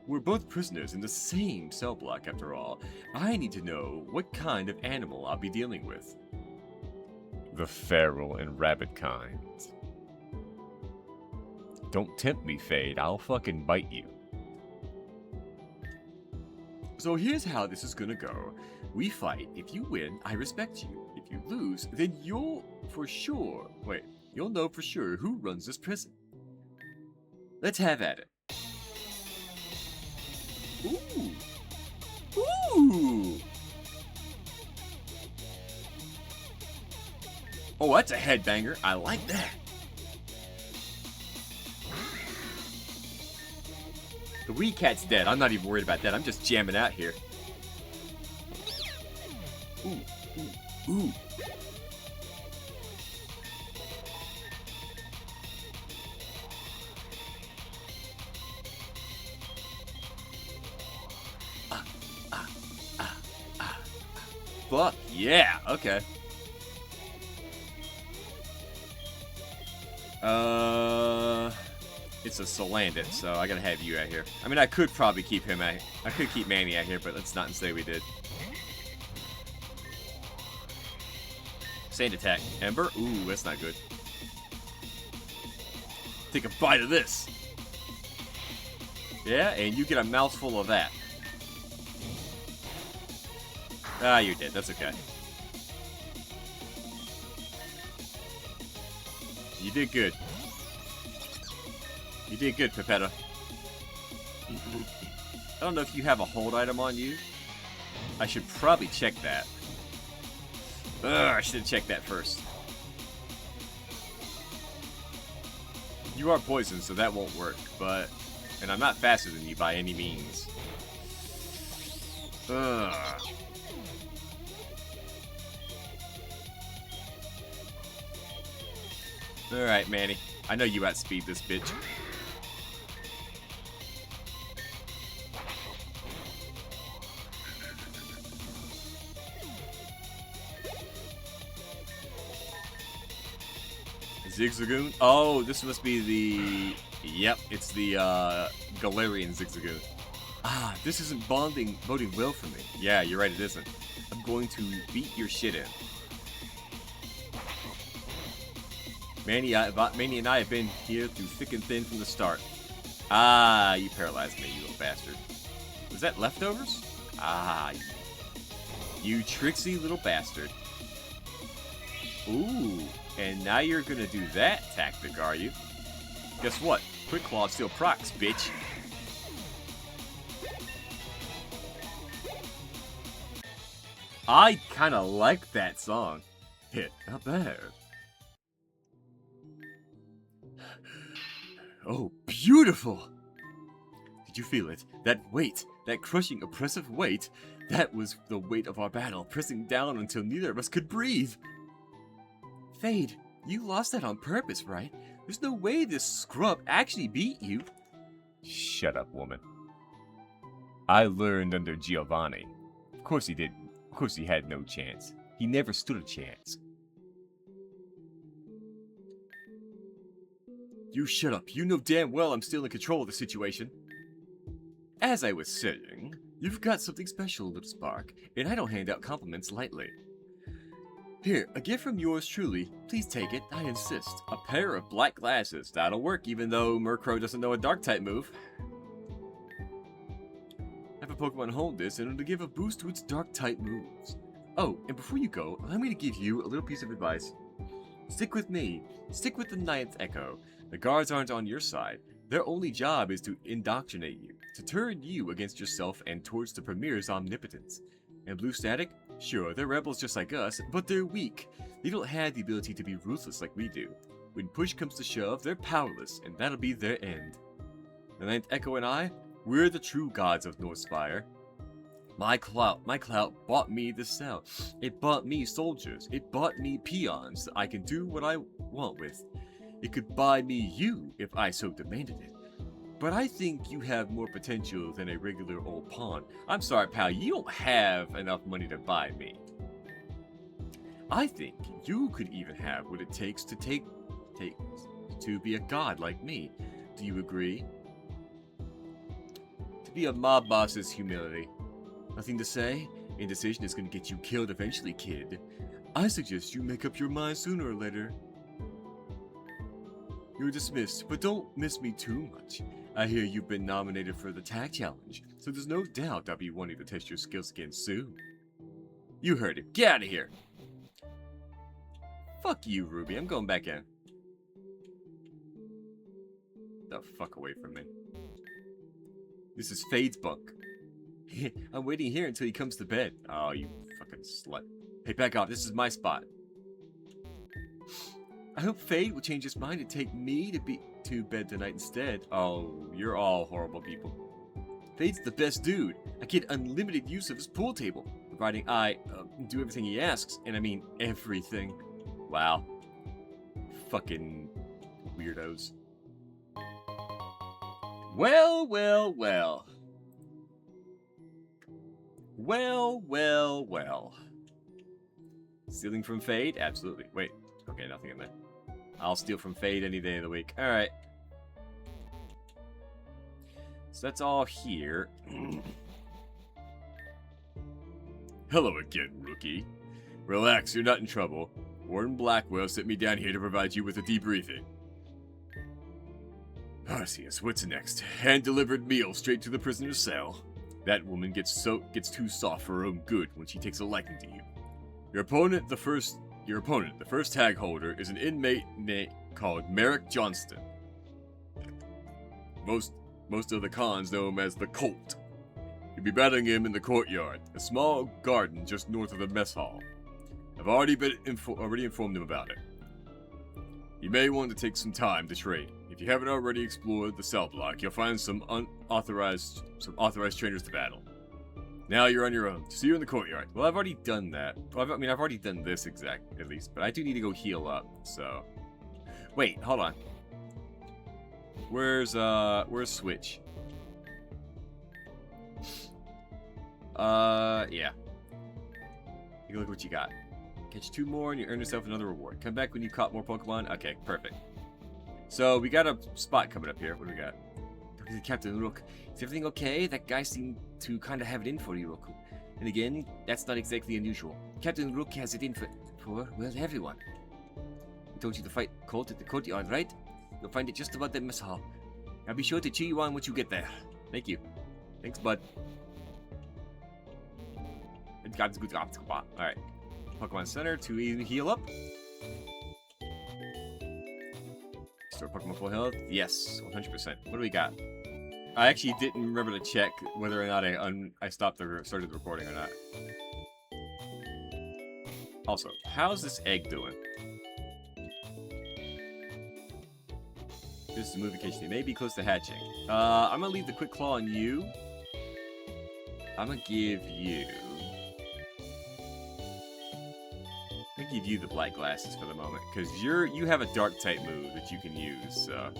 We're both prisoners in the same cell block after all. I need to know what kind of animal I'll be dealing with. The feral and rabbit kind. Don't tempt me, Fade. I'll fucking bite you. So here's how this is gonna go. We fight. If you win, I respect you. If you lose, then you'll know for sure who runs this prison. Let's have at it. Ooh. Ooh. Oh, that's a headbanger. I like that. The wee cat's dead. I'm not even worried about that. I'm just jamming out here. Ooh, ooh, ooh. Fuck yeah. Okay. It's a Solandit, so I gotta have you out here. I mean, I could probably keep him out. I could keep Manny out here, but let's not say we did. Sand attack. Ember? Ooh, that's not good. Take a bite of this. Yeah, and you get a mouthful of that. Ah, you're dead. That's okay. You did good. You did good, Pepetta. I don't know if you have a hold item on you. I should probably check that. Ugh, I should have checked that first. You are poisoned, so that won't work, but... And I'm not faster than you by any means. Ugh. Alright, Manny. I know you outspeed this bitch. Zigzagoon? Oh, this must be the... Yep, it's the Galarian Zigzagoon. Ah, this isn't boding well for me. Yeah, you're right, it isn't. I'm going to beat your shit in. Manny and I have been here through thick and thin from the start. Ah, you paralyzed me, you little bastard. Was that leftovers? Ah, you tricksy little bastard. Ooh, and now you're gonna do that tactic, are you? Guess what? Quick Claw still procs, bitch. I kinda like that song. Hit, not bad. Oh, beautiful! Did you feel it? That weight, that crushing, oppressive weight, that was the weight of our battle, pressing down until neither of us could breathe. Fade, you lost that on purpose, right? There's no way this scrub actually beat you. Shut up, woman. I learned under Giovanni. Of course he did. Of course he had no chance. He never stood a chance. You shut up. You know damn well I'm still in control of the situation. As I was saying, you've got something special, little Spark, and I don't hand out compliments lightly. Here, a gift from yours truly. Please take it, I insist. A pair of black glasses. That'll work even though Murkrow doesn't know a Dark-type move. Have a Pokemon hold this and it'll give a boost to its Dark-type moves. Oh, and before you go, allow me to give you a little piece of advice. Stick with me. Stick with the Ninth Echo. The guards aren't on your side. Their only job is to indoctrinate you, to turn you against yourself and towards the Premier's omnipotence. And Blue Static? Sure, they're rebels just like us, but they're weak. They don't have the ability to be ruthless like we do. When push comes to shove, they're powerless, and that'll be their end. The Ninth Echo and I, we're the true gods of Northspire. My clout bought me the cell. It bought me soldiers. It bought me peons that I can do what I want with. It could buy me you if I so demanded it. But I think you have more potential than a regular old pawn. I'm sorry, pal, you don't have enough money to buy me. I think you could even have what it takes to to be a god like me. Do you agree? To be a mob boss is humility. Nothing to say? Indecision is gonna get you killed eventually, kid. I suggest you make up your mind sooner or later. You're dismissed, but don't miss me too much. I hear you've been nominated for the tag challenge, so there's no doubt I'll be wanting to test your skills again soon. You heard it. Get out of here! Fuck you, Ruby. I'm going back in. The fuck away from me. This is Fade's bunk. I'm waiting here until he comes to bed. Oh, you fucking slut. Hey, back off. This is my spot. I hope Fade will change his mind and take me to bed tonight instead. Oh, you're all horrible people. Fade's the best dude. I get unlimited use of his pool table, providing I do everything he asks, and I mean everything. Wow. Fucking weirdos. Well, well, well. Well, well, well. Stealing from Fade? Absolutely. Wait. Okay, nothing in there. I'll steal from Fade any day of the week. Alright. So that's all here. Hello again, rookie. Relax, you're not in trouble. Warden Blackwell sent me down here to provide you with a debriefing. Arceus, what's next? Hand-delivered meal straight to the prisoner's cell. That woman gets too soft for her own good when she takes a liking to you. Your opponent, the first tag holder, is an inmate called Merrick Johnston. Most of the cons know him as the Colt. You'll be battling him in the courtyard, a small garden just north of the mess hall. I've already informed him about it. You may want to take some time to train. If you haven't already explored the cell block, you'll find some authorized trainers to battle. Now you're on your own. See you in the courtyard. Well, I've already done that. Well, I've already done this at least, but I do need to go heal up, so. Wait, hold on. Where's Switch? Yeah. Take a look at what you got. Catch 2 more and you earn yourself another reward. Come back when you caught more Pokemon. Okay, perfect. So we got a spot coming up here. What do we got? Talking to Captain Rook. Is everything okay? That guy seemed to kind of have it in for you, Roku. And again, that's not exactly unusual. Captain Rook has it in for well, everyone. I told you to fight Colt at the courtyard, right? You'll find it just about the mess hall. I'll be sure to cheer you on once you get there. Thank you. Thanks, bud. Alright. Pokemon Center to heal up. Store Pokemon full health. Yes, 100%. What do we got? I actually didn't remember to check whether or not I started the recording or not. Also, how's this egg doing? This is a moving case. They may be close to hatching. I'm gonna leave the quick claw on you. I'm gonna give you the black glasses for the moment, because you have a dark type move that you can use. So.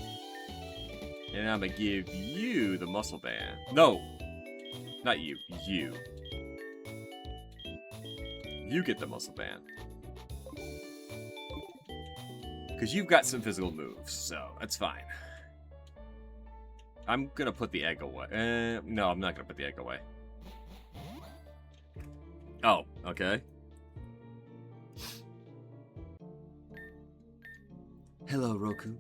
And I'm gonna give you the muscle band. No, not you. You. You get the muscle band. Because you've got some physical moves, so that's fine. I'm gonna put the egg away. No, I'm not gonna put the egg away. Oh, okay. Hello, Roku.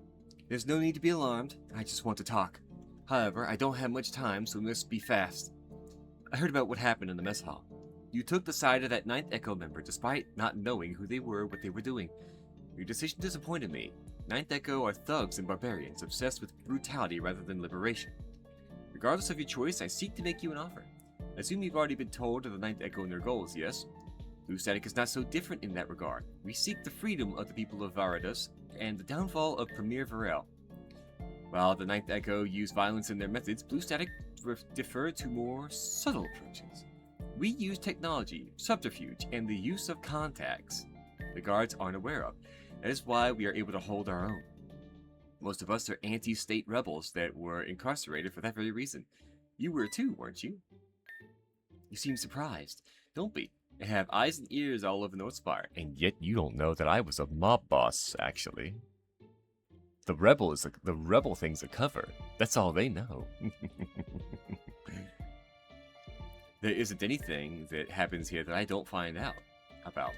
There's no need to be alarmed. I just want to talk. However, I don't have much time, so we must be fast. I heard about what happened in the mess hall. You took the side of that 9th Echo member despite not knowing who they were or what they were doing. Your decision disappointed me. 9th Echo are thugs and barbarians, obsessed with brutality rather than liberation. Regardless of your choice, I seek to make you an offer. I assume you've already been told of the 9th Echo and their goals, yes? Blue Static is not so different in that regard. We seek the freedom of the people of Varadus and the downfall of Premier Varel. While the 9th Echo use violence in their methods, Blue Static defer to more subtle approaches. We use technology, subterfuge, and the use of contacts the guards aren't aware of. That is why we are able to hold our own. Most of us are anti-state rebels that were incarcerated for that very reason. You were too, weren't you? You seem surprised. Don't be. I have eyes and ears all over Northspire, and yet you don't know that I was a mob boss, actually. The rebel thing's a cover. That's all they know. There isn't anything that happens here that I don't find out about.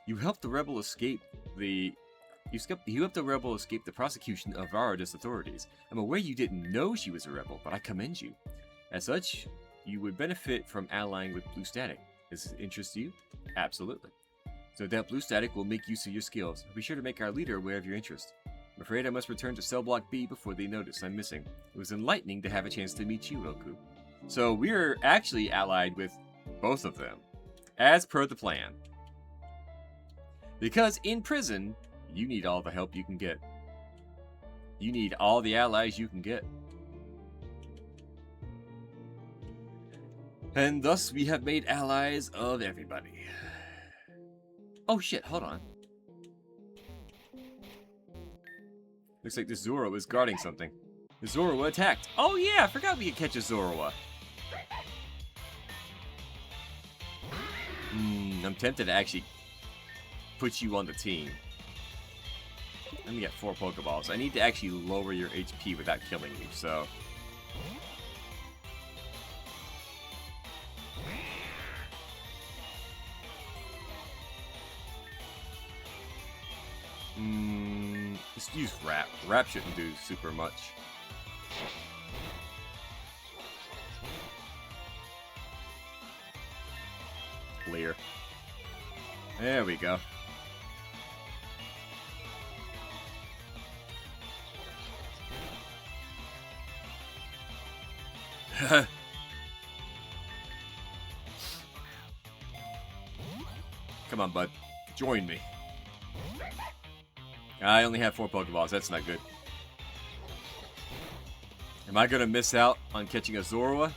You helped the rebel escape the... You helped the rebel escape the prosecution of Varada's authorities. I'm aware you didn't know she was a rebel, but I commend you. As such, you would benefit from allying with Blue Static. Does this interest you? Absolutely. So that Blue Static will make use of your skills. Be sure to make our leader aware of your interest. I'm afraid I must return to Cell Block B before they notice I'm missing. It was enlightening to have a chance to meet you, Roku. So we're actually allied with both of them, as per the plan. Because in prison, you need all the help you can get. You need all the allies you can get. And thus we have made allies of everybody. Oh shit, hold on. Looks like the Zoro is guarding something. The Zoro attacked. Oh yeah, I forgot we could catch a Zoro. I'm tempted to actually put you on the team. Let me get 4 Pokeballs. I need to actually lower your HP without killing you, so... Just use Wrap. Wrap shouldn't do super much. Clear. There we go. Come on, bud. Join me. I only have 4 Pokeballs. That's not good. Am I gonna miss out on catching a Zorua?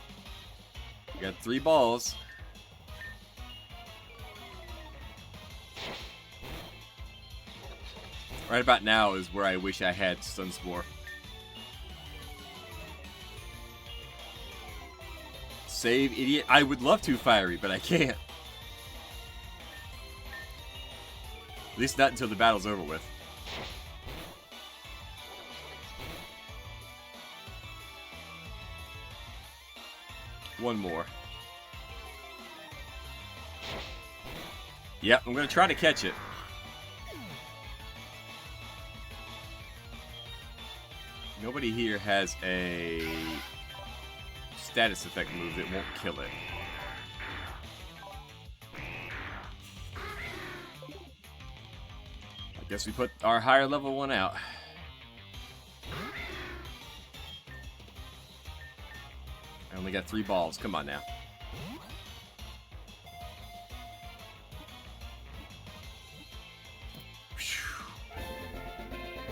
We got 3 balls. Right about now is where I wish I had Stun Spore. Save, idiot. I would love to, Fiery, but I can't. At least not until the battle's over with. One more. Yep, I'm gonna try to catch it. Nobody here has a status effect move that won't kill it. I guess we put our higher level one out. I only got 3 balls. Come on now.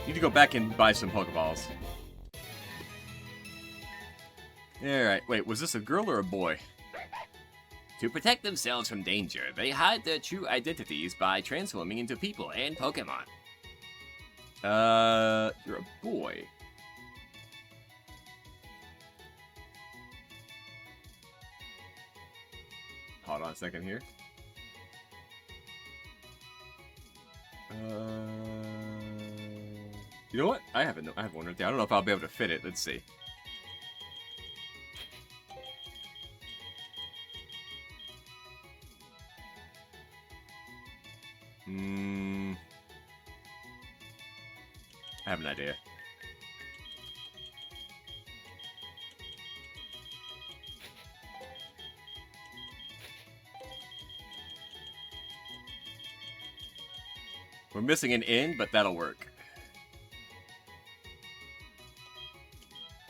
Need to go back and buy some Pokeballs. Alright, wait, was this a girl or a boy? To protect themselves from danger, they hide their true identities by transforming into people and Pokemon. You're a boy. Hold on a second here. You know what? I have one right there. I don't know if I'll be able to fit it. Let's see. I have an idea. We're missing an N, but that'll work.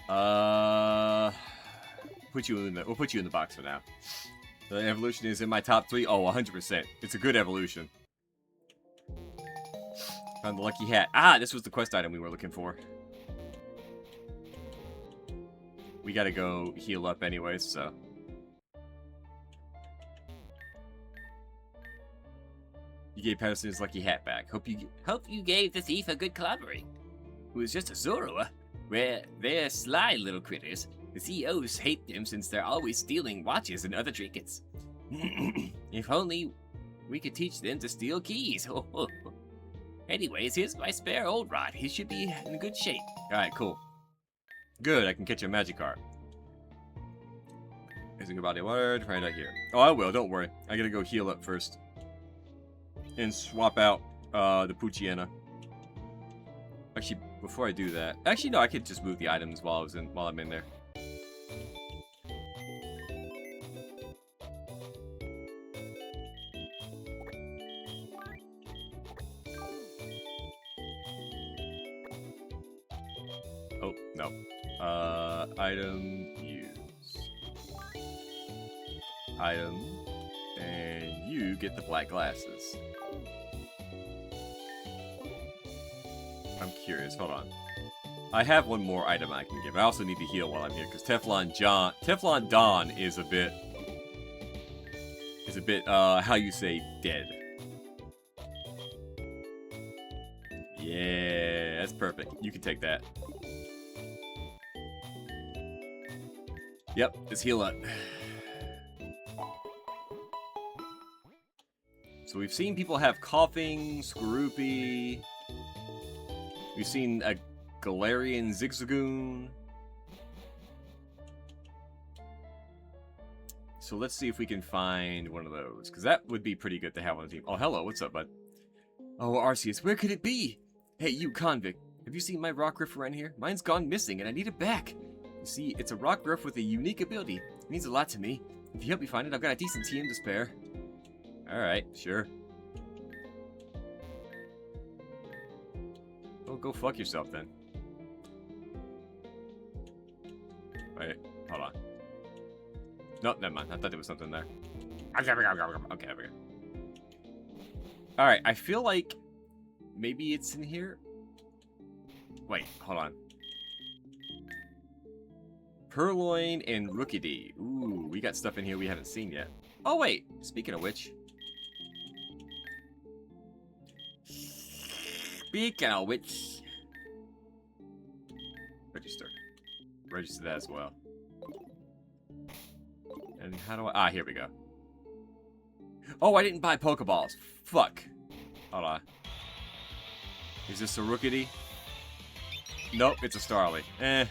We'll put you in the box for now. The evolution is in my top 3. Oh, 100%. It's a good evolution. Found the lucky hat. Ah, this was the quest item we were looking for. We gotta go heal up anyways, so. You gave Patterson his lucky hat back. Hope you gave the thief a good clobbering. It was just a Zorua. Where they're sly little critters. The CEOs hate them since they're always stealing watches and other trinkets. If only we could teach them to steal keys. Anyways, here's my spare old rod. He should be in good shape. Alright, cool. Good, I can catch a Magikarp. Is a good body of water to find out here. Oh, I will. Don't worry. I gotta go heal up first. And swap out the Puchiana. Actually, before I do that, actually no, I could just move the items while I'm in there. Oh no. Item use. Item, and you get the black glasses. I'm curious. Hold on. I have one more item I can give. I also need to heal while I'm here because Teflon Don is a bit, how you say, dead. Yeah, that's perfect. You can take that. Yep, let's heal up. So we've seen people have coughing, Skorupi. We've seen a Galarian Zigzagoon. So let's see if we can find one of those, because that would be pretty good to have on the team. Oh, hello, what's up, bud? Oh, Arceus, where could it be? Hey, you convict, have you seen my rock riff around here? Mine's gone missing, and I need it back. You see, it's a rock riff with a unique ability. It means a lot to me. If you help me find it, I've got a decent team to spare. Alright, sure. Oh, go fuck yourself, then. Wait, hold on. Nope, never mind. I thought there was something there. Okay, there we go. Alright, I feel like maybe it's in here. Wait, hold on. Purloin and Rookidee. Ooh, we got stuff in here we haven't seen yet. Oh, wait. Speaking of which. Register. Register that as well. And how do I... Ah, here we go. Oh, I didn't buy Pokeballs. Fuck. Hold on. Is this a Rookidee? Nope, it's a Starly. Eh.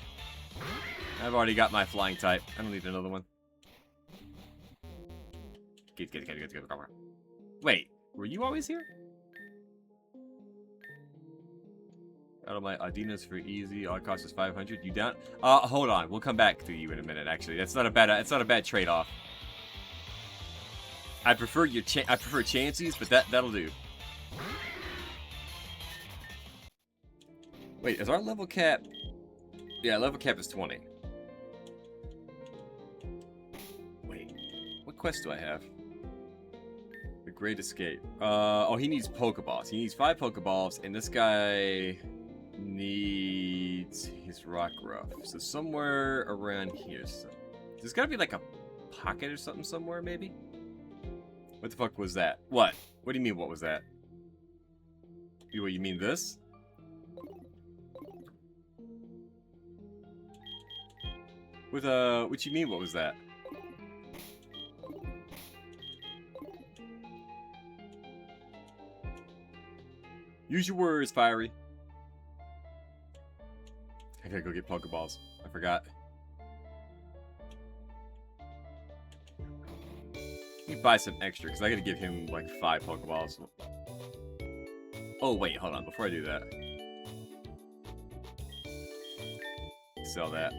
I've already got my flying type. I don't need another one. Get. Wait, were you always here? Out of my Adinas for easy. All it costs is 500. You down? Hold on. We'll come back to you in a minute. Actually, that's not a bad trade-off. I prefer Chanseys, but that'll do. Wait, is our level cap? Yeah, level cap is 20. Wait, what quest do I have? The Great Escape. Oh, he needs Pokeballs. He needs 5 Pokeballs, and this guy needs his Rock Ruff. So somewhere around here. So there's gotta be like a pocket or something somewhere, maybe? What the fuck was that? What? What do you mean, what was that? You mean this? What you mean, what was that? Use your words, Fiery. I gotta go get Pokeballs. I forgot. Let me buy some extra, because I gotta give him, like, 5 Pokeballs. Oh, wait, hold on. Before I do that. Sell that.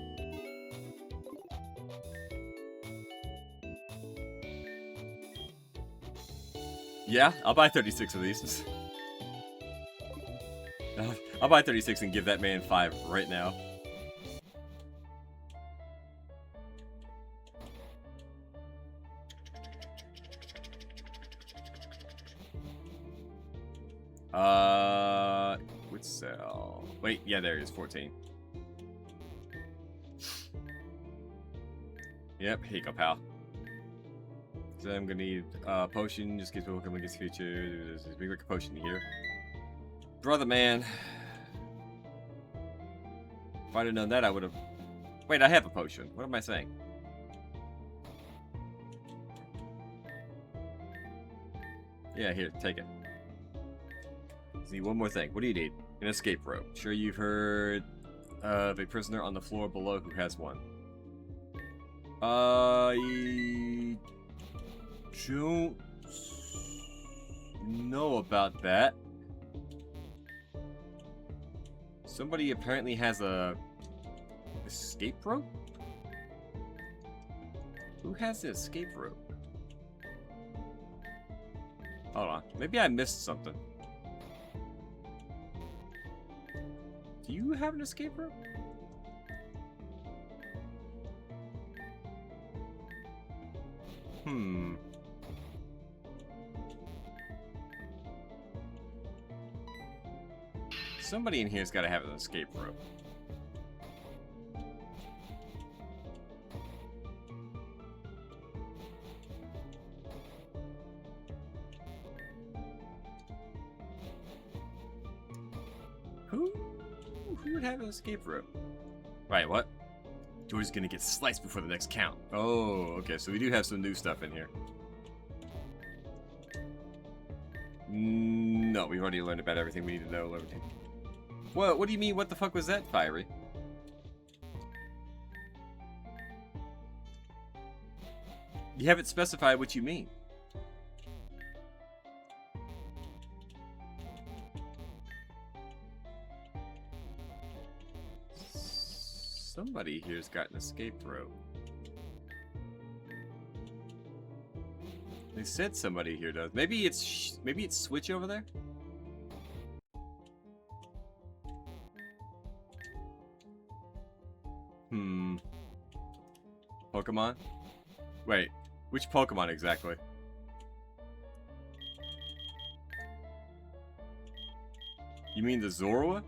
Yeah, I'll buy 36 of these. I'll buy 36 and give that man 5 right now. Would sell. Wait, yeah, there it is, 14. Yep, here you go, pal. So I'm gonna need potion, just get Pokemon gets featured. There's a big potion here. Brother man. If I'd have known that, I would have... Wait, I have a potion. What am I saying? Yeah, here, take it. Just need one more thing. What do you need? An escape rope. Sure you've heard of a prisoner on the floor below who has one. I don't know about that. Somebody apparently has a escape rope? Who has the escape rope? Hold on. Maybe I missed something. Do you have an escape rope? Somebody in here's got to have an escape rope. Who would have an escape rope? Right, what? George's gonna get sliced before the next count. Oh, okay, so we do have some new stuff in here. No, we've already learned about everything we need to know. Everything. What do you mean? What the fuck was that, Fiery? You haven't specified what you mean. Somebody here's got an escape rope. They said somebody here does. Maybe it's Switch over there. Pokemon? Wait, which Pokemon exactly? You mean the Zorua?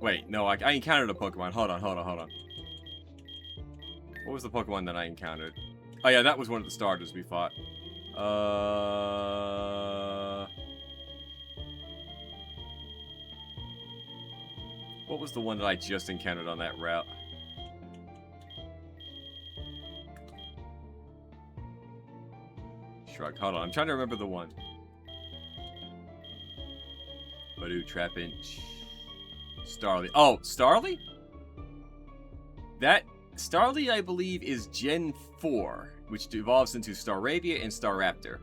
Wait, no, I encountered a Pokemon. Hold on. What was the Pokemon that I encountered? Oh yeah, that was one of the starters we fought. What was the one that I just encountered on that route? Shrug. Hold on, I'm trying to remember the one. Badoo, Trapinch, Starly. Oh, Starly? That Starly, I believe, is Gen 4, which evolves into Staravia and Staraptor.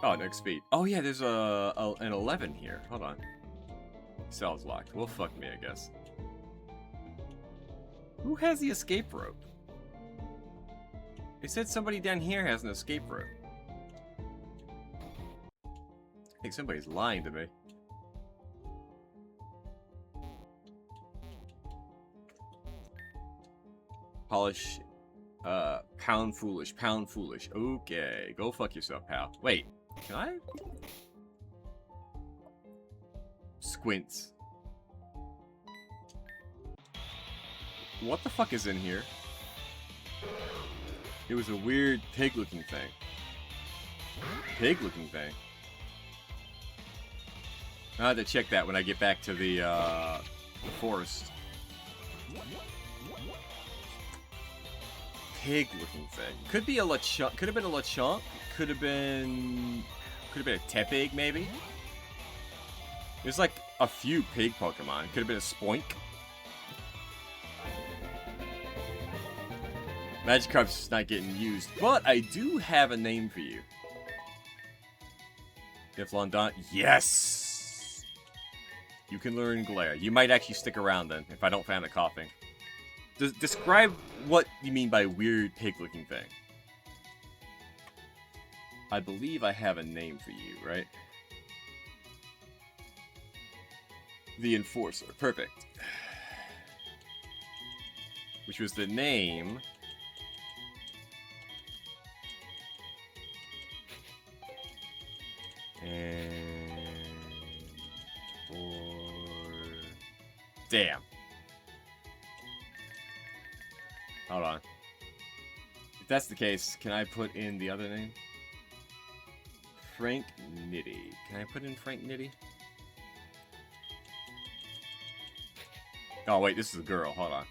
Oh, next speed. Oh yeah, there's an 11 here. Hold on. Cell's locked. Well, fuck me, I guess. Who has the escape rope? They said somebody down here has an escape rope. I think somebody's lying to me. Polish, pound foolish. Okay, go fuck yourself, pal. Wait, can I? Squints. What the fuck is in here? It was a weird pig-looking thing. Pig-looking thing? I'll have to check that when I get back to the forest. Pig-looking thing. Could be a Lechonk. Could have been a Lechonk. Could have been a Tepig, maybe. There's like a few pig Pokemon. Could have been a Spoink. Magikarp's not getting used, but I do have a name for you. Iflondon. Yes! You can learn Glare. You might actually stick around then, if I don't find it coughing. Describe what you mean by weird pig-looking thing. I believe I have a name for you, right? The Enforcer. Perfect. Which was the name... Damn. Hold on. If that's the case, can I put in the other name? Frank Nitty. Can I put in Frank Nitty? Oh, wait, this is a girl. Hold on.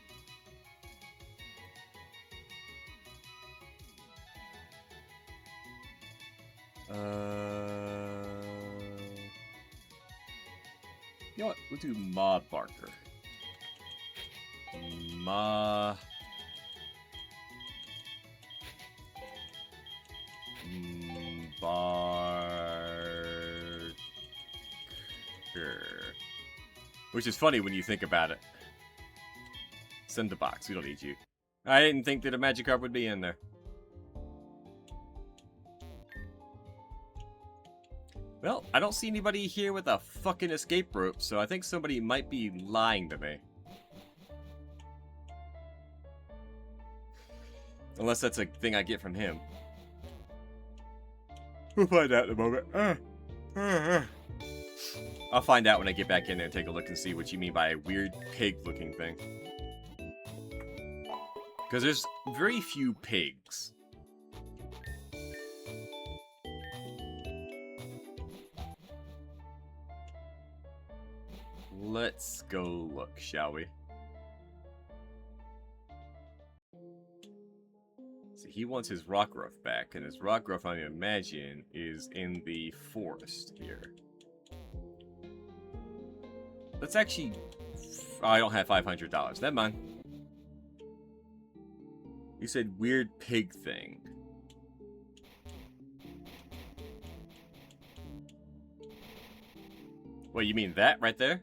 You know what? We'll do Ma Barker. Ma... Barker. Which is funny when you think about it. Send the box. We don't need you. I didn't think that a Magikarp would be in there. Well, I don't see anybody here with a fucking escape rope, so I think somebody might be lying to me. Unless that's a thing I get from him. We'll find out in a moment. I'll find out when I get back in there and take a look and see what you mean by a weird pig-looking thing. Because there's very few pigs. Let's go look, shall we? So he wants his Rockruff back, and his Rockruff, I imagine, is in the forest here. Let's actually... Oh, I don't have $500. Never mind. You said weird pig thing. What, you mean that right there?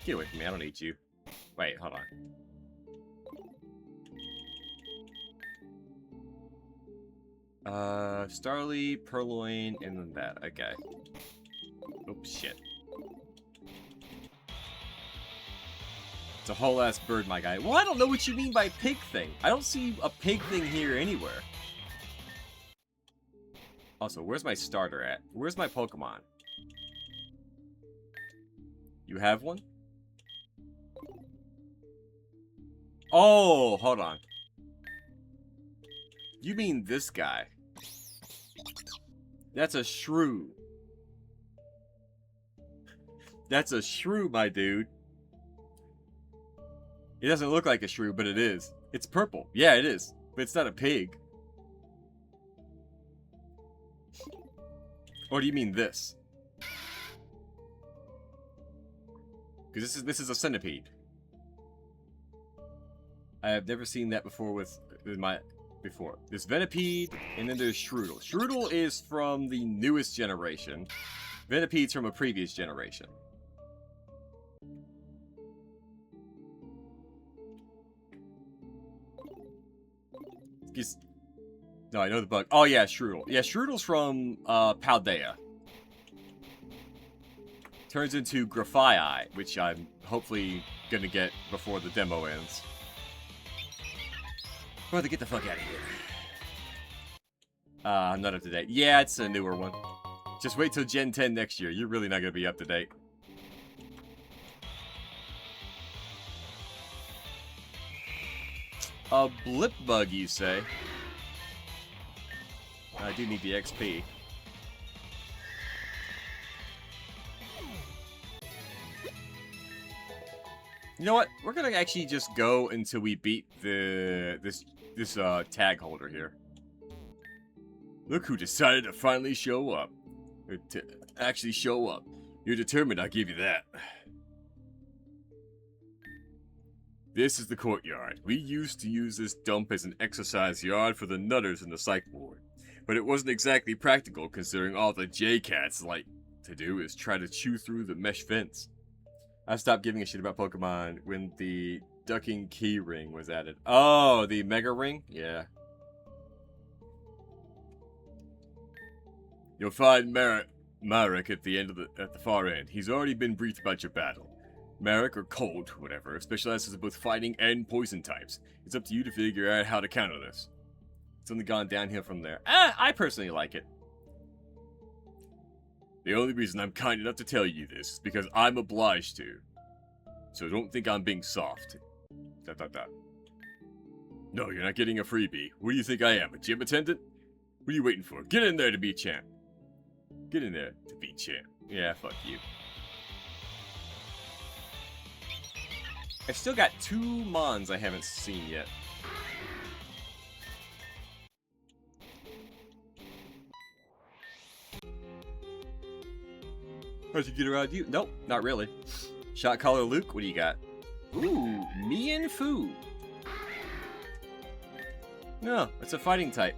Get away from me, I don't need you. Wait, hold on. Starly, Purloin, and then that. Okay. Oops, shit. It's a whole ass bird, my guy. Well, I don't know what you mean by pig thing. I don't see a pig thing here anywhere. Also, where's my starter at? Where's my Pokemon? You have one? Oh, hold on. You mean this guy? That's a shrew. That's a shrew, my dude. It doesn't look like a shrew, but it is. It's purple. Yeah, it is. But it's not a pig. Or do you mean this? Because this is a centipede. I have never seen that before with my... There's Venipede, and then there's Shroodle. Shroodle is from the newest generation. Venipede's from a previous generation. No, I know the bug. Oh yeah, Shroodle. Yeah, Shroodle's from Paldea. Turns into Grafai, which I'm hopefully gonna get before the demo ends. Brother, get the fuck out of here. I'm not up to date. Yeah, it's a newer one. Just wait till Gen 10 next year. You're really not gonna be up to date. A blip bug, you say? I do need the XP. You know what? We're gonna actually just go until we beat this tag holder here. Look who decided to finally show up. Or to actually show up. You're determined, I'll give you that. This is the courtyard. We used to use this dump as an exercise yard for the nutters in the psych ward. But it wasn't exactly practical considering all the J-Cats like to do is try to chew through the mesh fence. I stopped giving a shit about Pokemon when the ducking key ring was added. Oh, the Mega Ring? Yeah. You'll find Marek at the far end. He's already been briefed about your battle. Marek, or Colt, whatever, specializes in both fighting and poison types. It's up to you to figure out how to counter this. It's only gone downhill from there. I personally like it. The only reason I'm kind enough to tell you this is because I'm obliged to. So don't think I'm being soft. ... No, you're not getting a freebie. What do you think I am, a gym attendant? What are you waiting for? Get in there to be champ. Get in there to be champ. Yeah, fuck you. I've still got 2 Mons I haven't seen yet. How'd you get around you? Nope, not really. Shot caller Luke, what do you got? Ooh, Mian Fu. No, it's a fighting type.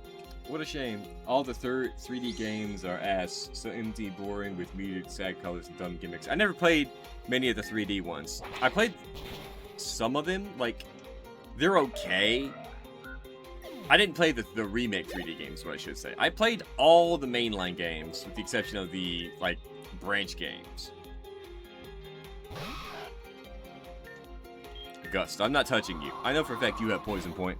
What a shame. All the 3D games are ass, so empty, boring, with muted, sad colors and dumb gimmicks. I never played many of the 3D ones. I played some of them, like, they're okay. I didn't play the remake 3D games, what I should say. I played all the mainline games, with the exception of the, like, branch games. Gust, I'm not touching you. I know for a fact you have Poison Point.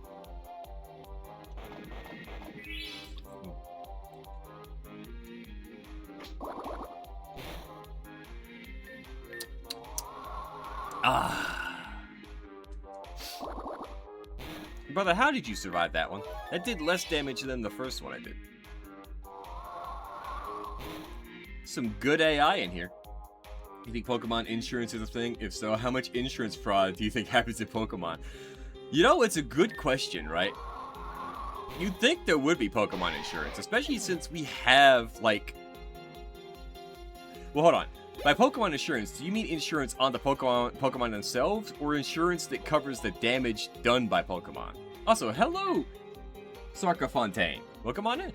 Brother, how did you survive that one? That did less damage than the first one I did. Some good AI in here. You think Pokemon insurance is a thing? If so, how much insurance fraud do you think happens in Pokemon? You know, it's a good question, right? You'd think there would be Pokemon insurance, especially since we have, like... Well, hold on. By Pokemon insurance, do you mean insurance on the Pokemon themselves, or insurance that covers the damage done by Pokemon? Also, hello, Sarka Fontaine. Welcome on in.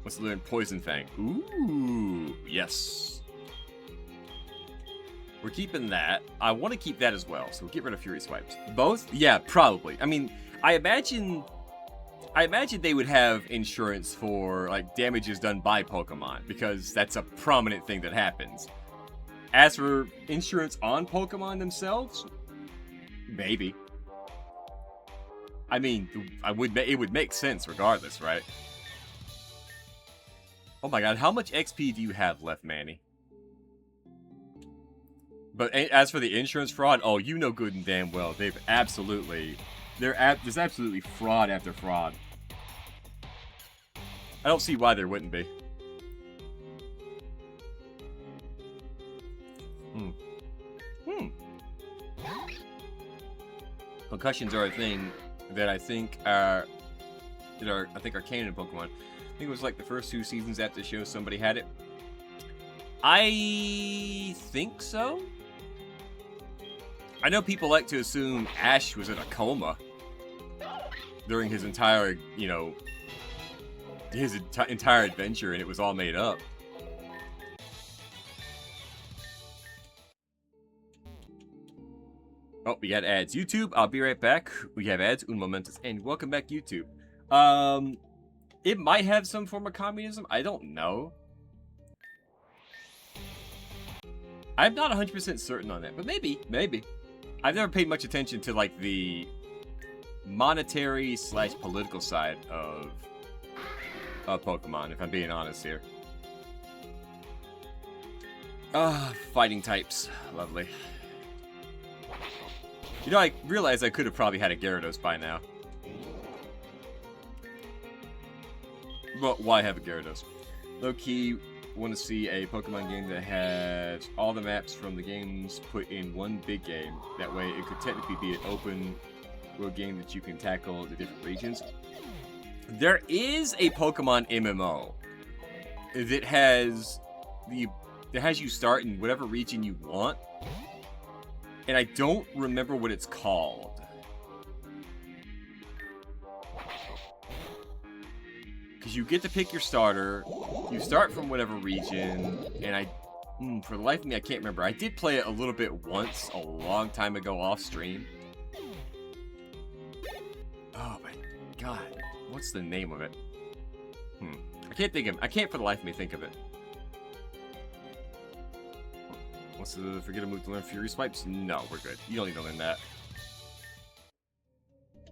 Let's learn Poison Fang. Ooh, yes. We're keeping that. I want to keep that as well, so we'll get rid of Fury Swipes. Both? Yeah, probably. I mean, I imagine they would have insurance for, like, damages done by Pokemon, because that's a prominent thing that happens. As for insurance on Pokemon themselves, maybe. I mean, it would make sense regardless, right? Oh my god, how much XP do you have left, Manny? But as for the insurance fraud, oh, you know good and damn well, there's absolutely fraud after fraud. I don't see why there wouldn't be. Concussions are a thing that I think are canon in Pokemon. I think it was like the first 2 seasons after the show somebody had it. I think so. I know people like to assume Ash was in a coma during his entire, you know, his entire adventure, and it was all made up. Oh, we got ads. YouTube, I'll be right back. We have ads, un momentus, and welcome back, YouTube. It might have some form of communism. I don't know. I'm not 100% certain on that, but maybe. I've never paid much attention to, like, the monetary / political side of Pokemon, if I'm being honest here. Fighting types. Lovely. You know, I realized I could have probably had a Gyarados by now. But why have a Gyarados? Low-key, want to see a Pokemon game that has all the maps from the games put in one big game. That way, it could technically be an open world game that you can tackle the different regions. There is a Pokemon MMO that has you start in whatever region you want, and I don't remember what it's called. Because you get to pick your starter, you start from whatever region, and for the life of me, I can't remember. I did play it a little bit once, a long time ago off stream. Oh my god, what's the name of it? I can't for the life of me think of it. What's the forget a move to learn Fury Swipes? No, we're good. You don't need to learn that.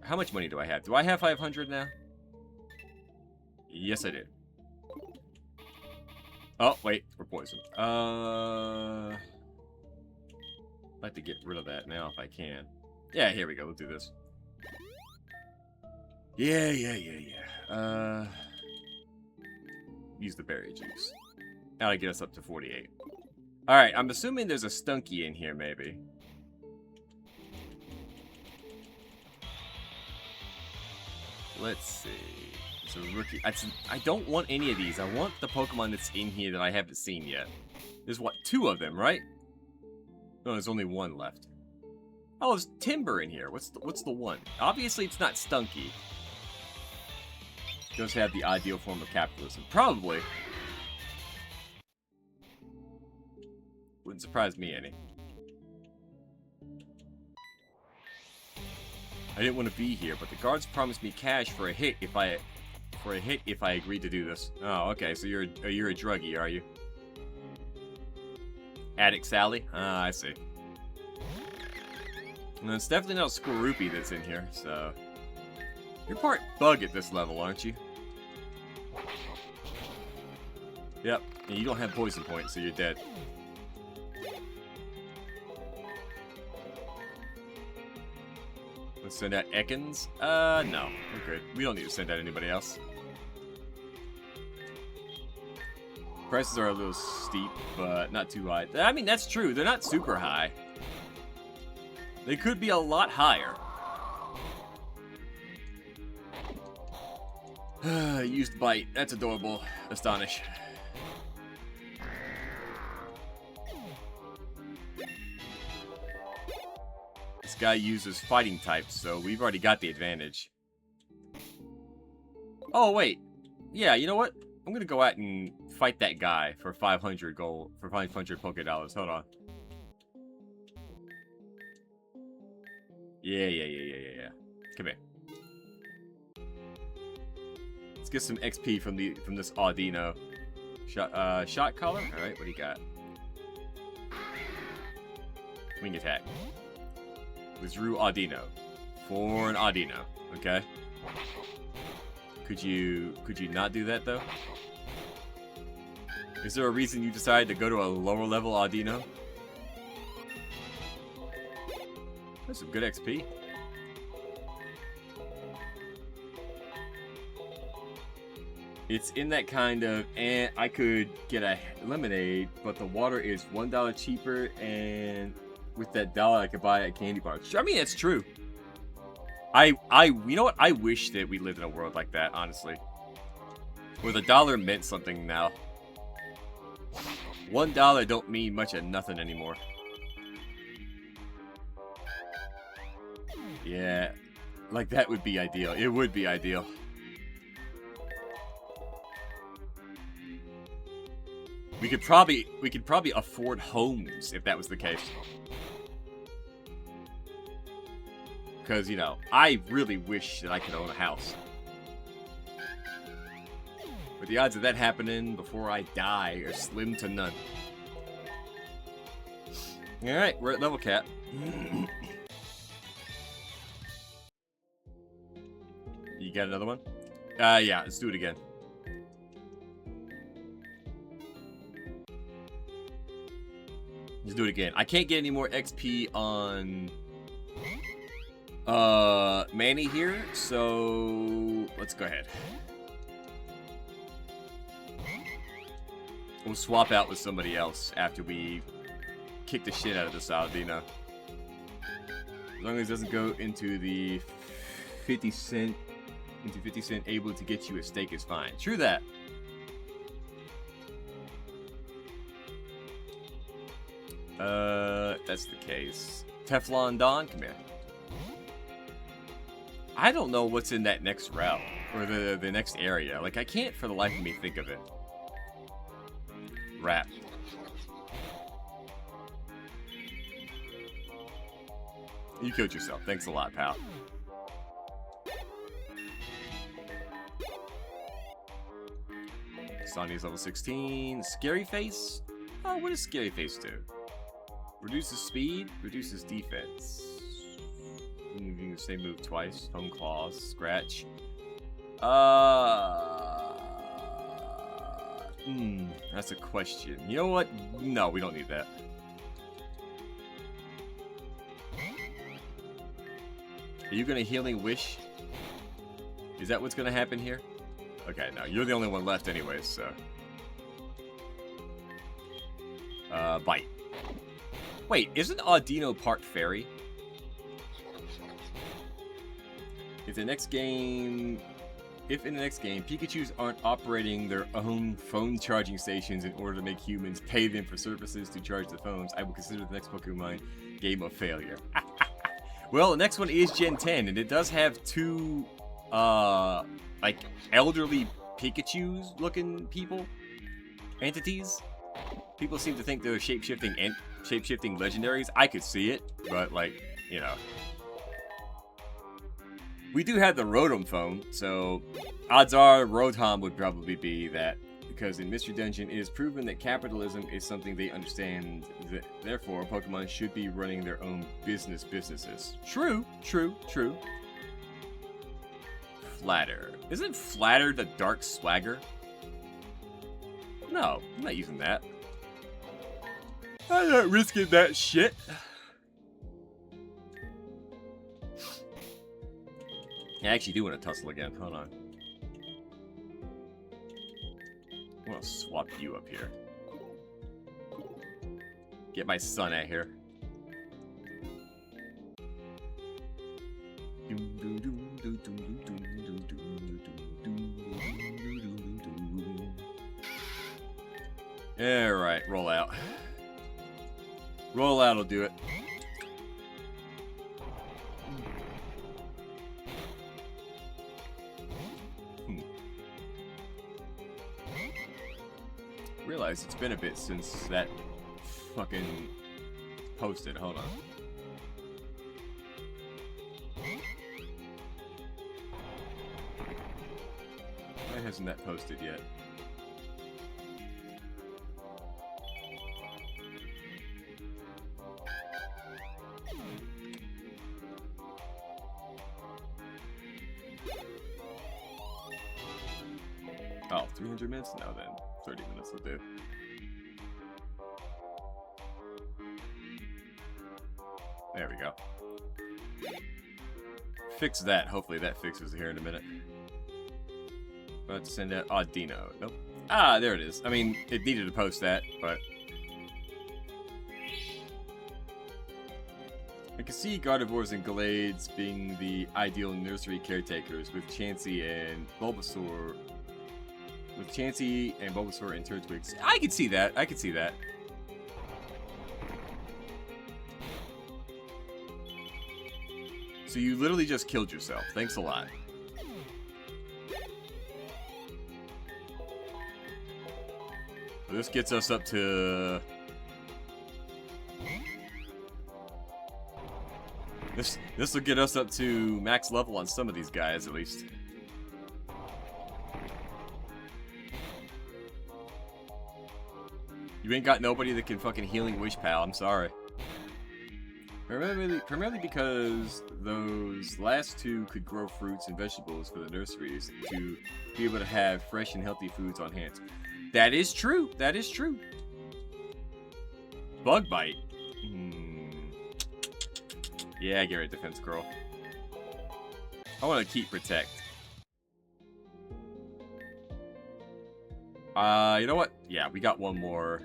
How much money do I have? Do I have 500 now? Yes, I did. Oh, wait, we're poisoned. I'd like to get rid of that now if I can. Yeah, here we go. Let's do this. Yeah. Use the berry juice. That'll get us up to 48. Alright, I'm assuming there's a Stunky in here, maybe. Let's see. It's a rookie. I don't want any of these. I want the Pokemon that's in here that I haven't seen yet. There's, what, 2 of them, right? No, there's only 1 left. Oh, there's Timber in here. What's the one? Obviously, it's not Stunky. It does have the ideal form of capitalism. Probably. Wouldn't surprise me any. I didn't want to be here, but the guards promised me cash for a hit if I agreed to do this. Oh, okay. So you're a druggie, are you? Addict Sally? Ah, I see. And it's definitely not a Squirroopy that's in here, so... You're part bug at this level, aren't you? Yep, and you don't have poison points, so you're dead. Let's send out Ekans? No, we're good. We don't need to send out anybody else. Prices are a little steep, but not too high. I mean, that's true. They're not super high. They could be a lot higher. Used bite. That's adorable. Astonish. This guy uses fighting types, so we've already got the advantage. Oh, wait. Yeah, you know what? I'm gonna go out and fight that guy for 500 gold, for 500 Poké Dollars. Hold on. Yeah. Come here. Let's get some XP from this Audino. Shot collar? Alright, what do you got? Wing attack. Withdrew Audino. For an Audino. Okay. Could you not do that though? Is there a reason you decided to go to a lower level Audino? That's some good XP. It's in that kind of, and I could get a lemonade, but the water is $1 cheaper, and with that dollar I could buy a candy bar. I mean, it's true. You know what? I wish that we lived in a world like that, honestly. Where the dollar meant something now. $1 don't mean much of nothing anymore. Yeah, like that would be ideal. It would be ideal. We could probably afford homes if that was the case. Because, you know, I really wish that I could own a house. But the odds of that happening before I die are slim to none. Alright, we're at level cap. You got another one? Yeah, let's do it again. Let's do it again. I can't get any more XP on Manny here, so let's go ahead. We'll swap out with somebody else after we kick the shit out of this Audino. As long as it doesn't go into the 50 cent able to get you a steak is fine. True that. That's the case. Teflon Don, come here. I don't know what's in that next route, or the next area. Like, I can't for the life of me think of it. Wrap. You killed yourself. Thanks a lot, pal. Sonya's level 16. Scary Face? Oh, what does Scary Face do? Reduces speed, reduces defense. You can the same move twice. Home Claws, Scratch. That's a question. You know what? No, we don't need that. Are you gonna Healing Wish? Is that what's gonna happen here? Okay, no, you're the only one left anyways, so. Bite. Wait, isn't Audino part fairy? If in the next game, Pikachus aren't operating their own phone charging stations in order to make humans pay them for services to charge the phones, I will consider the next Pokemon game a failure. Well, the next one is Gen 10, and it does have two, like, elderly Pikachus-looking entities. People seem to think they're shape-shifting legendaries. I could see it, but, like, you know. We do have the Rotom phone, so odds are Rotom would probably be that, because in Mystery Dungeon it is proven that capitalism is something they understand, therefore Pokemon should be running their own businesses. True. Flatter. Isn't Flatter the Dark Swagger? No, I'm not using that. I'm not risking that shit. I actually do want to tussle again. Hold on. I want to swap you up here. Get my son out here. Alright, roll out. Roll out will do it. Realize it's been a bit since that fucking posted. Hold on. Why hasn't that posted yet? Oh, 300 minutes? No, then 30 minutes will do. There we go. Fix that. Hopefully that fixes it here in a minute. About to send out Audino. Nope. Ah, there it is. I mean, it needed to post that, but... I can see Gardevoirs and Glades being the ideal nursery caretakers with Chansey and Bulbasaur... With Chansey and Bulbasaur and Turtwig. I could see that. I could see that. So you literally just killed yourself. Thanks a lot. This gets us up to... This will get us up to max level on some of these guys, at least. You ain't got nobody that can fucking Healing Wish, pal. I'm sorry. Primarily because those last two could grow fruits and vegetables for the nurseries to be able to have fresh and healthy foods on hand. That is true. That is true. Bug Bite. Yeah, get rid of Defense Curl. I want to keep Protect. You know what? Yeah, we got one more.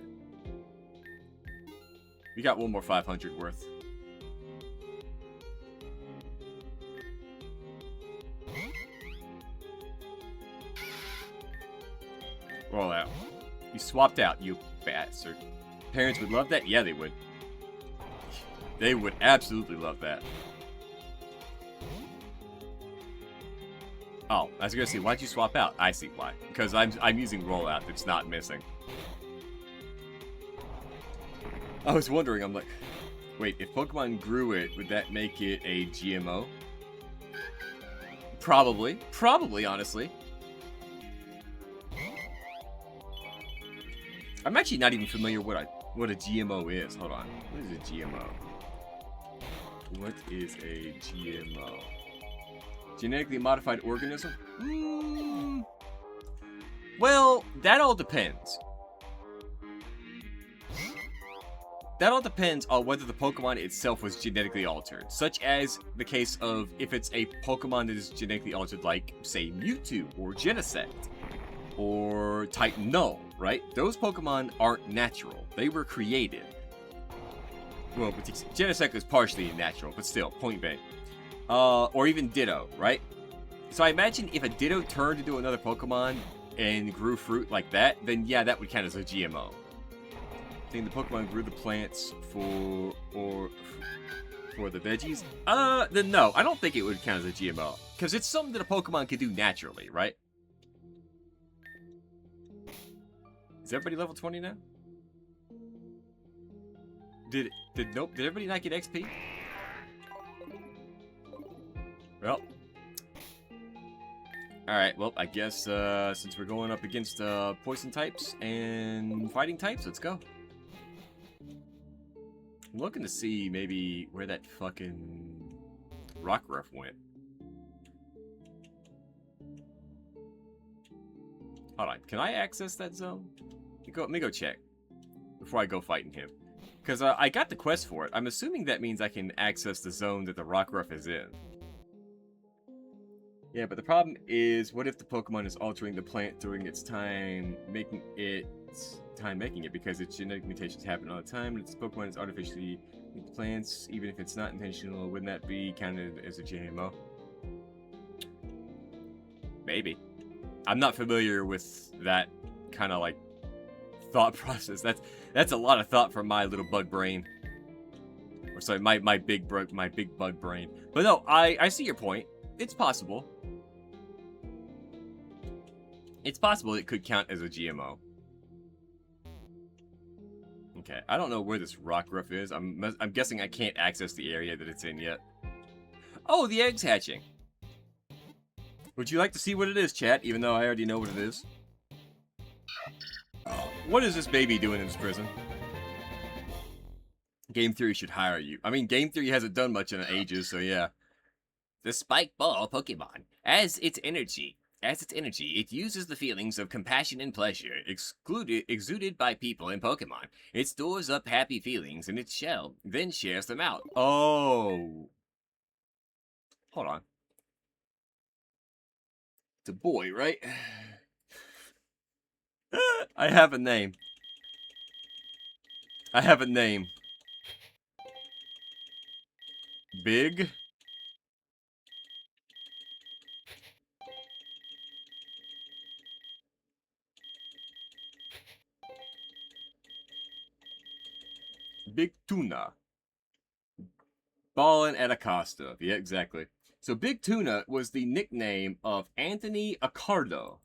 We got one more 500 worth. Roll out. You swapped out, you bastard. Parents would love that? Yeah, they would. They would absolutely love that. Oh, I was gonna say, why'd you swap out? I see why. Because I'm using rollout that's not missing. I was wondering, I'm like, wait, if Pokemon grew it, would that make it a GMO? Probably. Probably, honestly. I'm actually not even familiar what a GMO is. Hold on. What is a GMO? What is a GMO? Genetically modified organism? Well, that all depends. That all depends on whether the Pokemon itself was genetically altered, such as the case of if it's a Pokemon that is genetically altered like, say, Mewtwo or Genesect. or type null, right? Those Pokemon aren't natural. They were created. Well, Genesect is partially natural, but still, point being. Or even Ditto, right? So I imagine if a Ditto turned into another Pokemon and grew fruit like that, then yeah, that would count as a GMO. I think the Pokemon grew the plants for the veggies? Then no, I don't think it would count as a GMO. Because it's something that a Pokemon can do naturally, right? Is everybody level 20 now? Did everybody not get XP? Well. Alright, well, I guess, since we're going up against, poison types and fighting types, let's go. I'm looking to see maybe where that fucking Rockruff went. Hold on, can I access that zone? Let me go check before I go fighting him. Because I got the quest for it. I'm assuming that means I can access the zone that the Rockruff is in. Yeah, but the problem is, what if the Pokemon is altering the plant during its time making it, because its genetic mutations happen all the time, and its Pokemon is artificially making plants, even if it's not intentional, wouldn't that be counted as a GMO? Maybe. I'm not familiar with that kind of like thought process. That's a lot of thought from my little bug brain. Or sorry, my big bug brain. But no, I see your point. It's possible. It's possible it could count as a GMO. Okay, I don't know where this Rockruff is. I'm guessing I can't access the area that it's in yet. Oh, the egg's hatching. Would you like to see what it is, chat, even though I already know what it is? What is this baby doing in this prison? Game Theory should hire you. I mean, Game Theory hasn't done much in ages, so yeah. The Spike Ball Pokemon, as its energy, it uses the feelings of compassion and pleasure exuded by people in Pokemon. It stores up happy feelings in its shell, then shares them out. Oh. Hold on. It's a boy, right? I have a name. Big. Big Tuna. Ballin' at Acosta. Yeah, exactly. So Big Tuna was the nickname of Anthony Accardo.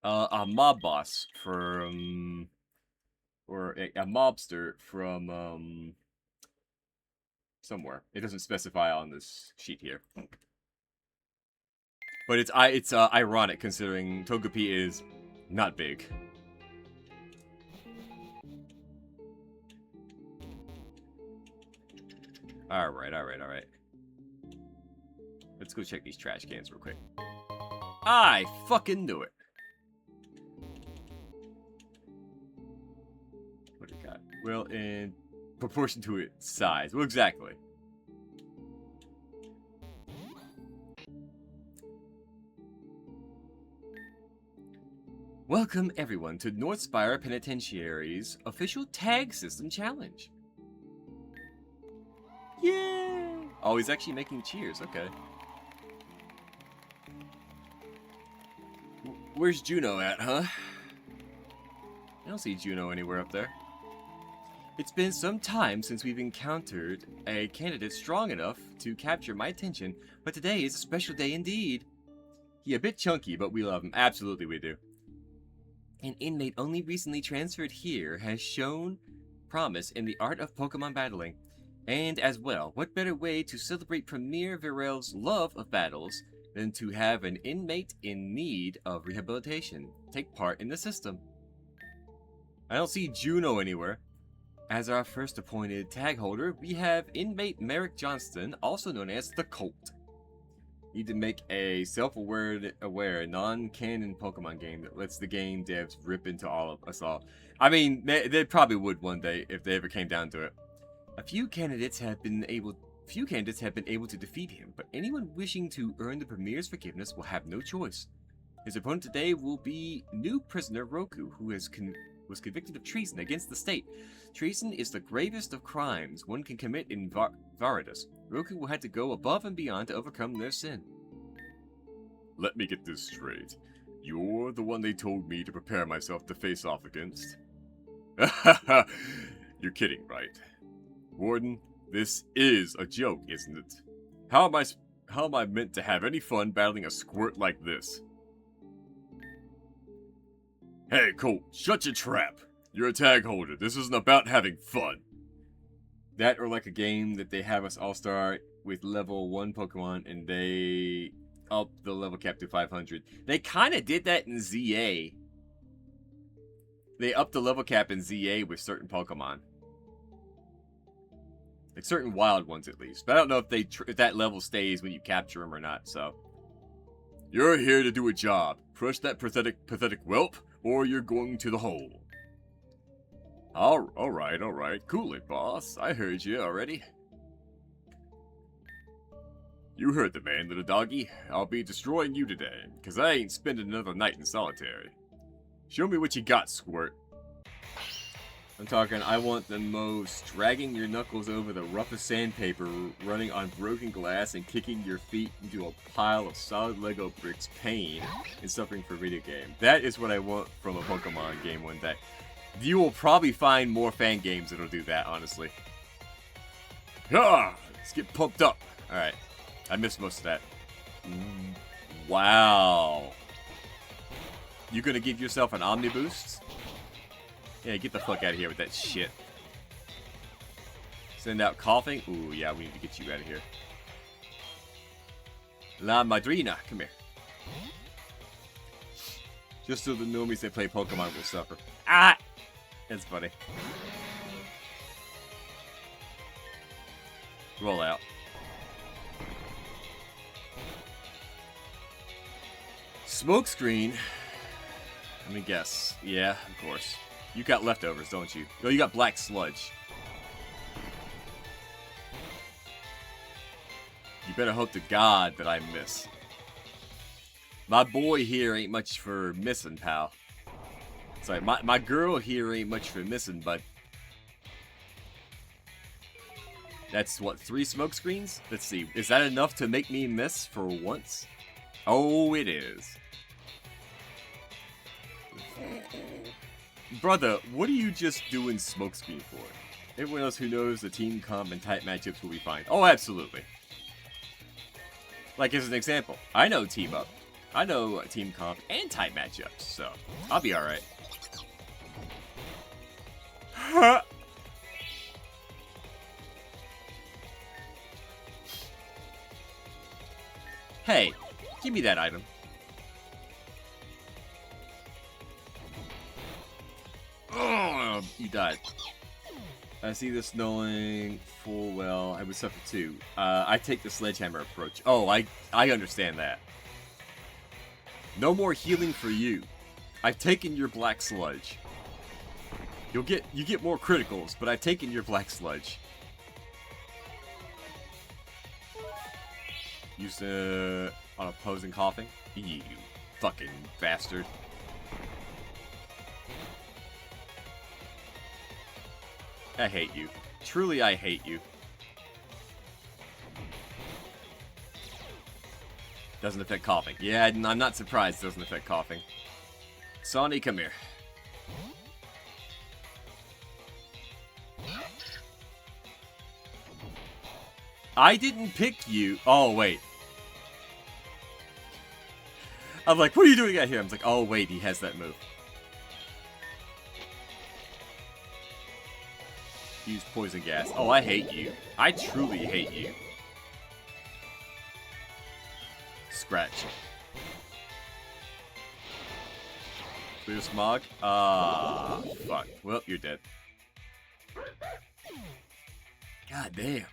A mob boss from... or a mobster from, somewhere. It doesn't specify on this sheet here. But it's ironic considering Togepi is not big. Alright. Let's go check these trash cans real quick. I fucking knew it. What do we got? Well, in proportion to its size. Well, exactly. Welcome, everyone, to Northspire Penitentiary's official tag system challenge. Yeah! Oh, he's actually making cheers. Okay. Where's Juno at, huh? I don't see Juno anywhere up there. It's been some time since we've encountered a candidate strong enough to capture my attention, but today is a special day indeed. He a bit chunky, but we love him. Absolutely we do. An inmate only recently transferred here has shown promise in the art of Pokemon battling. And as well, what better way to celebrate Premier Virel's love of battles than to have an inmate in need of rehabilitation take part in the system? I don't see Juno anywhere. As our first appointed tag holder, we have inmate Merrick Johnston, also known as the Colt. Need to make a self-aware, non-canon Pokemon game that lets the game devs rip into all of us all. I mean, they probably would one day if they ever came down to it. Few candidates have been able to defeat him, but anyone wishing to earn the Premier's forgiveness will have no choice. His opponent today will be new prisoner Roku, who was convicted of treason against the state. Treason is the gravest of crimes one can commit in Varadus. Roku will have to go above and beyond to overcome their sin. Let me get this straight. You're the one they told me to prepare myself to face off against? You're kidding, right? Warden, this is a joke, isn't it? How am I meant to have any fun battling a squirt like this? Hey, Colt, shut your trap. You're a tag holder. This isn't about having fun. That or like a game that they have us all start with level 1 Pokemon and they up the level cap to 500. They kind of did that in ZA. They upped the level cap in ZA with certain Pokemon. Like certain wild ones at least. But I don't know if if that level stays when you capture them or not, so. You're here to do a job. Crush that pathetic whelp, or you're going to the hole. Alright. Cool it, boss. I heard you already. You heard the man, little doggy. I'll be destroying you today, because I ain't spending another night in solitary. Show me what you got, Squirt. I'm talking, I want the most dragging your knuckles over the roughest sandpaper, running on broken glass, and kicking your feet into a pile of solid Lego bricks, pain, and suffering for a video game. That is what I want from a Pokemon game one day. You will probably find more fan games that'll do that, honestly. Ah, let's get pumped up. Alright. I missed most of that. Wow. You gonna give yourself an Omni Boost? Yeah, get the fuck out of here with that shit. Send out coughing. Ooh, yeah, we need to get you out of here. La Madrina, come here. Just so the normies that play Pokemon will suffer. Ah! That's funny. Roll out. Smokescreen. Let me guess. Yeah, of course. You got leftovers, don't you? No, you got black sludge. You better hope to God that I miss. My boy here ain't much for missing, pal. Sorry, my girl here ain't much for missing, but... That's, what, 3 smoke screens? Let's see, is that enough to make me miss for once? Oh, it is. Brother, what are you just doing smokescreen for? Everyone else who knows the team comp and type matchups will be fine. Oh, absolutely. Like, as an example, I know team up. I know team comp and type matchups, so I'll be alright. Hey, give me that item. Oh, you died. I see this knowing full well I would suffer too. I take the sledgehammer approach. Oh, I understand that. No more healing for you. I've taken your black sludge. You get more criticals, but I've taken your black sludge. Used on opposing coughing. You fucking bastard. I hate you. Truly, I hate you. Doesn't affect coughing. Yeah, I'm not surprised it doesn't affect coughing. Sonny, come here. I didn't pick you. Oh, wait. I'm like, what are you doing out here? I'm like, oh, wait, he has that move. Use poison gas. Oh, I hate you. I truly hate you. Scratch. Clear smog? Ah, fuck. Well, you're dead. God damn.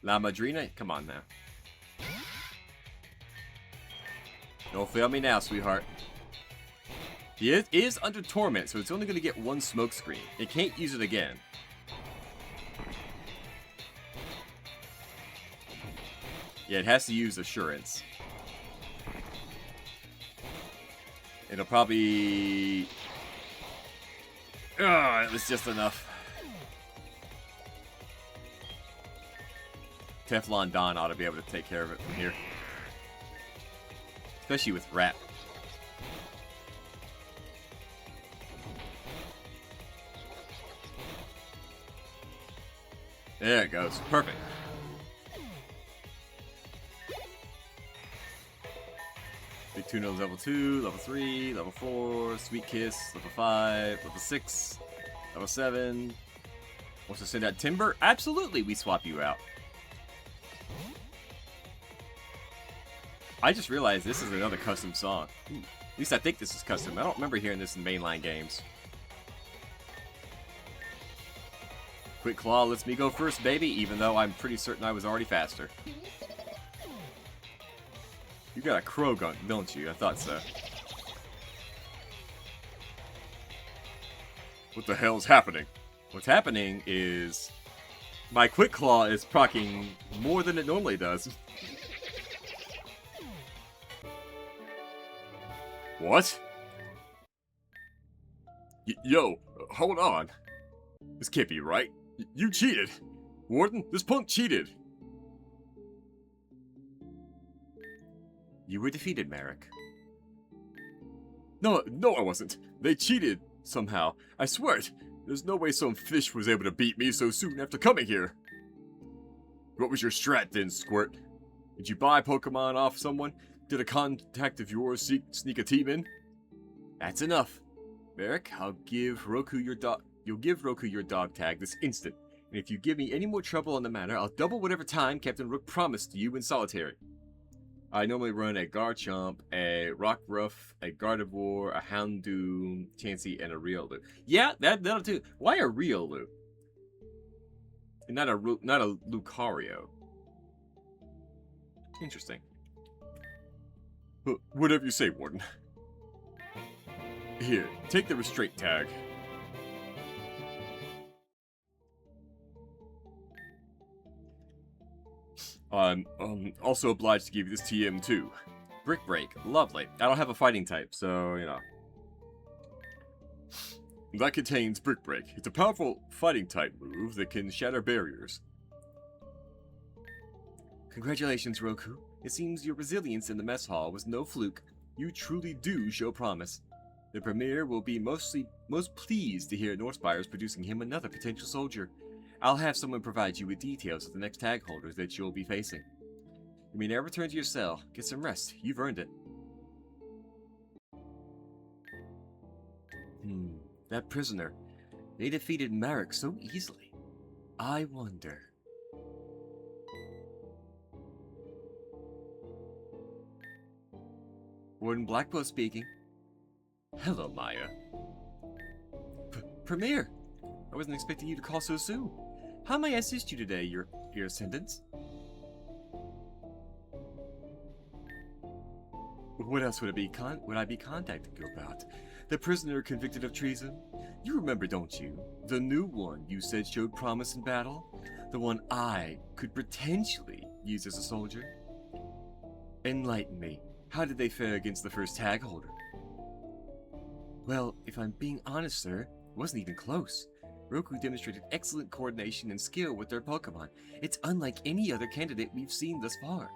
La Madrina? Come on now. Don't fail me now, sweetheart. He is under torment, so it's only going to get 1 smoke screen. It can't use it again. Yeah, it has to use assurance. It'll probably... Oh, it was just enough. Teflon Don ought to be able to take care of it from here. Especially with Rap. There it goes. Perfect. Big Tuna level 2, level 3, level 4, Sweet Kiss, level 5, level 6, level 7. Wants to send out Timber? Absolutely, we swap you out. I just realized this is another custom song. At least I think this is custom. I don't remember hearing this in mainline games. Quick Claw lets me go first, baby, even though I'm pretty certain I was already faster. You got a crow gun, don't you? I thought so. What the hell's happening? What's happening is... my Quick Claw is proccing more than it normally does. What? Yo, hold on. This can't be right. You cheated. Warden, this punk cheated. You were defeated, Merrick. No, I wasn't. They cheated, somehow. I swear it. There's no way some fish was able to beat me so soon after coming here. What was your strat then, Squirt? Did you buy Pokemon off someone? Did a contact of yours sneak a team in? That's enough. Merrick, I'll give Roku your dog... You'll give Roku your dog tag this instant. And if you give me any more trouble on the matter, I'll double whatever time Captain Rook promised to you in solitary. I normally run a Garchomp, a Rockruff, a Gardevoir, a Houndoom, Chansey, and a Riolu. Yeah, that'll do. Why a Riolu? And not a Lucario. Interesting. Whatever you say, Warden. Here, take the restraint tag. I'm also obliged to give you this TM too. Brick Break, lovely. I don't have a fighting type, so, you know. That contains Brick Break. It's a powerful fighting type move that can shatter barriers. Congratulations, Roku. It seems your resilience in the mess hall was no fluke. You truly do show promise. The Premier will be most pleased to hear Northspire is producing him another potential soldier. I'll have someone provide you with details of the next tag holders that you'll be facing. You may now return to your cell. Get some rest. You've earned it. That prisoner. They defeated Marek so easily. I wonder... Warden Blackbow speaking. Hello, Maya. Premier! I wasn't expecting you to call so soon. How may I assist you today, your ascendants? What else would I be contacting you about? The prisoner convicted of treason? You remember, don't you? The new one you said showed promise in battle? The one I could potentially use as a soldier? Enlighten me. How did they fare against the first tag holder? Well, if I'm being honest, sir, it wasn't even close. Roku demonstrated excellent coordination and skill with their Pokemon. It's unlike any other candidate we've seen thus far.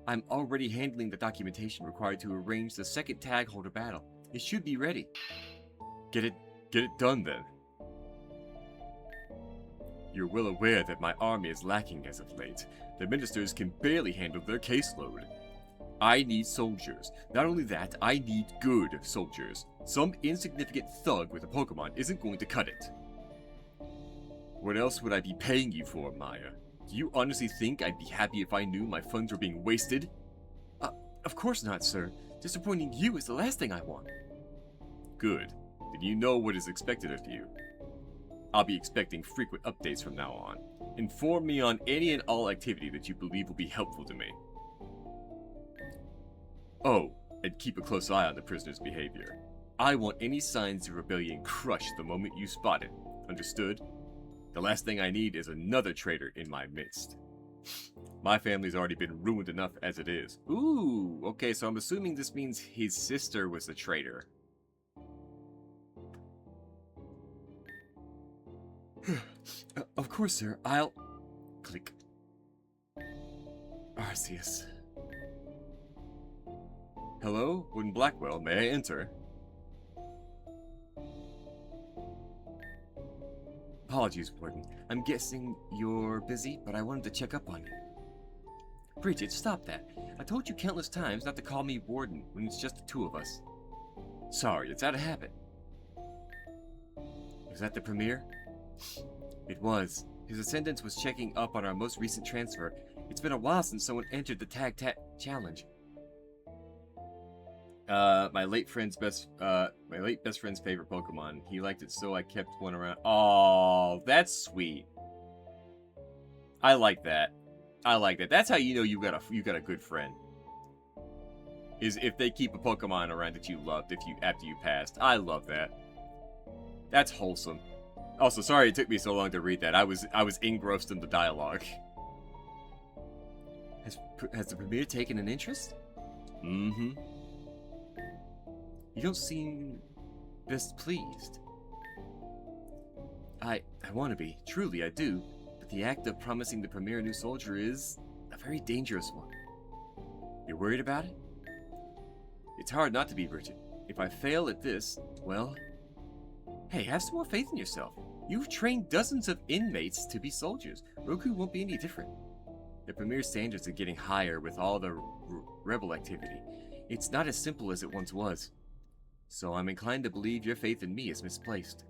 I'm already handling the documentation required to arrange the second tag holder battle. It should be ready. Get it done then. You're well aware that my army is lacking as of late. The ministers can barely handle their caseload. I need soldiers. Not only that, I need good soldiers. Some insignificant thug with a Pokemon isn't going to cut it. What else would I be paying you for, Maya? Do you honestly think I'd be happy if I knew my funds were being wasted? Of course not, sir. Disappointing you is the last thing I want. Good. Then you know what is expected of you. I'll be expecting frequent updates from now on. Inform me on any and all activity that you believe will be helpful to me. Oh, and keep a close eye on the prisoner's behavior. I want any signs of rebellion crushed the moment you spot it. Understood? The last thing I need is another traitor in my midst. My family's already been ruined enough as it is. Ooh, okay, so I'm assuming this means his sister was the traitor. Of course, sir. I'll... Click. Arceus. Hello? Wooden Blackwell, may I enter? Apologies, Warden. I'm guessing you're busy, but I wanted to check up on you. Bridget, stop that. I told you countless times not to call me Warden when it's just the two of us. Sorry, it's out of habit. Was that the Premier? It was. His Ascendance was checking up on our most recent transfer. It's been a while since someone entered the tag challenge. My late best friend's favorite Pokemon. He liked it, so I kept one around. Oh, that's sweet. I like that. I like that. That's how you know you got a good friend. Is if they keep a Pokemon around that you loved after you passed. I love that. That's wholesome. Also, sorry it took me so long to read that. I was engrossed in the dialogue. Has the Premier taken an interest? Mm-hmm. You don't seem best pleased. I want to be. Truly, I do. But the act of promising the Premier a new soldier is a very dangerous one. You're worried about it? It's hard not to be, Bridget. If I fail at this, well... Hey, have some more faith in yourself. You've trained dozens of inmates to be soldiers. Roku won't be any different. The Premier's standards are getting higher with all the rebel activity. It's not as simple as it once was. So I'm inclined to believe your faith in me is misplaced.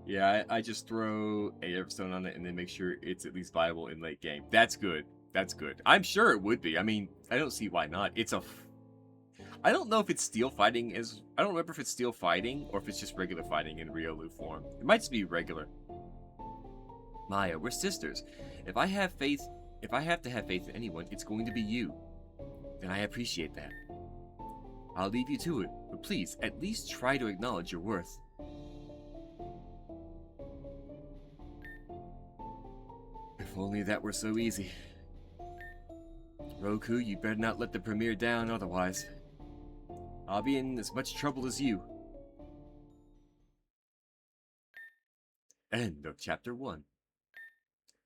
Yeah, I just throw a Everstone on it and then make sure it's at least viable in late game. That's good. That's good. I'm sure it would be. I mean, I don't see why not. I don't know if it's steel fighting I don't remember if it's steel fighting or if it's just regular fighting in Riolu form. It might just be regular. Maya, we're sisters. If I have to have faith in anyone, it's going to be you. Then I appreciate that. I'll leave you to it, but please, at least try to acknowledge your worth. If only that were so easy. Roku, you better not let the Premier down otherwise. I'll be in as much trouble as you. End of Chapter 1.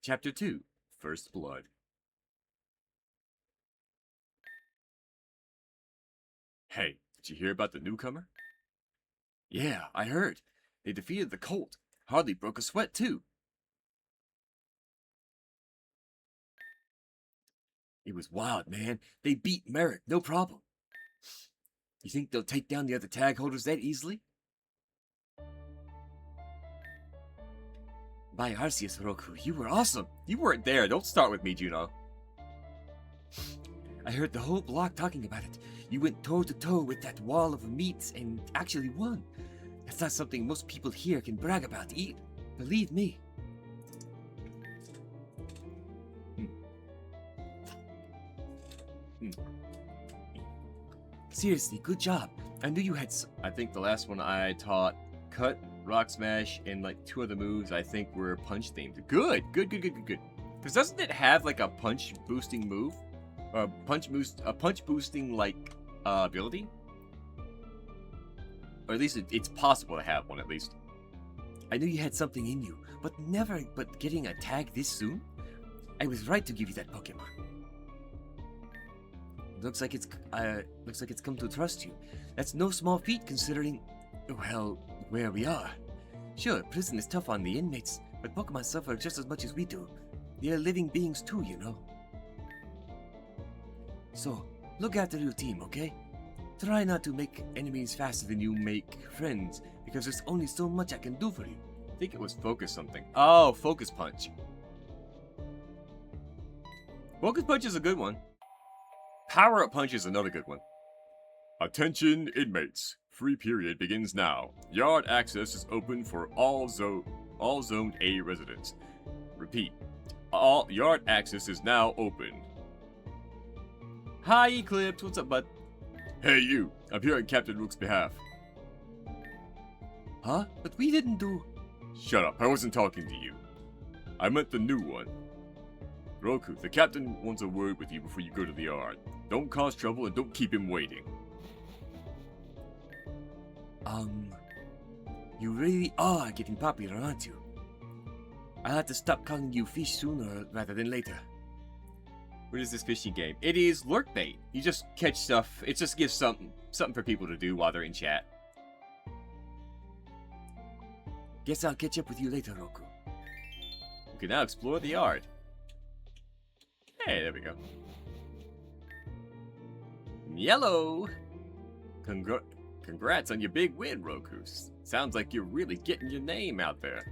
Chapter 2, First Blood. Hey, did you hear about the newcomer? Yeah, I heard. They defeated the Colt. Hardly broke a sweat, too. It was wild, man. They beat Merrick, no problem. You think they'll take down the other tag holders that easily? By Arceus, Roku, you were awesome. You weren't there. Don't start with me, Juno. I heard the whole block talking about it. You went toe-to-toe with that wall of meats and actually won. That's not something most people here can brag about. Believe me. Seriously, good job. I knew you had I think the last one I taught Cut, Rock Smash, and like 2 other moves I think were punch themed. Good. Because doesn't it have like a punch boosting move? Or a punch boosting like ability? Or at least it's possible to have one at least. I knew you had something in you, but getting a tag this soon? I was right to give you that Pokemon. Looks like it's come to trust you. That's no small feat considering, well, where we are. Sure, prison is tough on the inmates, but Pokemon suffer just as much as we do. They are living beings too, you know. So, look after your team, okay? Try not to make enemies faster than you make friends, because there's only so much I can do for you. I think it was Focus something. Oh, Focus Punch. Focus Punch is a good one. Power Up Punch is another good one. Attention inmates. Free period begins now. Yard access is open for all Zone A residents. Repeat. All yard access is now open. Hi, Eclipse. What's up, bud? Hey you. I'm here on Captain Rook's behalf. Huh? But we didn't do... Shut up. I wasn't talking to you. I meant the new one. Roku, the captain wants a word with you before you go to the yard. Don't cause trouble and don't keep him waiting. You really are getting popular, aren't you? I'll have to stop calling you fish sooner rather than later. What is this fishing game? It is lurk bait. You just catch stuff. It just gives something for people to do while they're in chat. Guess I'll catch up with you later, Roku. We can now explore the yard. Hey, there we go. Yellow. Congrats on your big win, Roku. Sounds like you're really getting your name out there.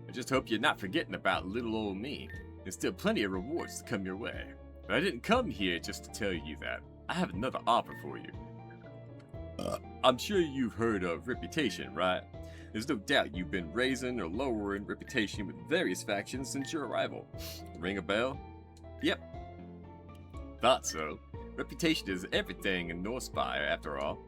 I just hope you're not forgetting about little old me. There's still plenty of rewards to come your way. But I didn't come here just to tell you that. I have another offer for you. I'm sure you've heard of reputation, right? There's no doubt you've been raising or lowering reputation with various factions since your arrival. Ring a bell? Yep. Thought so. Reputation is everything in Northspire, after all.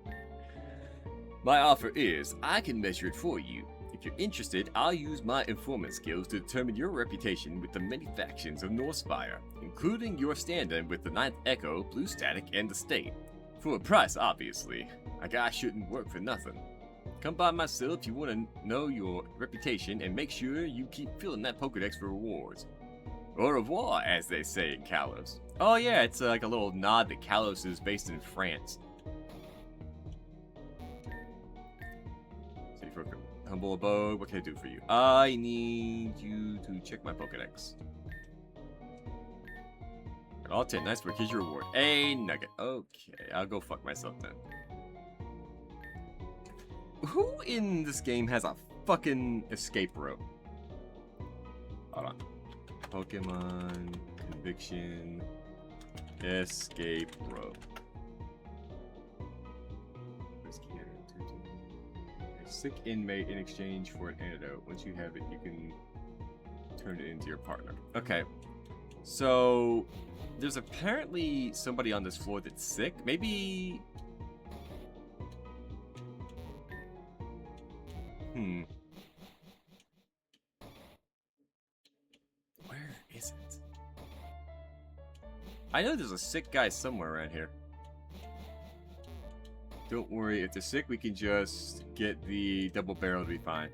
My offer is, I can measure it for you. If you're interested, I'll use my informant skills to determine your reputation with the many factions of Northspire, including your stand-in with the Ninth Echo, Blue Static, and the State. For a price, obviously. A guy shouldn't work for nothing. Come by myself if you want to know your reputation, and make sure you keep filling that Pokedex for rewards. Au revoir, as they say in Kalos. Oh yeah, it's like a little nod that Kalos is based in France. See for humble abode, what can I do for you? I need you to check my Pokedex. All 10, nice work, here's your reward. A nugget. Okay, I'll go fuck myself then. Who in this game has a fucking escape rope? Hold on. Pokemon, conviction, escape rope. A sick inmate in exchange for an antidote. Once you have it, you can turn it into your partner. Okay. So, there's apparently somebody on this floor that's sick. Maybe... Where is it? I know there's a sick guy somewhere around here. Don't worry, if they're sick, we can just get the double barrel to be fine.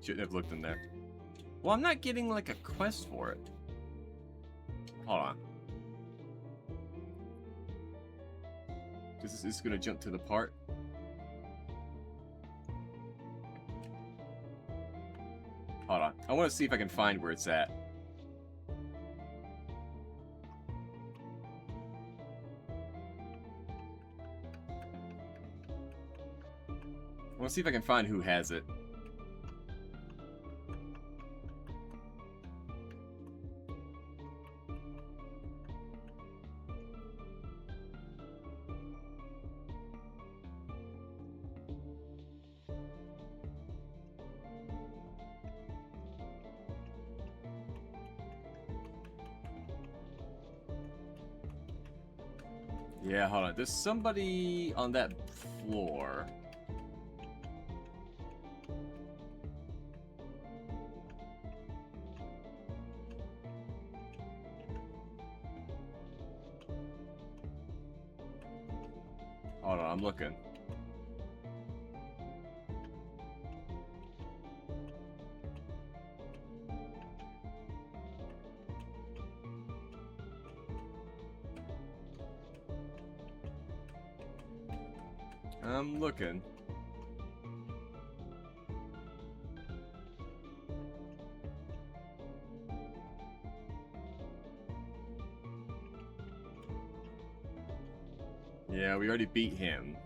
Shouldn't have looked in there. Well, I'm not getting like a quest for it. Hold on. Is this gonna jump to the part? Hold on. I want to see if I can find where it's at. I want to see if I can find who has it. Yeah, hold on. There's somebody on that floor. Hold on, I'm looking. I'm looking. Yeah, we already beat him.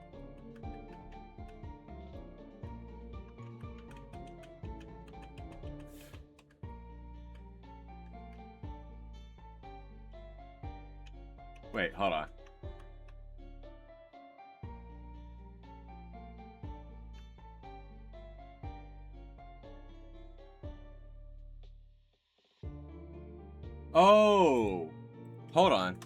Wait, hold on. Oh! Hold on.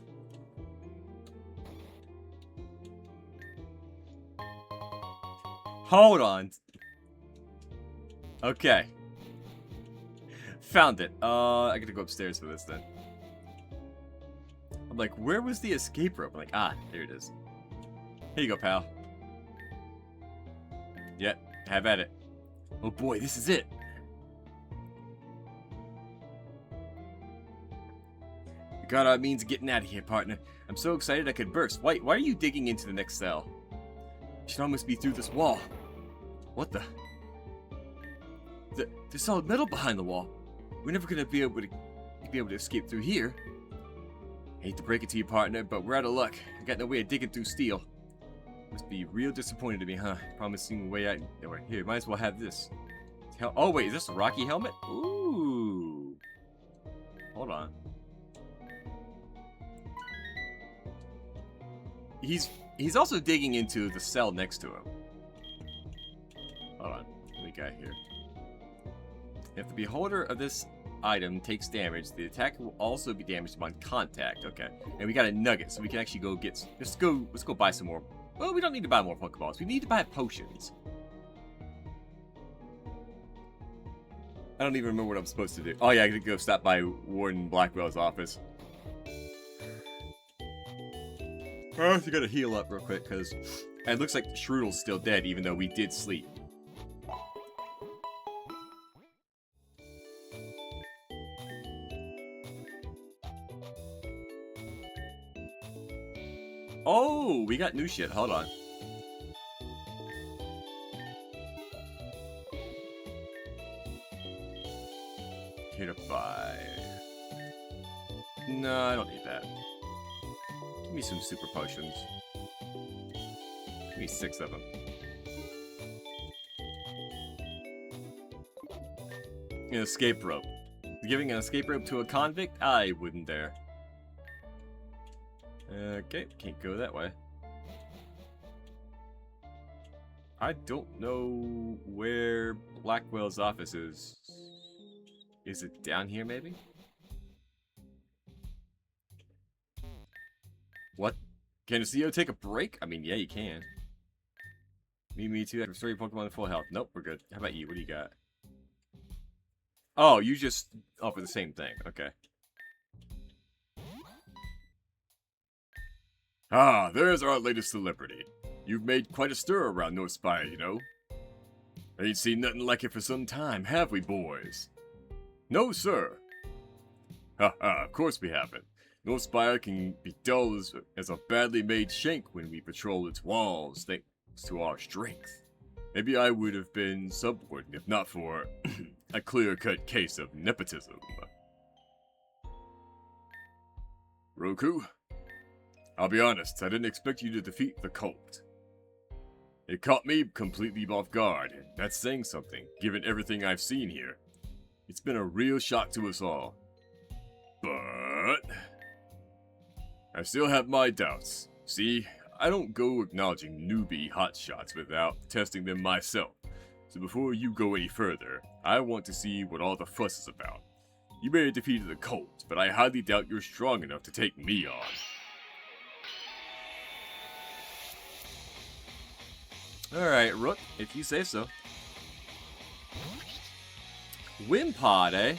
Hold on. Okay. Found it. I gotta go upstairs for this then. I'm like, where was the escape rope? I'm like, ah, there it is. Here you go, pal. Yep, have at it. Oh boy, this is it. We got our means of getting out of here, partner. I'm so excited I could burst. Why are you digging into the next cell? You should almost be through this wall. What the? There's solid metal behind the wall. We're never gonna be able to escape through here. Hate to break it to you, partner, but we're out of luck. I got no way of digging through steel. Must be real disappointed to me, huh? Promising a way out. Over here, might as well have this. Oh wait, is this a Rocky helmet? Ooh. Hold on. He's also digging into the cell next to him. Hold on. What do we got here? If the beholder of this item takes damage, the attacker will also be damaged upon contact. Okay. And we got a nugget, so we can actually go get... Let's go buy some more. Well, we don't need to buy more Pokeballs. We need to buy potions. I don't even remember what I'm supposed to do. Oh yeah, I gotta go stop by Warden Blackwell's office. I gotta heal up real quick, because it looks like Shroodle's still dead, even though we did sleep. Oh, we got new shit. Hold on. Here to buy. No, I don't need that. Give me some super potions. Give me 6 of them. An escape rope. Giving an escape rope to a convict? I wouldn't dare. Okay, can't go that way. I don't know where Blackwell's office is. Is it down here, maybe? What? Can a CEO take a break? I mean, yeah, you can. Me too. Restore your Pokemon to full health. Nope, we're good. How about you? What do you got? Oh, you just offer the same thing. Okay. Ah, there's our latest celebrity. You've made quite a stir around North Spire, you know. Ain't seen nothing like it for some time, have we, boys? No, sir. Haha, of course we haven't. North Spire can be dull as a badly made shank when we patrol its walls, thanks to our strength. Maybe I would have been subordinate if not for a clear-cut case of nepotism. Roku? I'll be honest, I didn't expect you to defeat the cult. It caught me completely off guard, and that's saying something, given everything I've seen here. It's been a real shock to us all. But I still have my doubts. See, I don't go acknowledging newbie hotshots without testing them myself. So before you go any further, I want to see what all the fuss is about. You may have defeated the cult, but I highly doubt you're strong enough to take me on. Alright, Rook, if you say so. Wimpod, eh?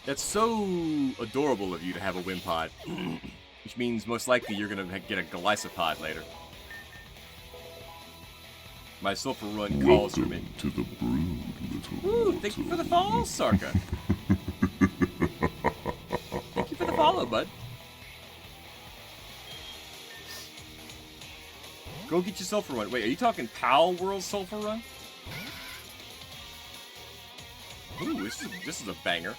That's so adorable of you to have a Wimpod. Which means most likely you're gonna get a Golisopod later. My sulfur run calls for me. To the brood, little Ooh, thank you for the follow, Sarka. Thank you for the follow, bud. Go get your sulfur run. Wait, are you talking Pal World sulfur run? Ooh, this is a banger.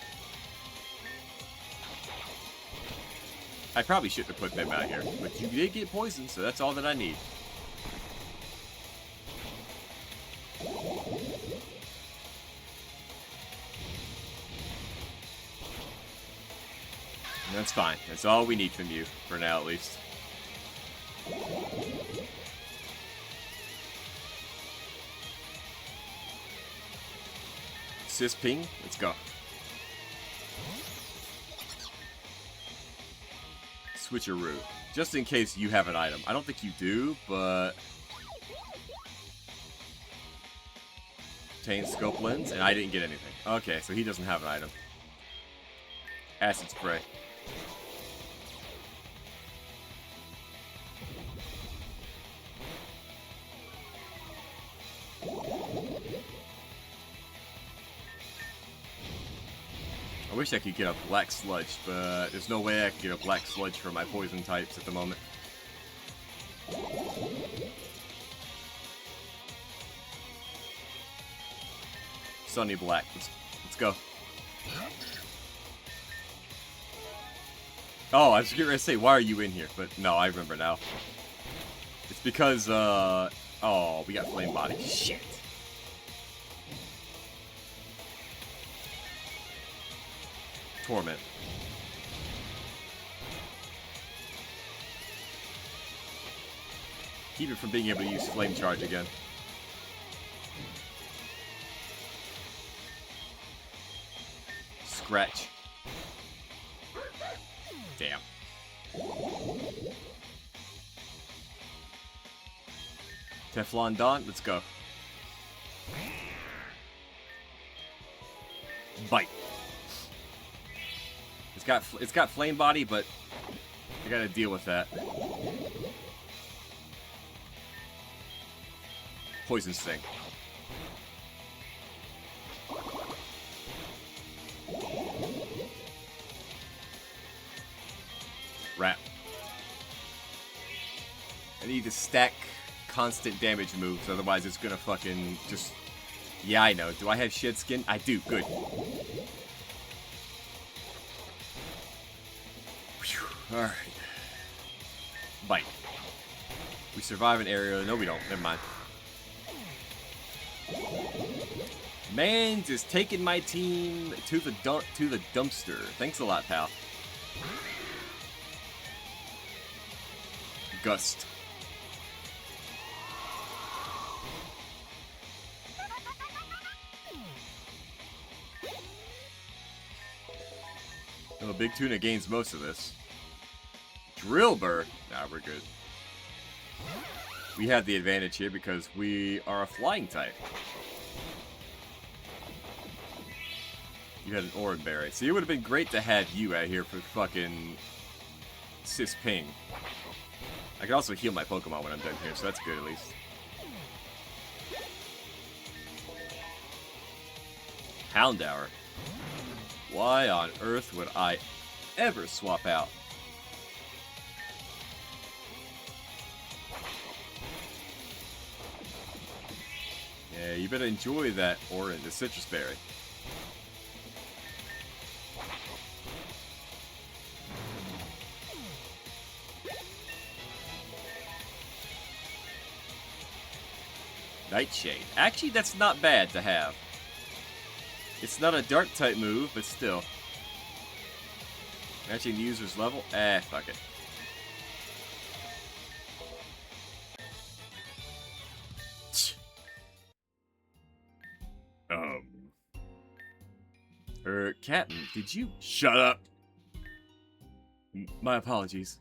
I probably shouldn't have put them out here, but you did get poisoned, so that's all that I need. And that's fine. That's all we need from you, for now at least. Sis ping, let's go. Switcheroo. Just in case you have an item. I don't think you do, but... chain scope lens, and I didn't get anything. Okay, so he doesn't have an item. Acid spray. I wish I could get a black sludge, but there's no way I can get a black sludge for my poison types at the moment. Sunny Black. Let's go. Oh, I was getting ready to say, why are you in here? But no, I remember now. It's because, oh, we got Flame Body. Shit. Torment. Keep it from being able to use Flame Charge again. Scratch. Damn. Teflon Don, let's go. Bite. It's got flame body, but I gotta deal with that. Poison Sting. Wrap. I need to stack constant damage moves, otherwise it's gonna fucking just... Yeah, I know. Do I have shed skin? I do. Good. Alright. Bite. We survive an area. No, we don't. Never mind. Mans is taking my team to the dumpster. Thanks a lot, pal. Gust. Well, Big Tuna gains most of this. Drill Burr. Nah, we're good. We have the advantage here because we are a flying type. You had an Oran Berry. So it would have been great to have you out here for fucking Sis Ping. I can also heal my Pokemon when I'm done here, so that's good at least. Houndour. Why on earth would I ever swap out? Yeah, you better enjoy that orange, the citrus berry. Nightshade. Actually, that's not bad to have. It's not a dark type move, but still. Matching the user's level? Fuck it. Captain, did you... Shut up! My apologies.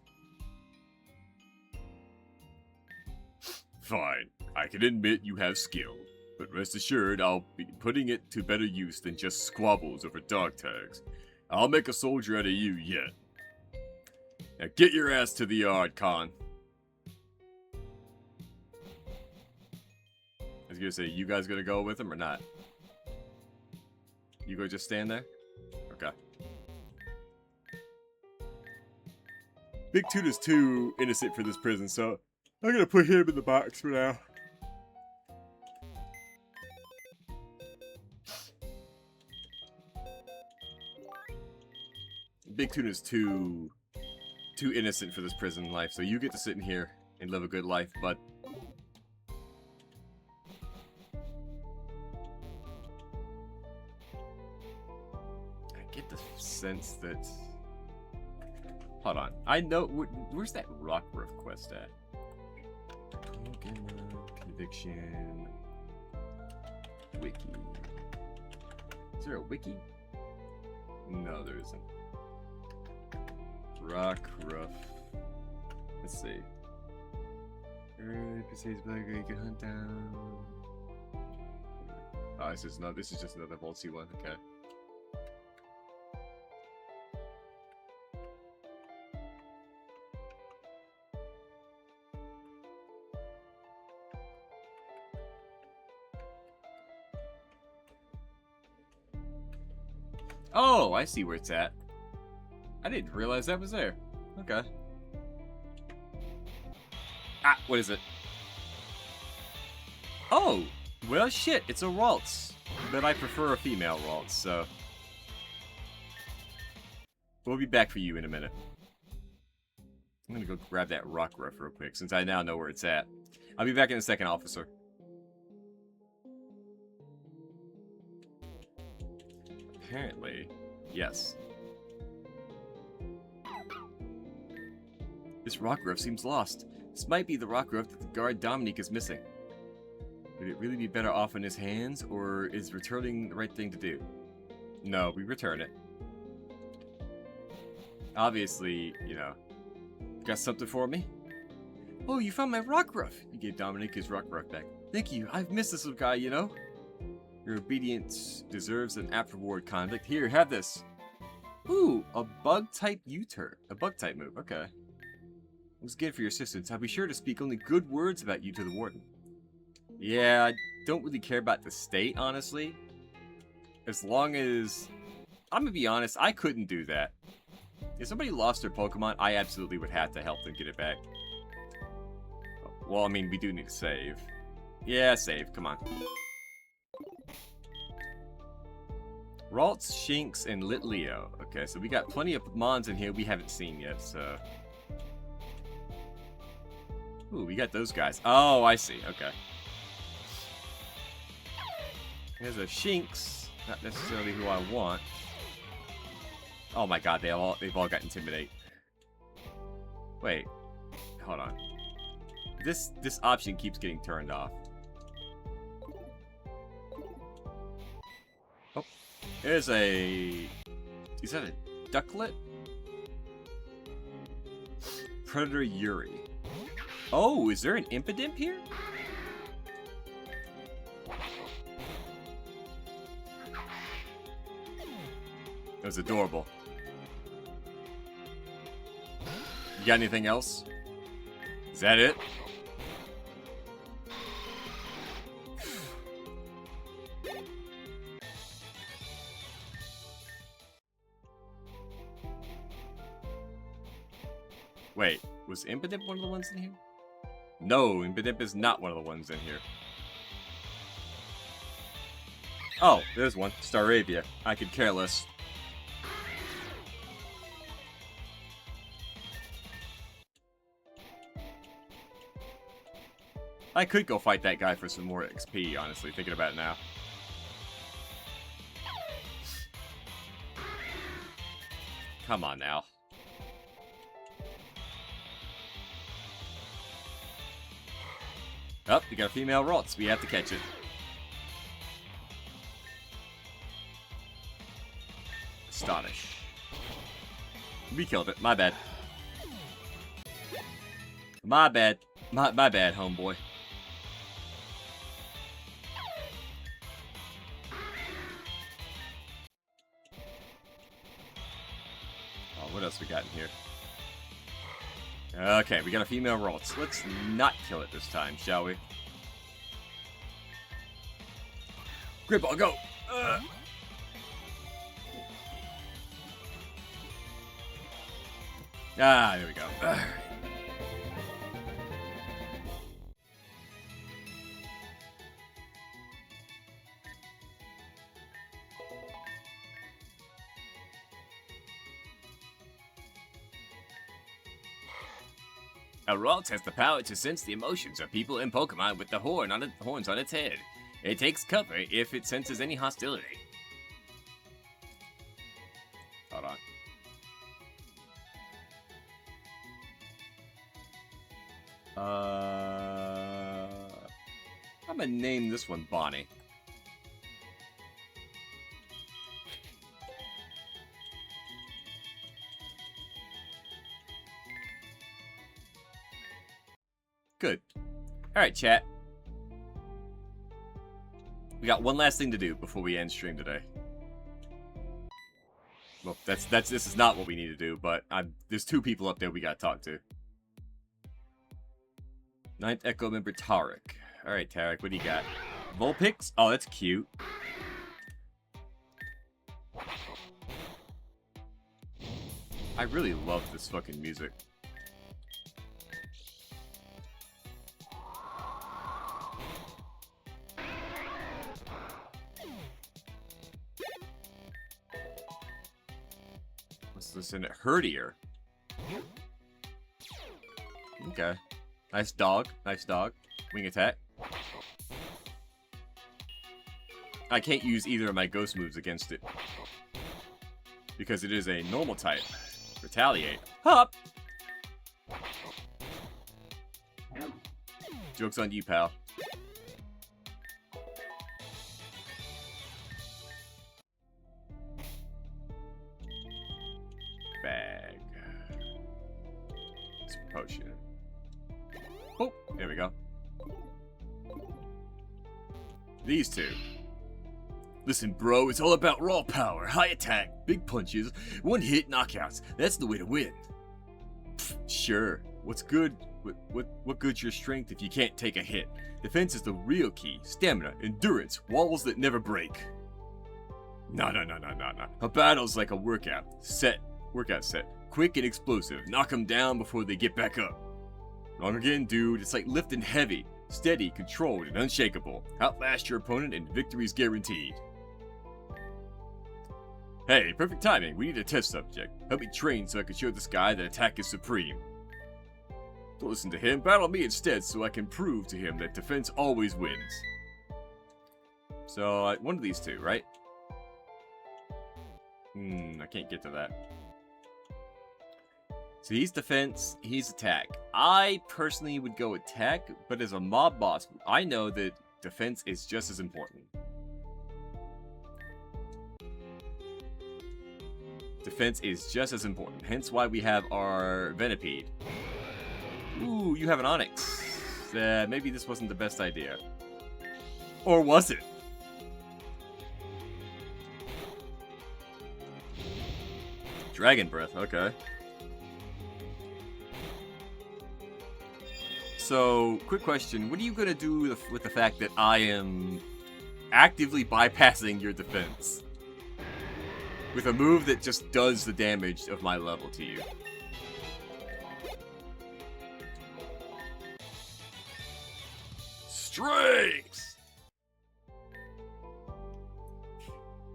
Fine. I can admit you have skill, but rest assured I'll be putting it to better use than just squabbles over dog tags. I'll make a soldier out of you yet. Now get your ass to the yard, Con. I was gonna say, you guys gonna go with him or not? You gonna just stand there? Okay. Big Tuna's too innocent for this prison, so I'm gonna put him in the box for now. Big Tuna's too innocent for this prison life, so you get to sit in here and live a good life, bud. I get the sense that... Hold on. I know... Where's that Rockruff quest at? Conviction... Wiki. Is there a wiki? No, there isn't. Rockruff. Let's see. Besides black, you can hunt down. Oh, this is not. This is just another Voltsy one. Okay. Oh, I see where it's at. I didn't realize that was there. Okay. Ah, what is it? Oh, well, shit, it's a Ralts. But I prefer a female Ralts, so... We'll be back for you in a minute. I'm gonna go grab that rock ruff real quick, since I now know where it's at. I'll be back in a second, officer. Apparently, yes. This rock ruff seems lost. This might be the rock ruff that the guard Dominique is missing. Would it really be better off in his hands, or is returning the right thing to do? No, we return it. Obviously, you know. Got something for me? Oh, you found my rock ruff! You gave Dominique his rock ruff back. Thank you, I've missed this little guy, you know? Your obedience deserves an apt reward, convict. Here, have this. Ooh, a bug-type U-turn. A bug-type move, okay. Once again for your assistance, I'll be sure to speak only good words about you to the warden. Yeah, I don't really care about the state, honestly. As long as... I'm gonna be honest, I couldn't do that. If somebody lost their Pokemon, I absolutely would have to help them get it back. Well, I mean, we do need to save. Yeah, save, come on. Ralts, Shinx, and Litleo. Okay, so we got plenty of Mons in here we haven't seen yet, so... Ooh, we got those guys. Oh, I see, okay. There's a Shinx. Not necessarily who I want. Oh my god, they've all got Intimidate. Wait. Hold on. This option keeps getting turned off. Oh. There's a... Is that a Ducklet? Predator Yuri. Oh, is there an Impidimp here? That was adorable. You got anything else? Is that it? Wait, was Impidimp one of the ones in here? No, Impidimp is not one of the ones in here. Oh, there's one. Staravia. I could care less. I could go fight that guy for some more XP, honestly, thinking about it now. Come on now. Oh, we got a female Ralts. We have to catch it. Astonish. We killed it. My bad. My bad. My bad, homeboy. Oh, what else we got in here? Okay, we got a female Ralts. Let's not kill it this time, shall we? Grip ball, go! Ah, there we go. A Ralts has the power to sense the emotions of people and Pokemon with the horns on its head. It takes cover if it senses any hostility. Hold on. I'm gonna name this one Bonnie. Good. Alright, chat. We got one last thing to do before we end stream today. Well, this is not what we need to do, but there's 2 people up there we gotta talk to. 9th Echo member Tarek. Alright, Tarek, what do you got? Vulpix? Oh, that's cute. I really love this fucking music. What's this in it? Herdier. Okay. Nice dog. Nice dog. Wing attack. I can't use either of my ghost moves against it. Because it is a normal type. Retaliate. Hop! Joke's on you, pal. Bag. Potion. Oh, there we go. These 2. Listen, bro, it's all about raw power, high attack, big punches, one-hit knockouts. That's the way to win. Pfft, sure. What's good? What good's your strength if you can't take a hit? Defense is the real key. Stamina, endurance, walls that never break. No. A battle's like a workout set. Quick and explosive. Knock them down before they get back up. Wrong again, dude. It's like lifting heavy. Steady, controlled, and unshakable. Outlast your opponent and victory's guaranteed. Hey, perfect timing. We need a test subject. Help me train so I can show this guy that attack is supreme. Don't listen to him. Battle me instead so I can prove to him that defense always wins. So, one of these 2, right? I can't get to that. So he's defense, he's attack. I personally would go attack, but as a mob boss, I know that defense is just as important. Defense is just as important, hence why we have our Venipede. Ooh, you have an Onyx. Maybe this wasn't the best idea. Or was it? Dragon Breath, okay. So, quick question. What are you going to do with the fact that I am actively bypassing your defense? With a move that just does the damage of my level to you. Strength!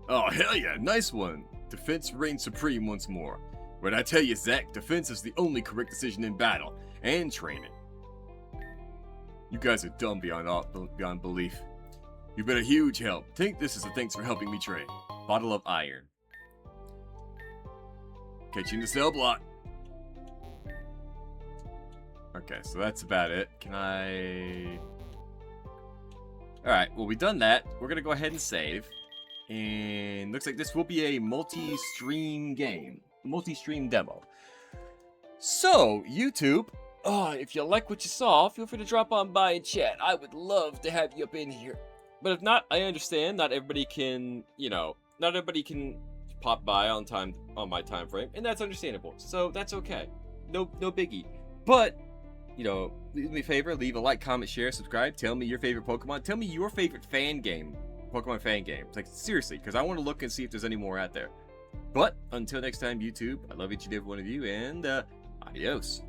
Oh, hell yeah, nice one. Defense reigns supreme once more. When I tell you, Zach, defense is the only correct decision in battle, and training. You guys are dumb beyond belief. You've been a huge help. Take this as a thanks for helping me train. Bottle of iron. Catch you in the cell block. Okay, so that's about it. Can I... Alright, well, we've done that. We're going to go ahead and save. And looks like this will be a multi-stream game. Multi-stream demo. So, YouTube, if you like what you saw, feel free to drop on by and chat. I would love to have you up in here. But if not, I understand. Not everybody can, not everybody can pop by on my time frame, and that's understandable. So that's okay. No biggie. But, leave me a favor, leave a like, comment, share, subscribe. Tell me your favorite Pokemon. Tell me your favorite fan game. Pokemon fan game. Like, seriously, because I want to look and see if there's any more out there. But until next time, YouTube, I love each and every one of you, and adios.